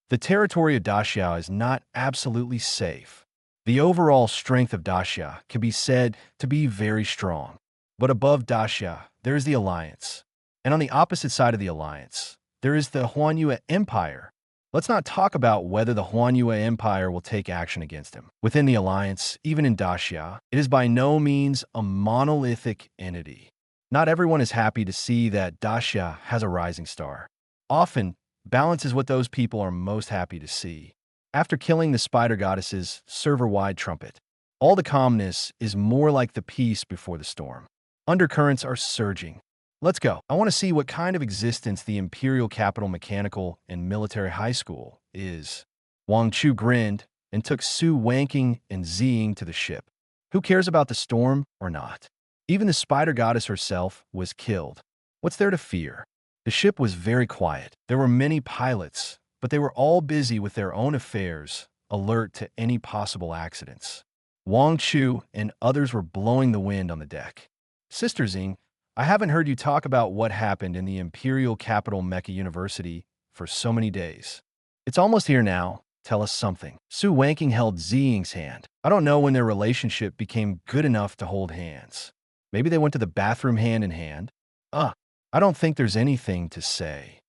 S2: The territory of Daxia is not absolutely safe. The overall strength of Daxia can be said to be very strong. But above Daxia, there is the Alliance. And on the opposite side of the Alliance, there is the Huanyue Empire. Let's not talk about whether the Huanyue Empire will take action against him. Within the Alliance, even in Daxia, it is by no means a monolithic entity. Not everyone is happy to see that Daxia has a rising star. Often, balance is what those people are most happy to see. After killing the spider goddess's server-wide trumpet, all the calmness is more like the peace before the storm. Undercurrents are surging. Let's go. I want to see what kind of existence the Imperial Capital Mechanical and Military High School is. Wang Chu grinned and took Su Wanking and Ziying to the ship. Who cares about the storm or not? Even the spider goddess herself was killed. What's there to fear? The ship was very quiet. There were many pilots, but they were all busy with their own affairs, alert to any possible accidents. Wang Chu and others were blowing the wind on the deck. Sister Zing, I haven't heard you talk about what happened in the Imperial Capital Mecha University for so many days. It's almost here now. Tell us something. Su Wanking held Ziying's hand. I don't know when their relationship became good enough to hold hands. Maybe they went to the bathroom hand in hand? I don't think there's anything to say.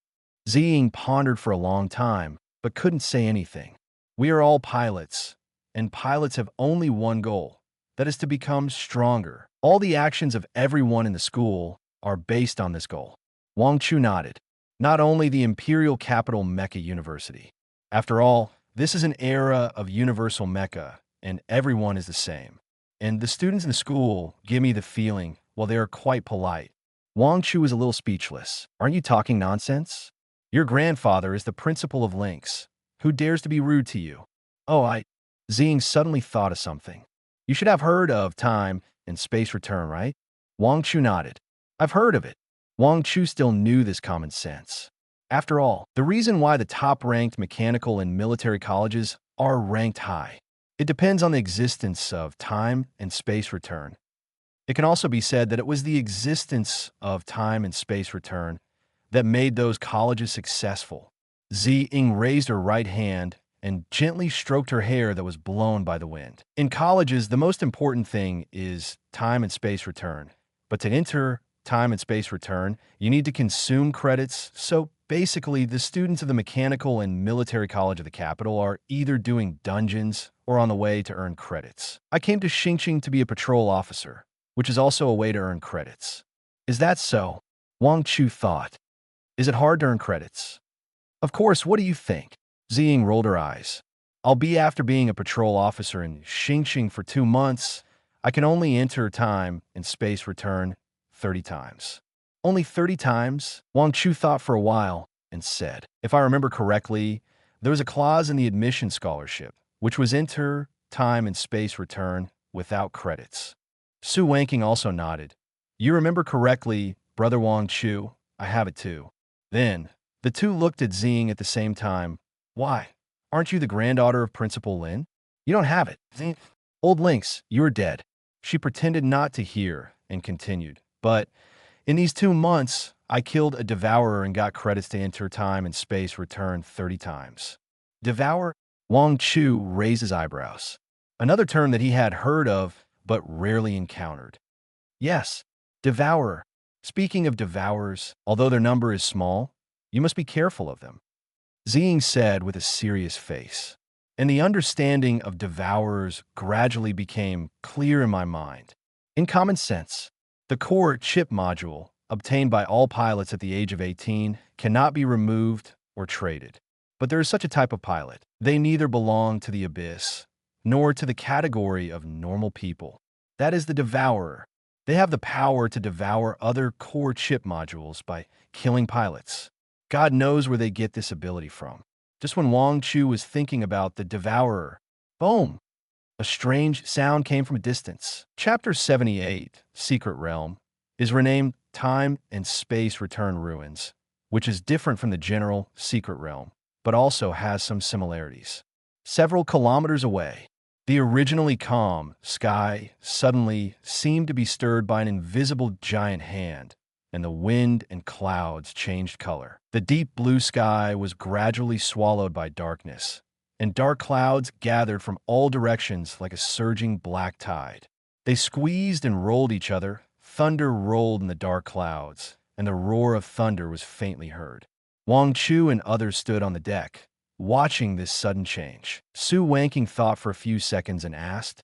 S2: Ziying pondered for a long time, but couldn't say anything. We are all pilots, and pilots have only one goal. That is to become stronger. All the actions of everyone in the school are based on this goal. Wang Chu nodded. Not only the Imperial Capital Mecha University. After all, this is an era of universal mecha, and everyone is the same. And the students in the school give me the feeling, well, they are quite polite. Wang Chu is a little speechless. Aren't you talking nonsense? Your grandfather is the principal of Lynx. Who dares to be rude to you? Ziying suddenly thought of something. You should have heard of time and space return, right? Wang Chu nodded. I've heard of it. Wang Chu still knew this common sense. After all, the reason why the top-ranked mechanical and military colleges are ranked high. It depends on the existence of time and space return. It can also be said that it was the existence of time and space return that made those colleges successful. Ziying raised her right hand and gently stroked her hair that was blown by the wind. In colleges, the most important thing is time and space return. But to enter time and space return, you need to consume credits. So basically, the students of the Mechanical and Military College of the Capital are either doing dungeons or on the way to earn credits. I came to Xingqing to be a patrol officer, which is also a way to earn credits. Is that so? Wang Chu thought. Is it hard to earn credits? Of course, what do you think? Ziying rolled her eyes. I'll be after being a patrol officer in Xingqing for 2 months. I can only enter time and space return 30 times. Only 30 times? Wang Chu thought for a while and said, if I remember correctly, there was a clause in the admission scholarship, which was enter time and space return without credits. Su Wanking also nodded. You remember correctly, Brother Wang Chu. I have it too. Then, the two looked at Ziying at the same time. Why? Aren't you the granddaughter of Principal Lin? You don't have it. Ziying. Old Lynx, you're dead. She pretended not to hear and continued. But in these 2 months, I killed a devourer and got credits to enter time and space return 30 times. Devour? Wang Chu raised his eyebrows. Another term that he had heard of, but rarely encountered. Yes, devourer. Speaking of devourers, although their number is small, you must be careful of them. Ziying said with a serious face. And the understanding of devourers gradually became clear in my mind. In common sense, the core chip module, obtained by all pilots at the age of 18, cannot be removed or traded. But there is such a type of pilot. They neither belong to the abyss, nor to the category of normal people. That is the devourer. They have the power to devour other core chip modules by killing pilots. God knows where they get this ability from. Just when Wang Chu was thinking about the devourer, boom! A strange sound came from a distance. Chapter 78, Secret Realm, is renamed Time and Space Return Ruins, which is different from the general Secret Realm, but also has some similarities. Several kilometers away, the originally calm sky suddenly seemed to be stirred by an invisible giant hand, and the wind and clouds changed color. The deep blue sky was gradually swallowed by darkness, and dark clouds gathered from all directions like a surging black tide. They squeezed and rolled each other. Thunder rolled in the dark clouds, and the roar of thunder was faintly heard. Wang Chu and others stood on the deck, watching this sudden change. Su Wanking thought for a few seconds and asked,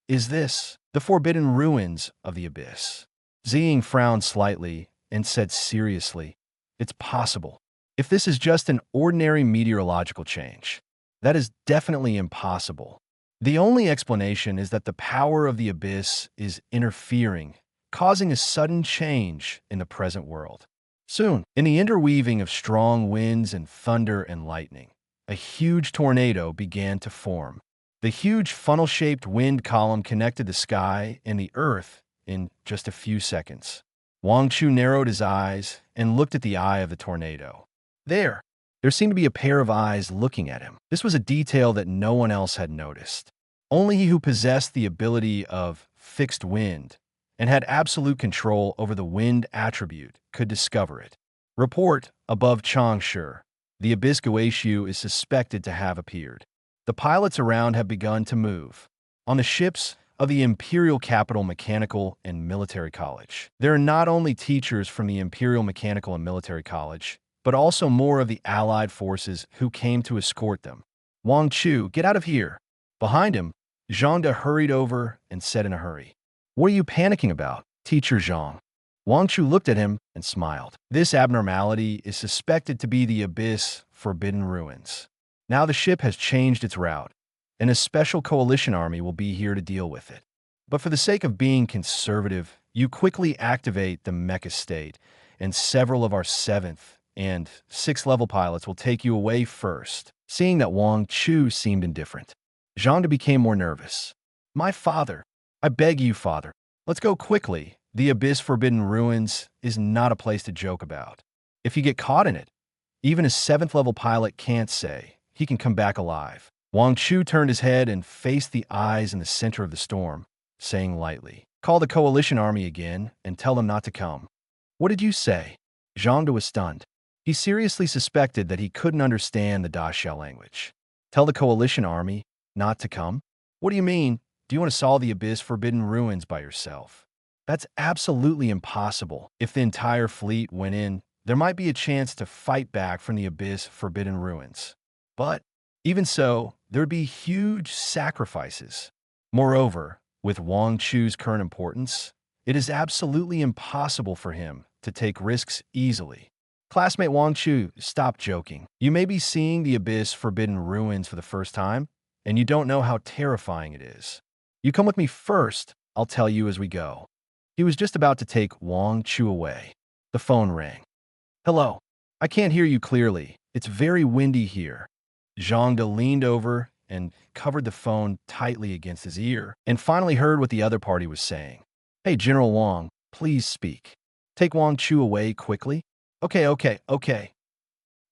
S2: Is this the forbidden ruins of the abyss? Ziying frowned slightly and said seriously, It's possible. If this is just an ordinary meteorological change, that is definitely impossible. The only explanation is that the power of the abyss is interfering, causing a sudden change in the present world. Soon, in the interweaving of strong winds and thunder and lightning, a huge tornado began to form. The huge funnel-shaped wind column connected the sky and the earth in just a few seconds. Wang Chu narrowed his eyes and looked at the eye of the tornado. There seemed to be a pair of eyes looking at him. This was a detail that no one else had noticed. Only he who possessed the ability of fixed wind and had absolute control over the wind attribute could discover it. Report above Changshu. The Abyss Goetiu is suspected to have appeared. The pilots around have begun to move. On the ships of the Imperial Capital Mechanical and Military College, there are not only teachers from the Imperial Mechanical and Military College, but also more of the Allied forces who came to escort them. Wang Chu, get out of here. Behind him, Zhang De hurried over and said in a hurry, What are you panicking about, Teacher Zhang? Wang Chu looked at him and smiled. This abnormality is suspected to be the Abyss Forbidden Ruins. Now the ship has changed its route, and a special coalition army will be here to deal with it. But for the sake of being conservative, you quickly activate the mecha state, and several of our 7th and 6th level pilots will take you away first. Seeing that Wang Chu seemed indifferent, Zhang De became more nervous. My father, I beg you, father, let's go quickly. The Abyss Forbidden Ruins is not a place to joke about. If you get caught in it, even a 7th level pilot can't say he can come back alive. Wang Chu turned his head and faced the eyes in the center of the storm, saying lightly, Call the coalition army again and tell them not to come. What did you say? Zhang De was stunned. He seriously suspected that he couldn't understand the Da Xiao language. Tell the coalition army not to come? What do you mean? Do you want to solve the Abyss Forbidden Ruins by yourself? That's absolutely impossible. If the entire fleet went in, there might be a chance to fight back from the Abyss Forbidden Ruins. But Even so, there would be huge sacrifices. Moreover, with Wang Chu's current importance, it is absolutely impossible for him to take risks easily. Classmate Wang Chu, stop joking. You may be seeing the Abyss Forbidden Ruins for the first time, and you don't know how terrifying it is. You come with me first, I'll tell you as we go. He was just about to take Wang Chu away. The phone rang. Hello. I can't hear you clearly. It's very windy here. Zhangde leaned over and covered the phone tightly against his ear, and finally heard what the other party was saying. Hey, General Wang, please speak. Take Wang Chu away quickly. Okay.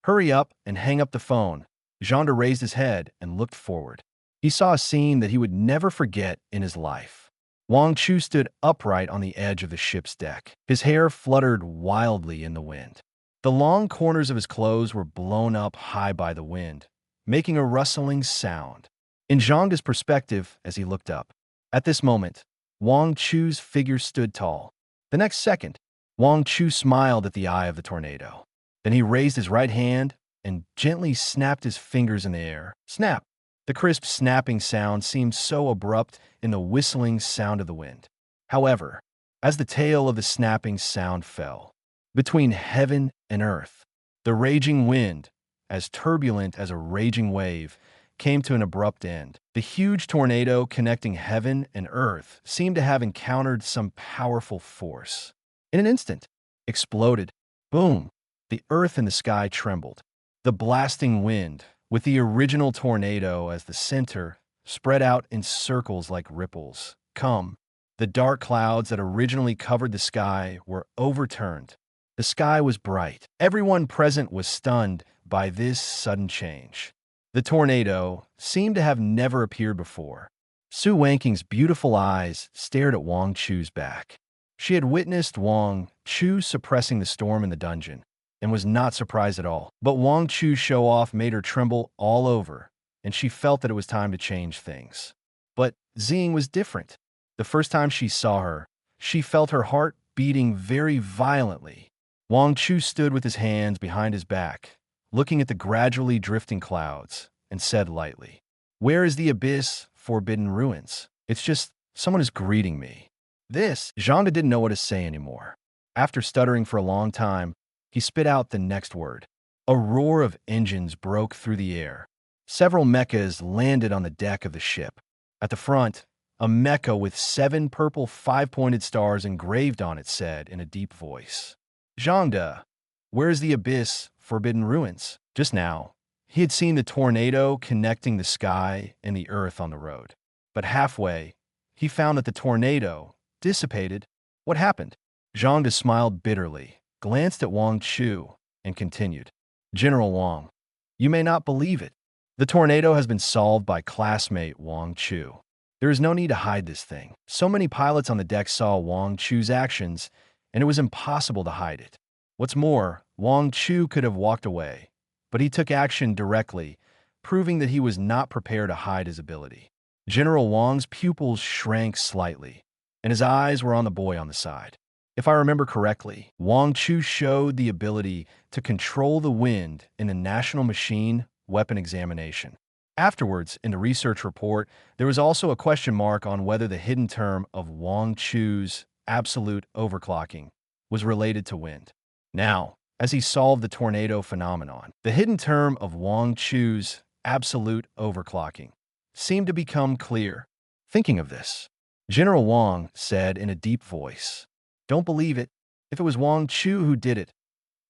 S2: Hurry up and hang up the phone. Zhangde raised his head and looked forward. He saw a scene that he would never forget in his life. Wang Chu stood upright on the edge of the ship's deck. His hair fluttered wildly in the wind. The long corners of his clothes were blown up high by the wind, making a rustling sound. In Zhangde's perspective, as he looked up, at this moment, Wang Chu's figure stood tall. The next second, Wang Chu smiled at the eye of the tornado. Then he raised his right hand and gently snapped his fingers in the air. Snap! The crisp snapping sound seemed so abrupt in the whistling sound of the wind. However, as the tail of the snapping sound fell, between heaven and earth, the raging wind, as turbulent as a raging wave, came to an abrupt end. The huge tornado connecting heaven and earth seemed to have encountered some powerful force. In an instant, exploded. Boom! The earth and the sky trembled. The blasting wind, with the original tornado as the center, spread out in circles like ripples. The dark clouds that originally covered the sky were overturned. The sky was bright. Everyone present was stunned by this sudden change. The tornado seemed to have never appeared before. Su Wanking's beautiful eyes stared at Wang Chu's back. She had witnessed Wang Chu suppressing the storm in the dungeon, and was not surprised at all. But Wang Chu's show-off made her tremble all over, and she felt that it was time to change things. But Xing was different. The first time she saw her, she felt her heart beating very violently. Wang Chu stood with his hands behind his back, looking at the gradually drifting clouds, and said lightly, "Where is the Abyss Forbidden Ruins? It's just someone is greeting me." Zhangde didn't know what to say anymore. After stuttering for a long time, he spit out the next word. A roar of engines broke through the air. Several mechas landed on the deck of the ship. At the front, a mecha with 7 purple 5-pointed stars engraved on it said in a deep voice, "Zhangde, where is the Abyss Forbidden Ruins?" Just now, he had seen the tornado connecting the sky and the earth on the road. But halfway, he found that the tornado dissipated. What happened? Zhangde smiled bitterly, glanced at Wang Chu, and continued, "General Wang, you may not believe it. The tornado has been solved by classmate Wang Chu. There is no need to hide this thing. So many pilots on the deck saw Wang Chu's actions, and it was impossible to hide it. What's more, Wang Chu could have walked away, but he took action directly, proving that he was not prepared to hide his ability." General Wang's pupils shrank slightly, and his eyes were on the boy on the side. If I remember correctly, Wang Chu showed the ability to control the wind in the National Machine Weapon Examination. Afterwards, in the research report, there was also a question mark on whether the hidden term of Wang Chu's absolute overclocking was related to wind. Now, as he solved the tornado phenomenon, the hidden term of Wang Chu's absolute overclocking seemed to become clear. Thinking of this, General Wang said in a deep voice, "Don't believe it. If it was Wang Chu who did it,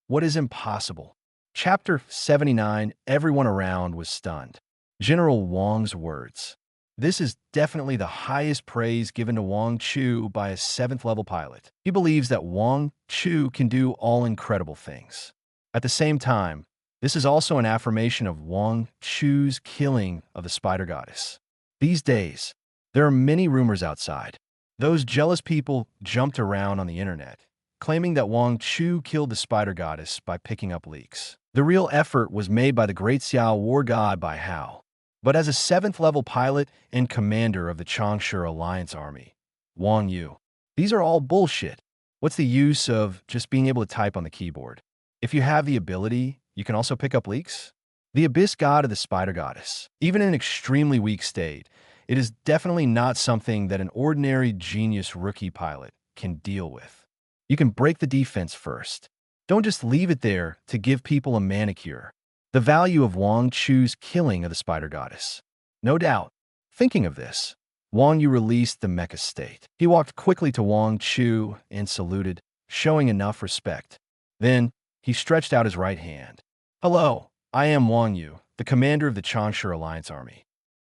S2: what is impossible?" Chapter 79. Everyone around was stunned. General Wang's words. This is definitely the highest praise given to Wang Chu by a 7th-level pilot. He believes that Wang Chu can do all incredible things. At the same time, this is also an affirmation of Wang Chu's killing of the Spider Goddess. These days, there are many rumors outside. Those jealous people jumped around on the internet, claiming that Wang Chu killed the Spider Goddess by picking up leaks. The real effort was made by the Great Xiao War God by Hao. But as a 7th-level pilot and commander of the Changsha Alliance Army, Wang Yu, these are all bullshit. What's the use of just being able to type on the keyboard? If you have the ability, you can also pick up leaks? The abyss god of the spider goddess. Even in an extremely weak state, it is definitely not something that an ordinary genius rookie pilot can deal with. You can break the defense first. Don't just leave it there to give people a manicure. The value of Wang Chu's killing of the spider goddess. No doubt. Thinking of this, Wang Yu released the mecha state. He walked quickly to Wang Chu and saluted, showing enough respect. Then, he stretched out his right hand. Hello, I am Wang Yu, the commander of the Changsha Alliance Army.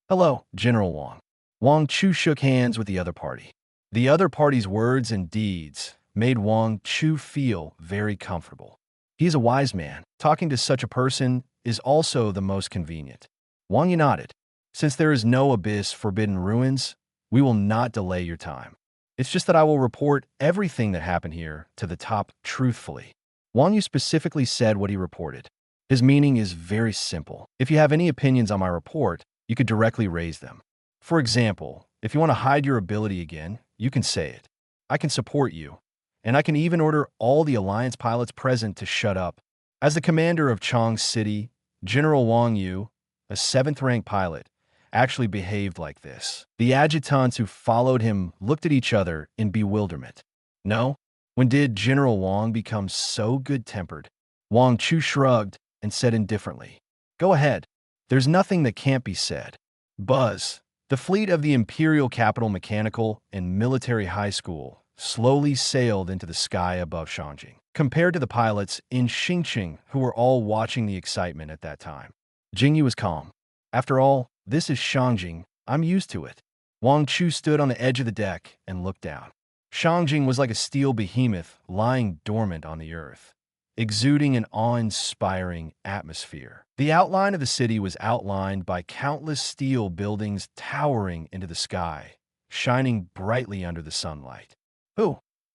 S2: Hello, General Wang. Wang Chu shook hands with the other party. The other party's words and deeds made Wang Chu feel very comfortable. He is a wise man. Talking to such a person is also the most convenient. Wang Yu nodded. Since there is no abyss forbidden ruins, we will not delay your time. It's just that I will report everything that happened here to the top truthfully. Wang Yu specifically said what he reported. His meaning is very simple. If you have any opinions on my report, you could directly raise them. For example, if you want to hide your ability again, you can say it. I can support you, and I can even order all the Alliance pilots present to shut up. As the commander of Chong City, General Wang Yu, a 7th-rank pilot, actually behaved like this. The adjutants who followed him looked at each other in bewilderment. No? When did General Wang become so good-tempered? Wang Chu shrugged and said indifferently, Go ahead. There's nothing that can't be said. Buzz. The fleet of the Imperial Capital Mechanical and Military High School slowly sailed into the sky above Shangjing. Compared to the pilots in Xingqing who were all watching the excitement at that time, Jingyu was calm. After all, this is Shangjing. I'm used to it. Wang Chu stood on the edge of the deck and looked down. Shangjing was like a steel behemoth lying dormant on the earth, exuding an awe-inspiring atmosphere. The outline of the city was outlined by countless steel buildings towering into the sky, shining brightly under the sunlight.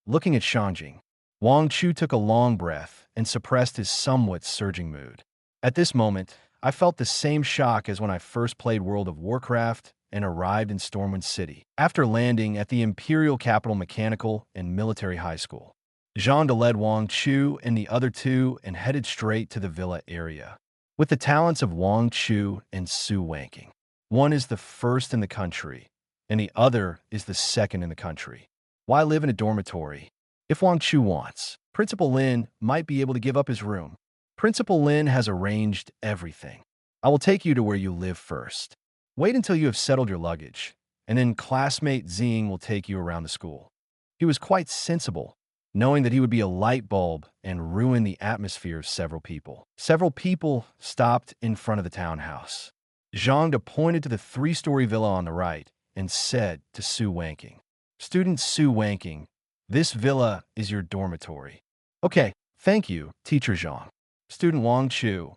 S2: Looking at Shangjing, Wang Chu took a long breath and suppressed his somewhat surging mood. At this moment, I felt the same shock as when I first played World of Warcraft and arrived in Stormwind City. After landing at the Imperial Capital Mechanical and Military High School, Zhang led Wang Chu and the other two and headed straight to the villa area. With the talents of Wang Chu and Su Wanking, one is the first in the country, and the other is the second in the country. Why live in a dormitory? If Wang Chu wants, Principal Lin might be able to give up his room. Principal Lin has arranged everything. I will take you to where you live first. Wait until you have settled your luggage, and then classmate Xing will take you around the school. He was quite sensible, knowing that he would be a light bulb and ruin the atmosphere of several people. Several people stopped in front of the townhouse. Zhang pointed to the 3-story villa on the right and said to Su Wanking, Student Su Wanking, this villa is your dormitory. Okay, thank you, Teacher Zhang. Student Wang Chu,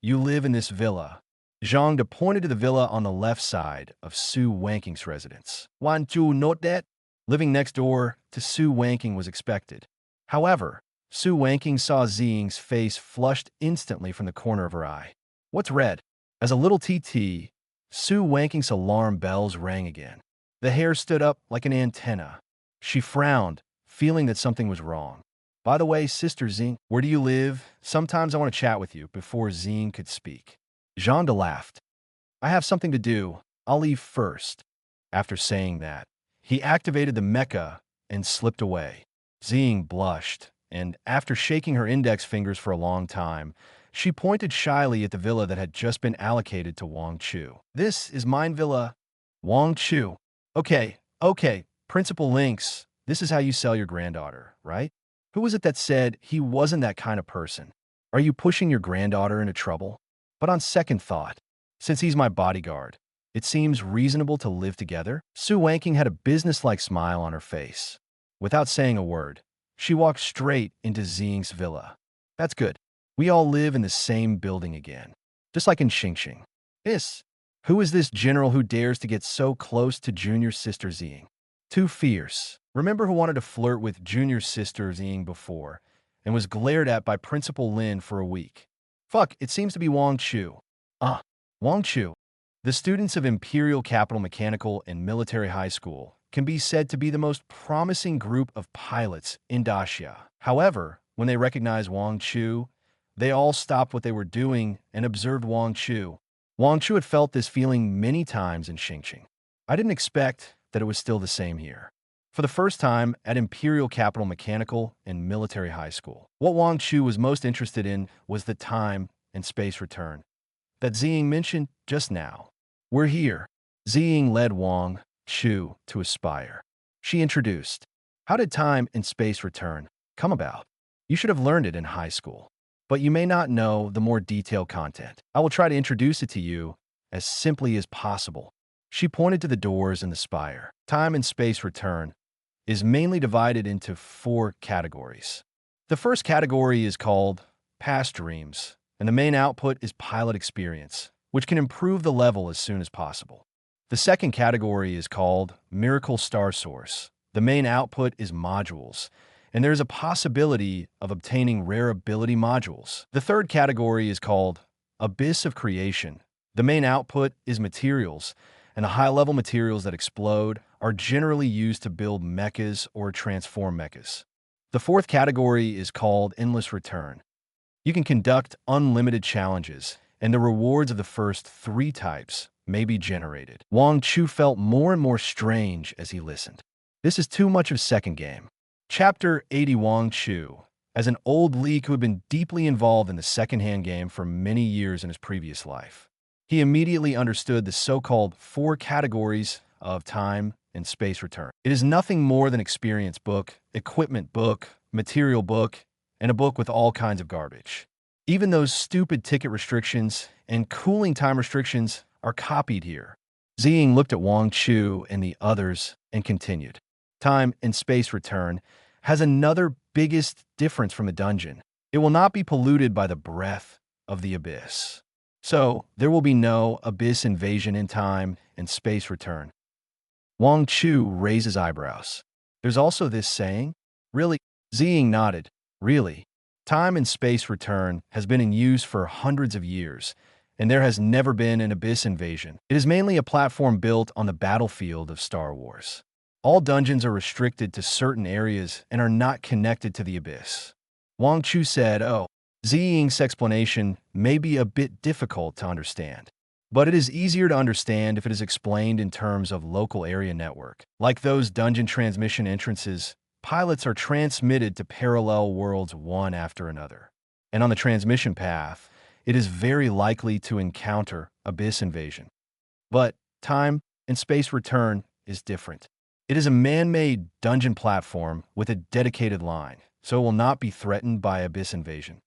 S2: you live in this villa. Zhang pointed to the villa on the left side of Su Wanking's residence. Wang Chu note that? Living next door to Su Wanking was expected. However, Su Wanking saw Xing's face flushed instantly from the corner of her eye. What's red? As a little TT, Su Wanking's alarm bells rang again. The hair stood up like an antenna. She frowned, feeling that something was wrong. By the way, Sister Xing, where do you live? Sometimes I want to chat with you before Xing could speak. Zhang laughed. I have something to do. I'll leave first. After saying that, he activated the mecha and slipped away. Xing blushed, and after shaking her index fingers for a long time, she pointed shyly at the villa that had just been allocated to Wang Chu. This is mine villa. Wang Chu. Okay, Principal Lynx, this is how you sell your granddaughter, right? Who was it that said he wasn't that kind of person? Are you pushing your granddaughter into trouble? But on second thought, since he's my bodyguard, it seems reasonable to live together. Su Wanking had a businesslike smile on her face. Without saying a word, she walked straight into Xing's villa. That's good. We all live in the same building again, just like in Xingqing. Who is this general who dares to get so close to junior sister Xing? Too fierce. Remember who wanted to flirt with junior sister Xing before and was glared at by Principal Lin for a week? Fuck, it seems to be Wang Chu. Wang Chu. The students of Imperial Capital Mechanical and Military High School can be said to be the most promising group of pilots in Daxia. However, when they recognize Wang Chu, They all stopped what they were doing and observed Wang Chu. Wang Chu had felt this feeling many times in Xingqing. I didn't expect that it was still the same here. For the first time at Imperial Capital Mechanical and Military High School, what Wang Chu was most interested in was the time and space return that Ziying mentioned just now. We're here. Ziying led Wang Chu to aspire. She introduced, how did time and space return come about? You should have learned it in high school, but you may not know the more detailed content. I will try to introduce it to you as simply as possible. She pointed to the doors in the spire. Time and space return is mainly divided into 4 categories. The first category is called past dreams, and the main output is pilot experience, which can improve the level as soon as possible. The second category is called miracle star source. The main output is modules, and there is a possibility of obtaining rare ability modules. The third category is called abyss of creation. The main output is materials, and the high-level materials that explode are generally used to build mechas or transform mechas. The fourth category is called endless return. You can conduct unlimited challenges, and the rewards of the first 3 types may be generated. Wang Chu felt more and more strange as he listened. This is too much of second game. Chapter 80. Wang Chu, as an old leak who had been deeply involved in the second-hand game for many years in his previous life, he immediately understood the so-called 4 categories of time and space return. It is nothing more than experience book, equipment book, material book, and a book with all kinds of garbage. Even those stupid ticket restrictions and cooling time restrictions are copied here. Ziying looked at Wang Chu and the others and continued. Time and space return has another biggest difference from a dungeon. It will not be polluted by the breath of the abyss. So, there will be no abyss invasion in time and space return. Wang Chu raised his eyebrows. There's also this saying? Really? Ziying nodded. Really? Time and space return has been in use for hundreds of years, and there has never been an abyss invasion. It is mainly a platform built on the battlefield of Star Wars. All dungeons are restricted to certain areas and are not connected to the abyss. Wang Chu said, oh, Ziying's explanation may be a bit difficult to understand, but it is easier to understand if it is explained in terms of local area network. Like those dungeon transmission entrances, pilots are transmitted to parallel worlds one after another. And on the transmission path, it is very likely to encounter abyss invasion. But time and space return is different. It is a man-made dungeon platform with a dedicated line, so it will not be threatened by abyss invasion.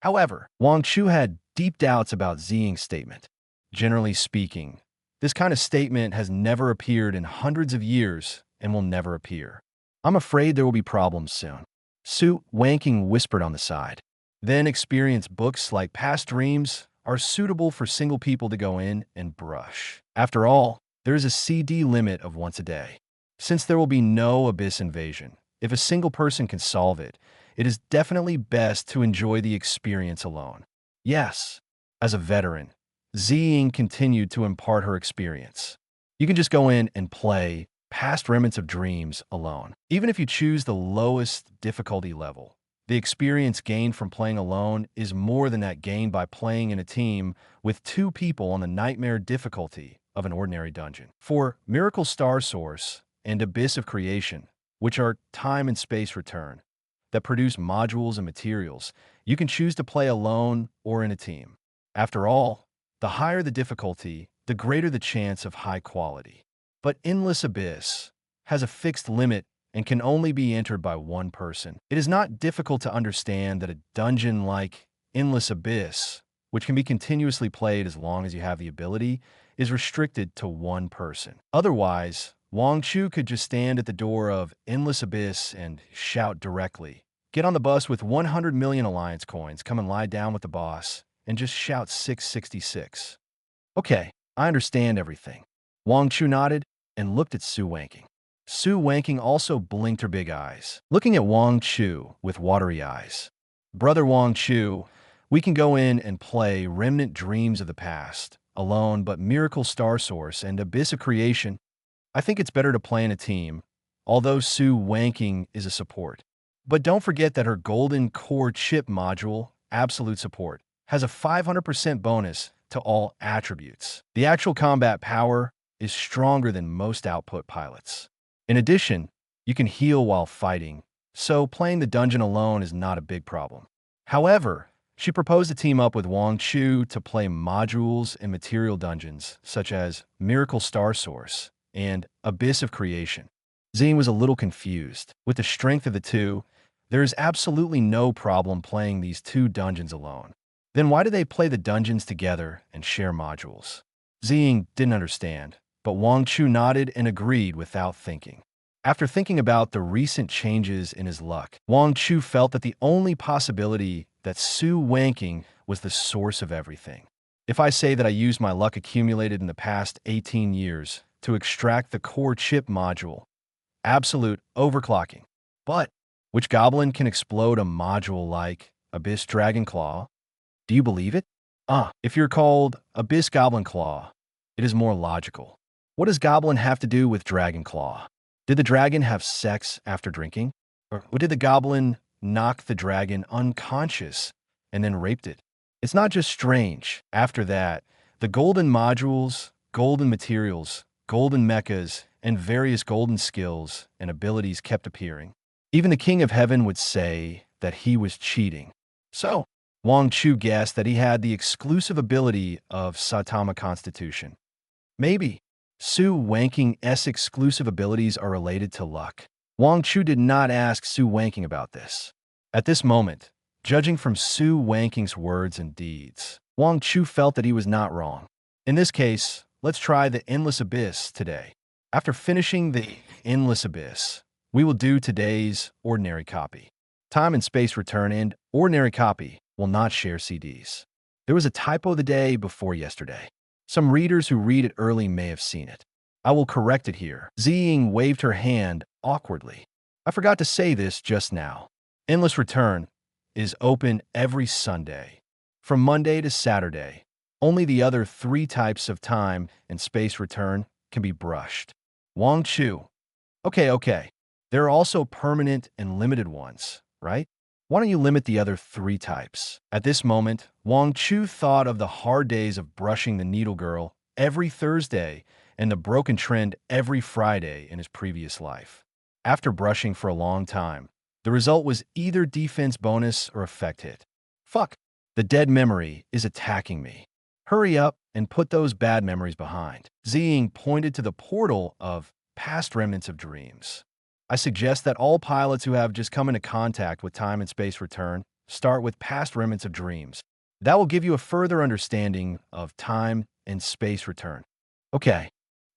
S2: However, Wang Chu had deep doubts about Ziying's statement. Generally speaking, this kind of statement has never appeared in hundreds of years and will never appear. I'm afraid there will be problems soon. Su Wanking whispered on the side. Then experience books like Past Dreams are suitable for single people to go in and brush. After all, there is a CD limit of once a day. Since there will be no abyss invasion, if a single person can solve it, it is definitely best to enjoy the experience alone. Yes, as a veteran, Ziying continued to impart her experience. You can just go in and play Past Remnants of Dreams alone. Even if you choose the lowest difficulty level, the experience gained from playing alone is more than that gained by playing in a team with 2 people on the nightmare difficulty of an ordinary dungeon. For Miracle Star Source and Abyss of Creation, which are time and space return, that produce modules and materials, you can choose to play alone or in a team. After all, the higher the difficulty, the greater the chance of high quality. But Endless Abyss has a fixed limit and can only be entered by 1 person. It is not difficult to understand that a dungeon like Endless Abyss, which can be continuously played as long as you have the ability, is restricted to 1 person. Otherwise, Wang Chu could just stand at the door of Endless Abyss and shout directly. Get on the bus with 100 million Alliance coins, come and lie down with the boss, and just shout 666. Okay, I understand everything. Wang Chu nodded and looked at Su Wanking. Su Wanking also blinked her big eyes, looking at Wang Chu with watery eyes. Brother Wang Chu, we can go in and play Remnant Dreams of the Past, alone, but Miracle Star Source and Abyss of Creation, I think it's better to play in a team, although Su Wanking is a support. But don't forget that her Golden Core Chip module absolute support, has a 500% bonus to all attributes. The actual combat power is stronger than most output pilots. In addition, you can heal while fighting, so playing the dungeon alone is not a big problem. However, she proposed to team up with Wang Chu to play modules and material dungeons such as Miracle Star Source and Abyss of Creation. Zine was a little confused. With the strength of the two, there is absolutely no problem playing these two dungeons alone. Then why do they play the dungeons together and share modules? Zine didn't understand, but Wang Chu nodded and agreed without thinking. After thinking about the recent changes in his luck, Wang Chu felt that the only possibility that Su wanking was the source of everything. If I say that I used my luck accumulated in the past 18 years to extract the core chip module, absolute overclocking, but which goblin can explode a module like Abyss Dragon Claw? Do you believe it? If you're called Abyss Goblin Claw, it is more logical. What does Goblin have to do with Dragon Claw? Did the dragon have sex after drinking? Or did the goblin knock the dragon unconscious and then raped it? It's not just strange. After that, the golden modules, golden materials, golden mechas, and various golden skills and abilities kept appearing. Even the King of Heaven would say that he was cheating. So, Wang Chu guessed that he had the exclusive ability of Saitama Constitution. Maybe Su Wanking's exclusive abilities are related to luck. Wang Chu did not ask Su Wanking about this. At this moment, judging from Su Wanking's words and deeds, Wang Chu felt that he was not wrong. In this case, let's try the Endless Abyss today. After finishing the Endless Abyss, we will do today's Ordinary Copy. Time and Space Return and Ordinary Copy will not share CDs. There was a typo the day before yesterday. Some readers who read it early may have seen it. I will correct it here. Ziying waved her hand awkwardly. I forgot to say this just now. Endless Return is open every Sunday, from Monday to Saturday. Only the other 3 types of time and space return can be brushed. Wang Chu. Okay. There are also permanent and limited ones, right? Why don't you limit the other 3 types? At this moment, Wang Chu thought of the hard days of brushing the Needle Girl every Thursday and the broken trend every Friday in his previous life. After brushing for a long time, the result was either defense bonus or effect hit. Fuck, the dead memory is attacking me. Hurry up and put those bad memories behind. Ziying pointed to the portal of past remnants of dreams. I suggest that all pilots who have just come into contact with time and space return start with past remnants of dreams. That will give you a further understanding of time and space return. Okay,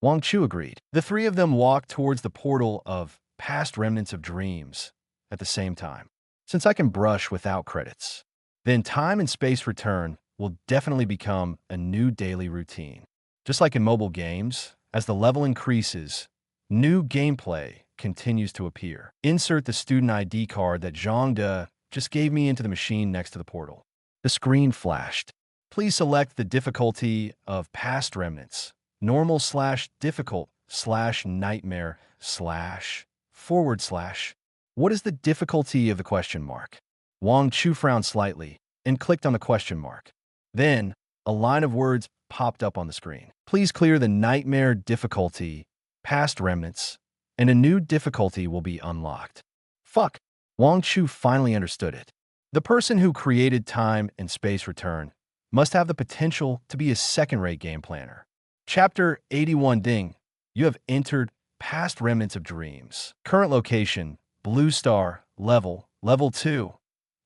S2: Wang Chu agreed. The 3 of them walked towards the portal of past remnants of dreams at the same time. Since I can brush without credits, then time and space return will definitely become a new daily routine. Just like in mobile games, as the level increases, new gameplay continues to appear. Insert the student ID card that Zhang De just gave me into the machine next to the portal. The screen flashed. Please select the difficulty of past remnants. Normal/difficult/nightmare//. What is the difficulty of the question mark? Wang Chu frowned slightly and clicked on the question mark. Then, a line of words popped up on the screen. Please clear the nightmare difficulty, past remnants, and a new difficulty will be unlocked. Fuck. Wang Chu finally understood it. The person who created time and space return must have the potential to be a second-rate game planner. Chapter 81 Ding. You have entered past remnants of dreams. Current location, Blue Star, level 2.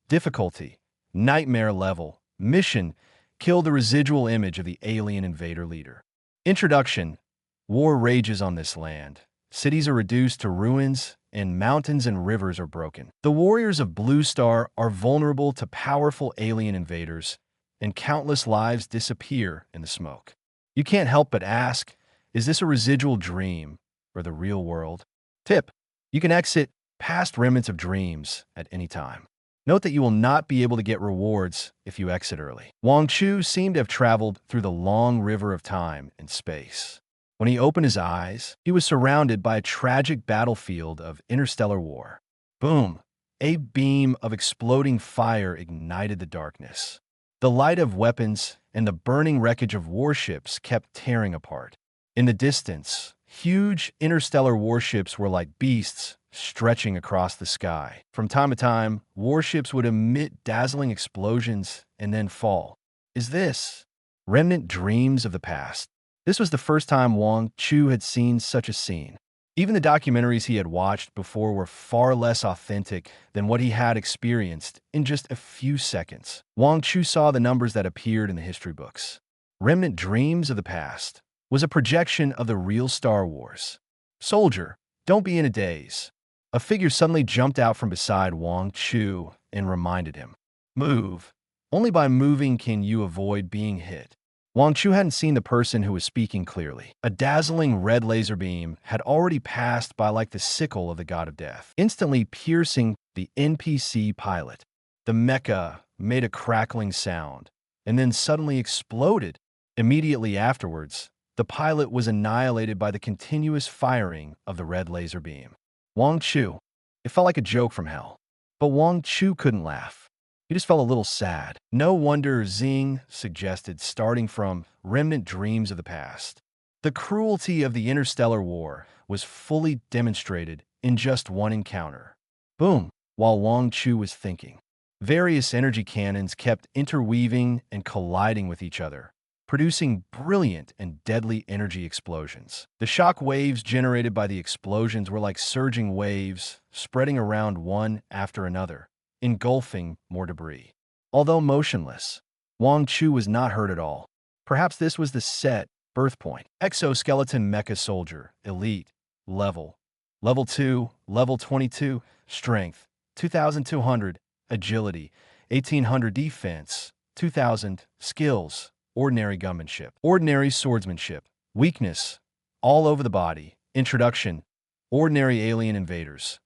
S2: Difficulty, nightmare level. Mission, kill the residual image of the alien invader leader. Introduction, war rages on this land. Cities are reduced to ruins, and mountains and rivers are broken. The warriors of Blue Star are vulnerable to powerful alien invaders, and countless lives disappear in the smoke. You can't help but ask, is this a residual dream or the real world? Tip: you can exit past remnants of dreams at any time. Note that you will not be able to get rewards if you exit early. Wang Chu seemed to have traveled through the long river of time and space. When he opened his eyes, he was surrounded by a tragic battlefield of interstellar war. Boom! A beam of exploding fire ignited the darkness. The light of weapons and the burning wreckage of warships kept tearing apart. In the distance, huge interstellar warships were like beasts stretching across the sky. From time to time, warships would emit dazzling explosions and then fall. Is this remnant dreams of the past? This was the first time Wang Chu had seen such a scene. Even the documentaries he had watched before were far less authentic than what he had experienced in just a few seconds. Wang Chu saw the numbers that appeared in the history books. Remnant Dreams of the Past was a projection of the real Star Wars. Soldier, don't be in a daze. A figure suddenly jumped out from beside Wang Chu and reminded him. Move. Only by moving can you avoid being hit. Wang Chu hadn't seen the person who was speaking clearly. A dazzling red laser beam had already passed by like the sickle of the god of death, instantly piercing the NPC pilot. The mecha made a crackling sound and then suddenly exploded. Immediately afterwards, the pilot was annihilated by the continuous firing of the red laser beam. Wang Chu. It felt like a joke from hell. But Wang Chu couldn't laugh. He just felt a little sad. No wonder Xing suggested starting from Remnant Dreams of the Past. The cruelty of the interstellar war was fully demonstrated in just one encounter. Boom! While Wang Chu was thinking, various energy cannons kept interweaving and colliding with each other, producing brilliant and deadly energy explosions. The shock waves generated by the explosions were like surging waves, spreading around one after another, engulfing more debris. Although motionless, Wang Chu was not hurt at all. Perhaps this was the set birth point. Exoskeleton Mecha Soldier, Elite, Level 2, Level 22, Strength, 2200, Agility, 1800 Defense, 2000, Skills, Ordinary Gunmanship, Ordinary Swordsmanship, Weakness, All over the body, Introduction, Ordinary Alien Invaders.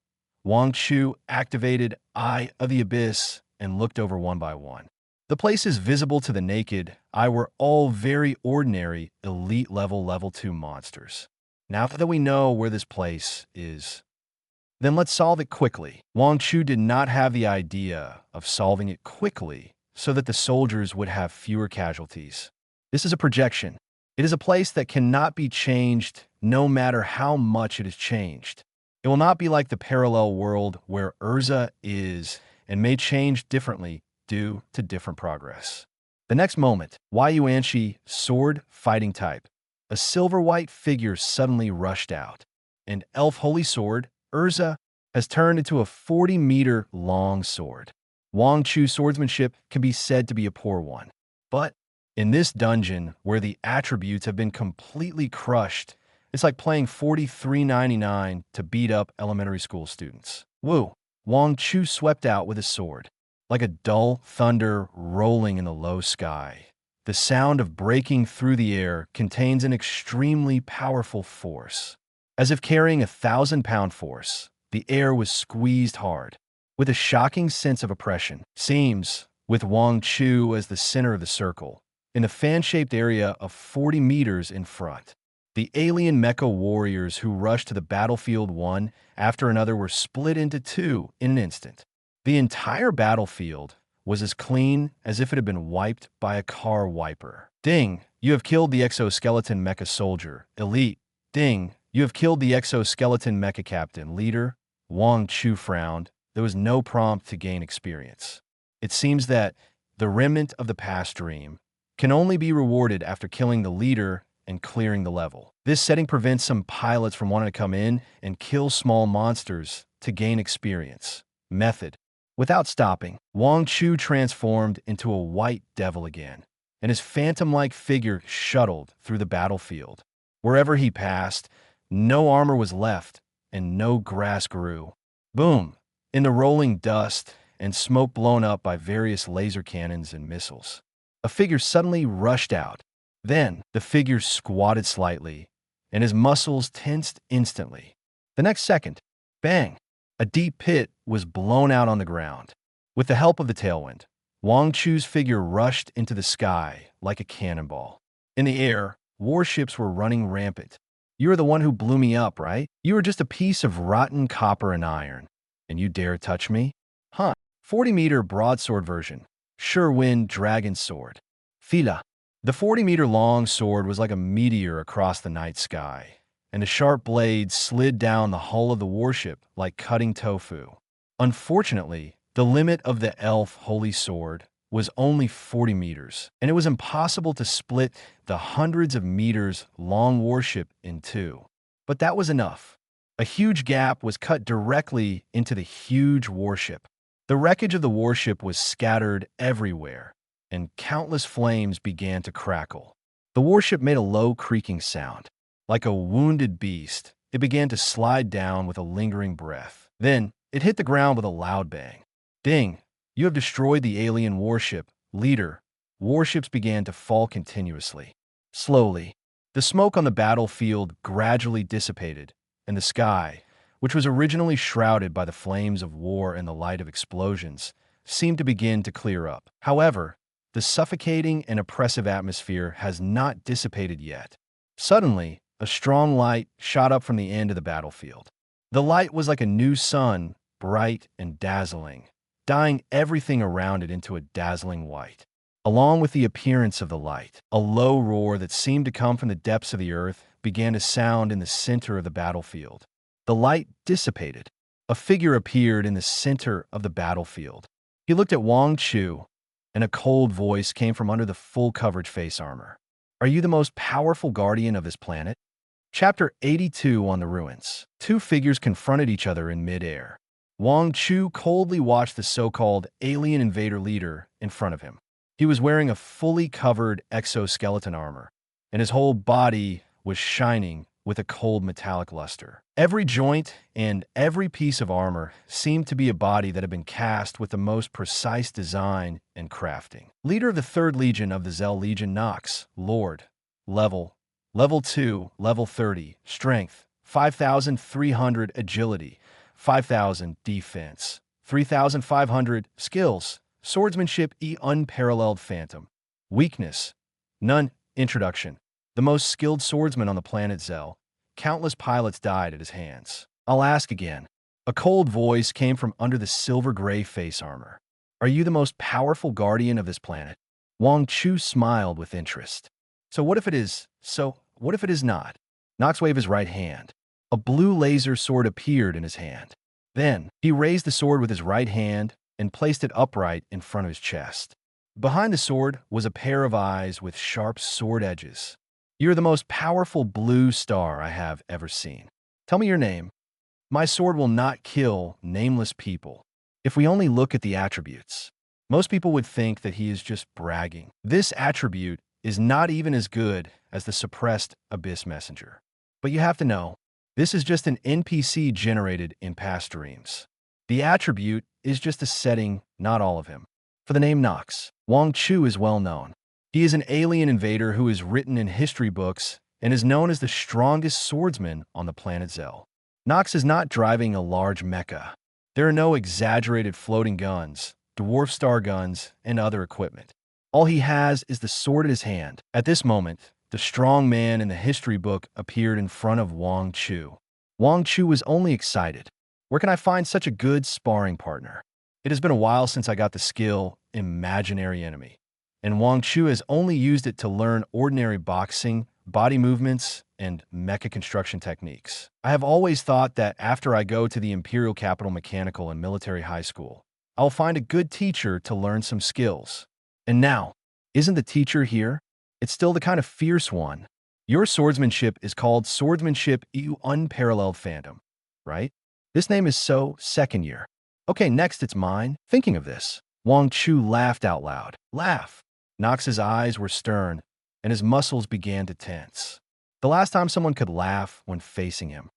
S2: Wang Chu activated Eye of the Abyss and looked over one by one. The places visible to the naked eye were all very ordinary, elite level 2 monsters. Now that we know where this place is, then let's solve it quickly. Wang Chu did not have the idea of solving it quickly so that the soldiers would have fewer casualties. This is a projection. It is a place that cannot be changed no matter how much it is changed. It will not be like the parallel world where Urza is and may change differently due to different progress. The next moment, Yuanshi, sword fighting type. A silver-white figure suddenly rushed out. And Elf Holy Sword, Urza, has turned into a 40-meter long sword. Wang Chu's swordsmanship can be said to be a poor one. But in this dungeon, where the attributes have been completely crushed, it's like playing $43.99 to beat up elementary school students. Woo! Wang Chu swept out with his sword, like a dull thunder rolling in the low sky. The sound of breaking through the air contains an extremely powerful force. As if carrying a 1,000-pound force, the air was squeezed hard, with a shocking sense of oppression. Seems, with Wang Chu as the center of the circle, in a fan-shaped area of 40 meters in front. The alien mecha warriors who rushed to the battlefield one after another were split into two in an instant. The entire battlefield was as clean as if it had been wiped by a car wiper. Ding! You have killed the exoskeleton mecha soldier. Elite. Ding! You have killed the exoskeleton mecha captain. Leader. Wang Chu frowned. There was no prompt to gain experience. It seems that the remnant of the past dream can only be rewarded after killing the leader and clearing the level. This setting prevents some pilots from wanting to come in and kill small monsters to gain experience. Method. Without stopping, Wang Chu transformed into a white devil again, and his phantom-like figure shuttled through the battlefield. Wherever he passed, no armor was left, and no grass grew. Boom! In the rolling dust and smoke blown up by various laser cannons and missiles, a figure suddenly rushed out. Then, the figure squatted slightly, and his muscles tensed instantly. The next second, bang! A deep pit was blown out on the ground. With the help of the tailwind, Wang Chu's figure rushed into the sky like a cannonball. In the air, warships were running rampant. You are the one who blew me up, right? You are just a piece of rotten copper and iron, and you dare touch me? Huh. 40-meter broadsword version. Sure Wind Dragon Sword. Fila. The 40-meter long sword was like a meteor across the night sky, and the sharp blades slid down the hull of the warship like cutting tofu. Unfortunately, the limit of the elf holy sword was only 40 meters, and it was impossible to split the hundreds of meters long warship in two. But that was enough. A huge gap was cut directly into the huge warship. The wreckage of the warship was scattered everywhere, and countless flames began to crackle. The warship made a low creaking sound. Like a wounded beast, it began to slide down with a lingering breath. Then, it hit the ground with a loud bang. Ding! You have destroyed the alien warship, leader. Warships began to fall continuously. Slowly, the smoke on the battlefield gradually dissipated, and the sky, which was originally shrouded by the flames of war and the light of explosions, seemed to begin to clear up. However, the suffocating and oppressive atmosphere has not dissipated yet. Suddenly, a strong light shot up from the end of the battlefield. The light was like a new sun, bright and dazzling, dyeing everything around it into a dazzling white. Along with the appearance of the light, a low roar that seemed to come from the depths of the earth began to sound in the center of the battlefield. The light dissipated. A figure appeared in the center of the battlefield. He looked at Wang Chu, and a cold voice came from under the full-coverage face armor. Are you the most powerful guardian of this planet? Chapter 82 on the ruins. Two figures confronted each other in mid-air. Wang Chu coldly watched the so-called alien invader leader in front of him. He was wearing a fully covered exoskeleton armor, and his whole body was shining with a cold metallic luster. Every joint and every piece of armor seemed to be a body that had been cast with the most precise design and crafting. Leader of the 3rd Legion of the Zell Legion Nox, Lord. Level 2, level 30, strength, 5,300 agility, 5,000 defense, 3,500 skills, swordsmanship E unparalleled phantom. Weakness, none. Introduction. The most skilled swordsman on the planet Zell. Countless pilots died at his hands. I'll ask again. A cold voice came from under the silver-gray face armor. Are you the most powerful guardian of this planet? Wang Chu smiled with interest. What if it is not? Nox waved his right hand. A blue laser sword appeared in his hand. Then, he raised the sword with his right hand and placed it upright in front of his chest. Behind the sword was a pair of eyes with sharp sword edges. You're the most powerful blue star I have ever seen. Tell me your name. My sword will not kill nameless people. If we only look at the attributes, most people would think that he is just bragging. This attribute is not even as good as the suppressed Abyss Messenger. But you have to know, this is just an NPC generated in past dreams. The attribute is just a setting, not all of him. For the name Nox, Wang Chu is well known. He is an alien invader who is written in history books and is known as the strongest swordsman on the planet Zell. Nox is not driving a large mecha. There are no exaggerated floating guns, dwarf star guns, and other equipment. All he has is the sword in his hand. At this moment, the strong man in the history book appeared in front of Wang Chu. Wang Chu was only excited. Where can I find such a good sparring partner? It has been a while since I got the skill Imaginary Enemy, and Wang Chu has only used it to learn ordinary boxing, body movements, and mecha construction techniques. I have always thought that after I go to the Imperial Capital Mechanical and Military High School, I'll find a good teacher to learn some skills. And now, isn't the teacher here? It's still the kind of fierce one. Your swordsmanship is called Swordsmanship EU Unparalleled Phantom, right? This name is so second year. Okay, next it's mine. Thinking of this, Wang Chu laughed out loud. Laugh. Nox's eyes were stern, and his muscles began to tense. The last time someone could laugh when facing him.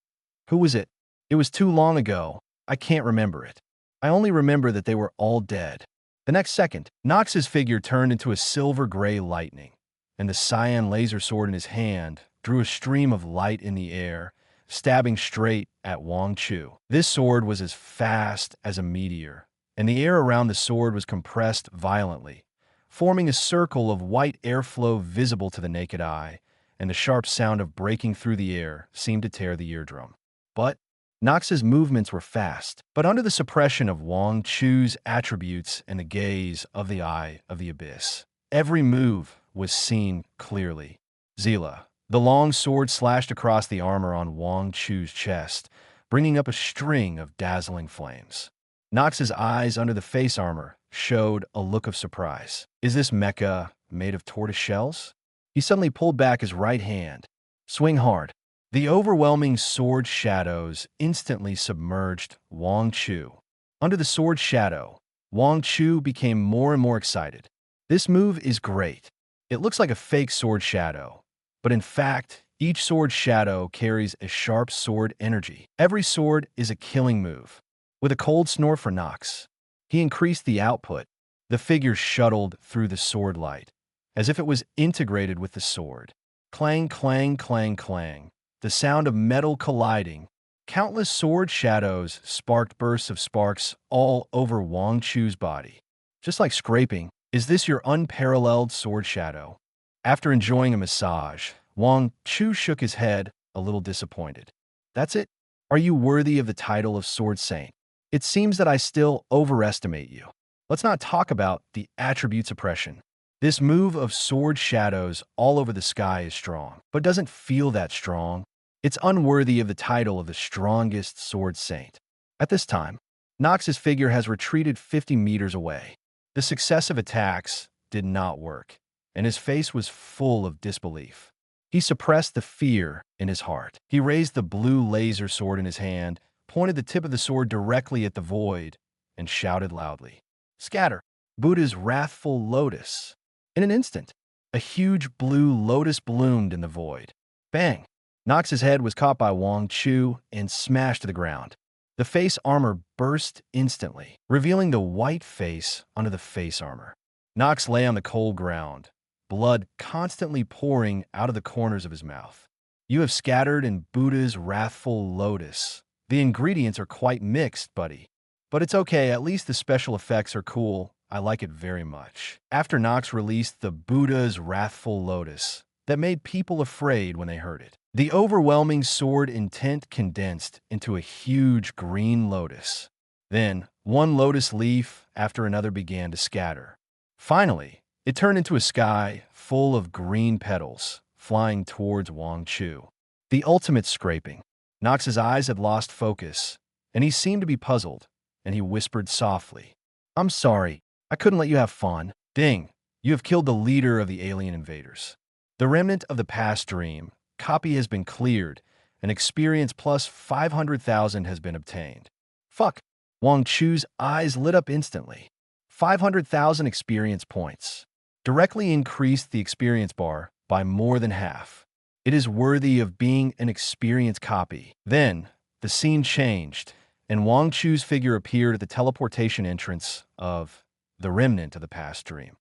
S2: Who was it? It was too long ago. I can't remember it. I only remember that they were all dead. The next second, Nox's figure turned into a silver-gray lightning, and the cyan laser sword in his hand drew a stream of light in the air, stabbing straight at Wang Chu. This sword was as fast as a meteor, and the air around the sword was compressed violently, forming a circle of white airflow visible to the naked eye, and the sharp sound of breaking through the air seemed to tear the eardrum. But Nox's movements were fast, but under the suppression of Wang Chu's attributes and the gaze of the Eye of the Abyss, every move was seen clearly. Zila. The long sword slashed across the armor on Wang Chu's chest, bringing up a string of dazzling flames. Nox's eyes under the face armor showed a look of surprise. Is this mecha made of tortoise shells? He suddenly pulled back his right hand. Swing hard. The overwhelming sword shadows instantly submerged Wang Chu. Under the sword shadow, Wang Chu became more and more excited. This move is great. It looks like a fake sword shadow, but in fact, each sword shadow carries a sharp sword energy. Every sword is a killing move. With a cold snort for Nox, he increased the output. The figure shuttled through the sword light, as if it was integrated with the sword. Clang, clang, clang, clang. The sound of metal colliding. Countless sword shadows sparked bursts of sparks all over Wang Chu's body. Just like scraping, is this your unparalleled sword shadow? After enjoying a massage, Wang Chu shook his head, a little disappointed. That's it? Are you worthy of the title of Sword Saint? It seems that I still overestimate you. Let's not talk about the attribute suppression. This move of sword shadows all over the sky is strong, but doesn't feel that strong. It's unworthy of the title of the strongest sword saint. At this time, Nox's figure has retreated 50 meters away. The successive attacks did not work, and his face was full of disbelief. He suppressed the fear in his heart. He raised the blue laser sword in his hand, pointed the tip of the sword directly at the void, and shouted loudly, "Scatter, Buddha's wrathful lotus." In an instant, a huge blue lotus bloomed in the void. Bang! Nox's head was caught by Wang Chu and smashed to the ground. The face armor burst instantly, revealing the white face under the face armor. Nox lay on the cold ground, blood constantly pouring out of the corners of his mouth. You have scattered in Buddha's wrathful lotus. The ingredients are quite mixed, buddy. But it's okay, at least the special effects are cool. I like it very much. After Nox released the Buddha's wrathful lotus, that made people afraid when they heard it. The overwhelming sword intent condensed into a huge green lotus. Then, one lotus leaf after another began to scatter. Finally, it turned into a sky full of green petals, flying towards Wang Chu. The ultimate scraping. Nox's eyes had lost focus, and he seemed to be puzzled, and he whispered softly, "I'm sorry, I couldn't let you have fun. Ding, you have killed the leader of the alien invaders. The remnant of the past dream copy has been cleared, and experience plus 500,000 has been obtained." Fuck! Wang Chu's eyes lit up instantly. 500,000 experience points. Directly increased the experience bar by more than half. It is worthy of being an experience copy. Then, the scene changed, and Wang Chu's figure appeared at the teleportation entrance of the remnant of the past dream.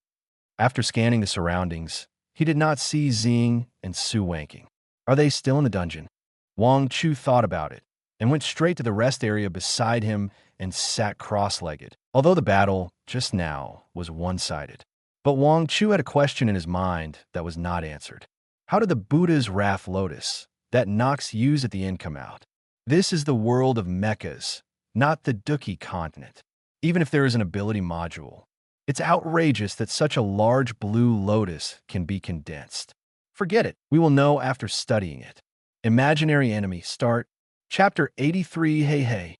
S2: After scanning the surroundings, he did not see Xing and Su wanking. Are they still in the dungeon? Wang Chu thought about it, and went straight to the rest area beside him and sat cross-legged, although the battle, just now, was one-sided. But Wang Chu had a question in his mind that was not answered. How did the Buddha's Wrath Lotus, that Nox used at the end, come out? This is the world of mechas, not the Dookie continent. Even if there is an ability module, it's outrageous that such a large blue lotus can be condensed. Forget it. We will know after studying it. Imaginary enemy, start. Chapter 83. Hey, hey.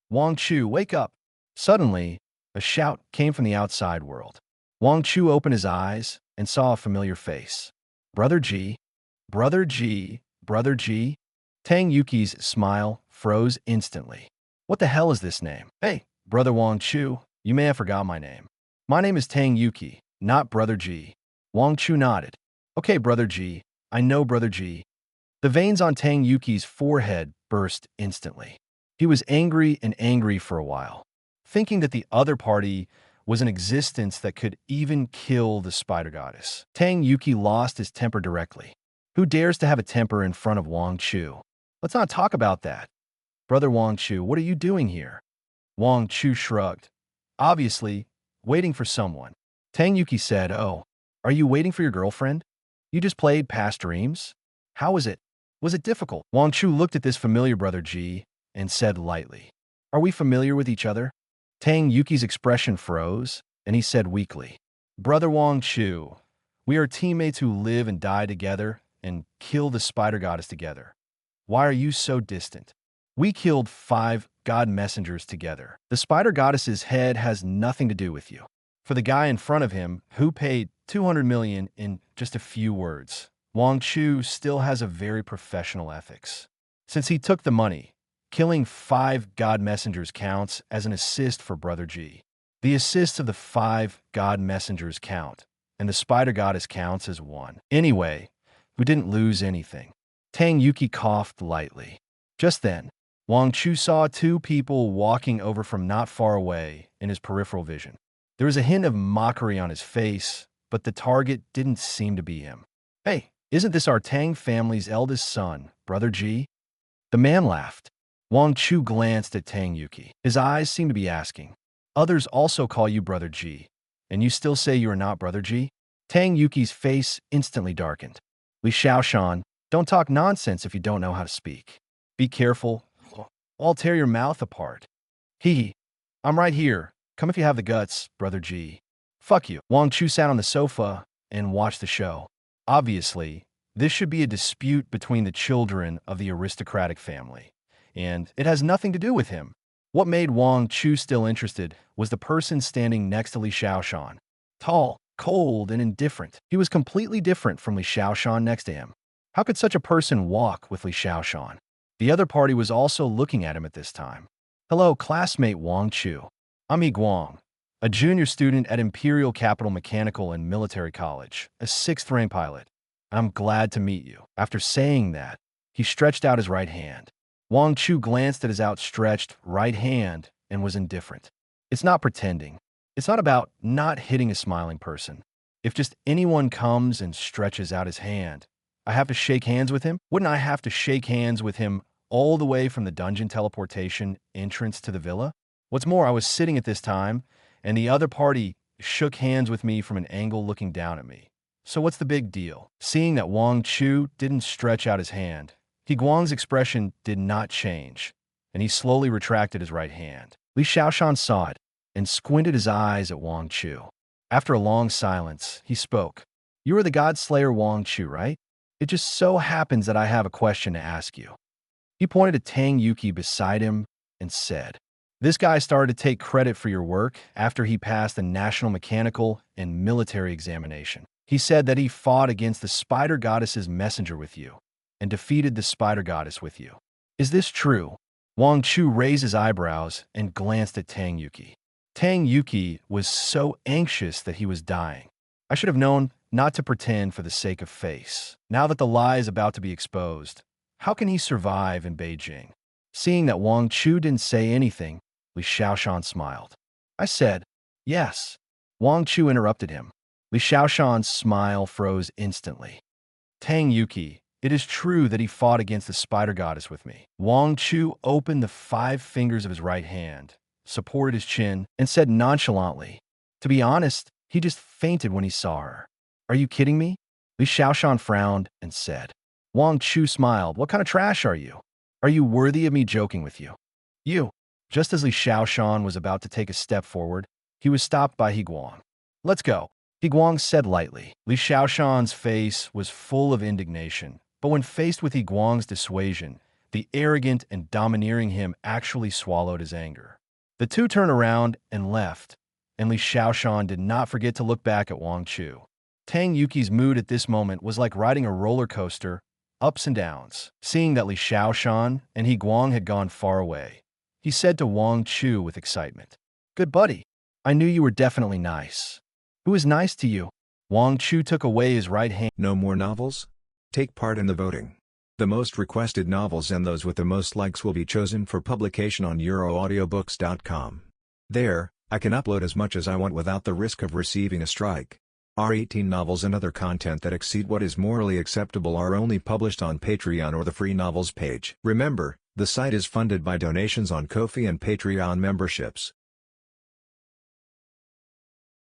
S2: Wang Chu, wake up. Suddenly, a shout came from the outside world. Wang Chu opened his eyes and saw a familiar face. Brother G. Brother G. Brother G. Tang Yuki's smile froze instantly. What the hell is this name? Hey, Brother Wang Chu, you may have forgot my name. My name is Tang Yuki, not Brother G. Wang Chu nodded. Okay, Brother G. I know, Brother G. The veins on Tang Yuki's forehead burst instantly. He was angry and angry for a while, thinking that the other party was an existence that could even kill the spider goddess. Tang Yuki lost his temper directly. Who dares to have a temper in front of Wang Chu? Let's not talk about that. Brother Wang Chu, what are you doing here? Wang Chu shrugged. Obviously, waiting for someone. Tang Yuki said, "Oh, are you waiting for your girlfriend? You just played past dreams? How was it? Was it difficult?" Wang Chu looked at this familiar Brother G and said lightly, "Are we familiar with each other?" Tang Yuki's expression froze, and he said weakly, "Brother Wang Chu, we are teammates who live and die together and kill the spider goddess together. Why are you so distant? We killed 5 god messengers together. The spider goddess's head has nothing to do with you." For the guy in front of him, who paid 200 million in just a few words, Wang Chu still has a very professional ethics. Since he took the money, killing 5 god messengers counts as an assist for Brother G. The assists of the 5 god messengers count, and the spider goddess counts as 1. Anyway, we didn't lose anything. Tang Yuki coughed lightly. Just then, Wang Chu saw 2 people walking over from not far away in his peripheral vision. There was a hint of mockery on his face, but the target didn't seem to be him. "Hey, isn't this our Tang family's eldest son, Brother G?" The man laughed. Wang Chu glanced at Tang Yuki. His eyes seemed to be asking, "Others also call you Brother G, and you still say you are not Brother G?" Tang Yuki's face instantly darkened. "Li Shaoshan, don't talk nonsense if you don't know how to speak. Be careful, or I'll tear your mouth apart." "Hee, I'm right here. Come if you have the guts, Brother G." "Fuck you." Wang Chu sat on the sofa and watched the show. Obviously, this should be a dispute between the children of the aristocratic family, and it has nothing to do with him. What made Wang Chu still interested was the person standing next to Li Shaoshan. Tall, cold, and indifferent. He was completely different from Li Shaoshan next to him. How could such a person walk with Li Shaoshan? The other party was also looking at him at this time. "Hello, classmate Wang Chu. I'm Yi Guang, a junior student at Imperial Capital Mechanical and Military College, a 6th rank pilot. I'm glad to meet you." After saying that, he stretched out his right hand. Wang Chu glanced at his outstretched right hand and was indifferent. It's not pretending. It's not about not hitting a smiling person. If just anyone comes and stretches out his hand, I have to shake hands with him? Wouldn't I have to shake hands with him all the way from the dungeon teleportation entrance to the villa? What's more, I was sitting at this time, and the other party shook hands with me from an angle looking down at me. So what's the big deal? Seeing that Wang Chu didn't stretch out his hand, Yi Guang's expression did not change, and he slowly retracted his right hand. Li Shaoshan saw it and squinted his eyes at Wang Chu. After a long silence, he spoke. "You are the God Slayer Wang Chu, right? It just so happens that I have a question to ask you." He pointed to Tang Yuki beside him and said, "This guy started to take credit for your work after he passed the National Mechanical and Military examination. He said that he fought against the Spider Goddess's messenger with you and defeated the Spider Goddess with you. Is this true?" Wang Chu raised his eyebrows and glanced at Tang Yuki. Tang Yuki was so anxious that he was dying. I should have known not to pretend for the sake of face. Now that the lie is about to be exposed, how can he survive in Beijing? Seeing that Wang Chu didn't say anything, Li Shaoshan smiled. "I said, yes." Wang Chu interrupted him. Li Shaoshan's smile froze instantly. "Tang Yuki, it is true that he fought against the spider goddess with me." Wang Chu opened the 5 fingers of his right hand, supported his chin, and said nonchalantly, "To be honest, he just fainted when he saw her." "Are you kidding me?" Li Shaoshan frowned and said. Wang Chu smiled. "What kind of trash are you? Are you worthy of me joking with you?" "You." Just as Li Shaoshan was about to take a step forward, he was stopped by Yi Guang. "Let's go," Yi Guang said lightly. Li Shaoshan's face was full of indignation, but when faced with Yi Guang's dissuasion, the arrogant and domineering him actually swallowed his anger. The two turned around and left, and Li Shaoshan did not forget to look back at Wang Chu. Tang Yuki's mood at this moment was like riding a roller coaster, ups and downs. Seeing that Li Shaoshan and Yi Guang had gone far away, he said to Wang Chu with excitement, "Good buddy, I knew you were definitely nice. Who is nice to you?" Wang Chu took away his right hand.
S1: No more novels? Take part in the voting. The most requested novels and those with the most likes will be chosen for publication on euroaudiobooks.com. There, I can upload as much as I want without the risk of receiving a strike. Our 18 novels and other content that exceed what is morally acceptable are only published on Patreon or the free novels page. Remember, the site is funded by donations on Ko-fi and Patreon memberships.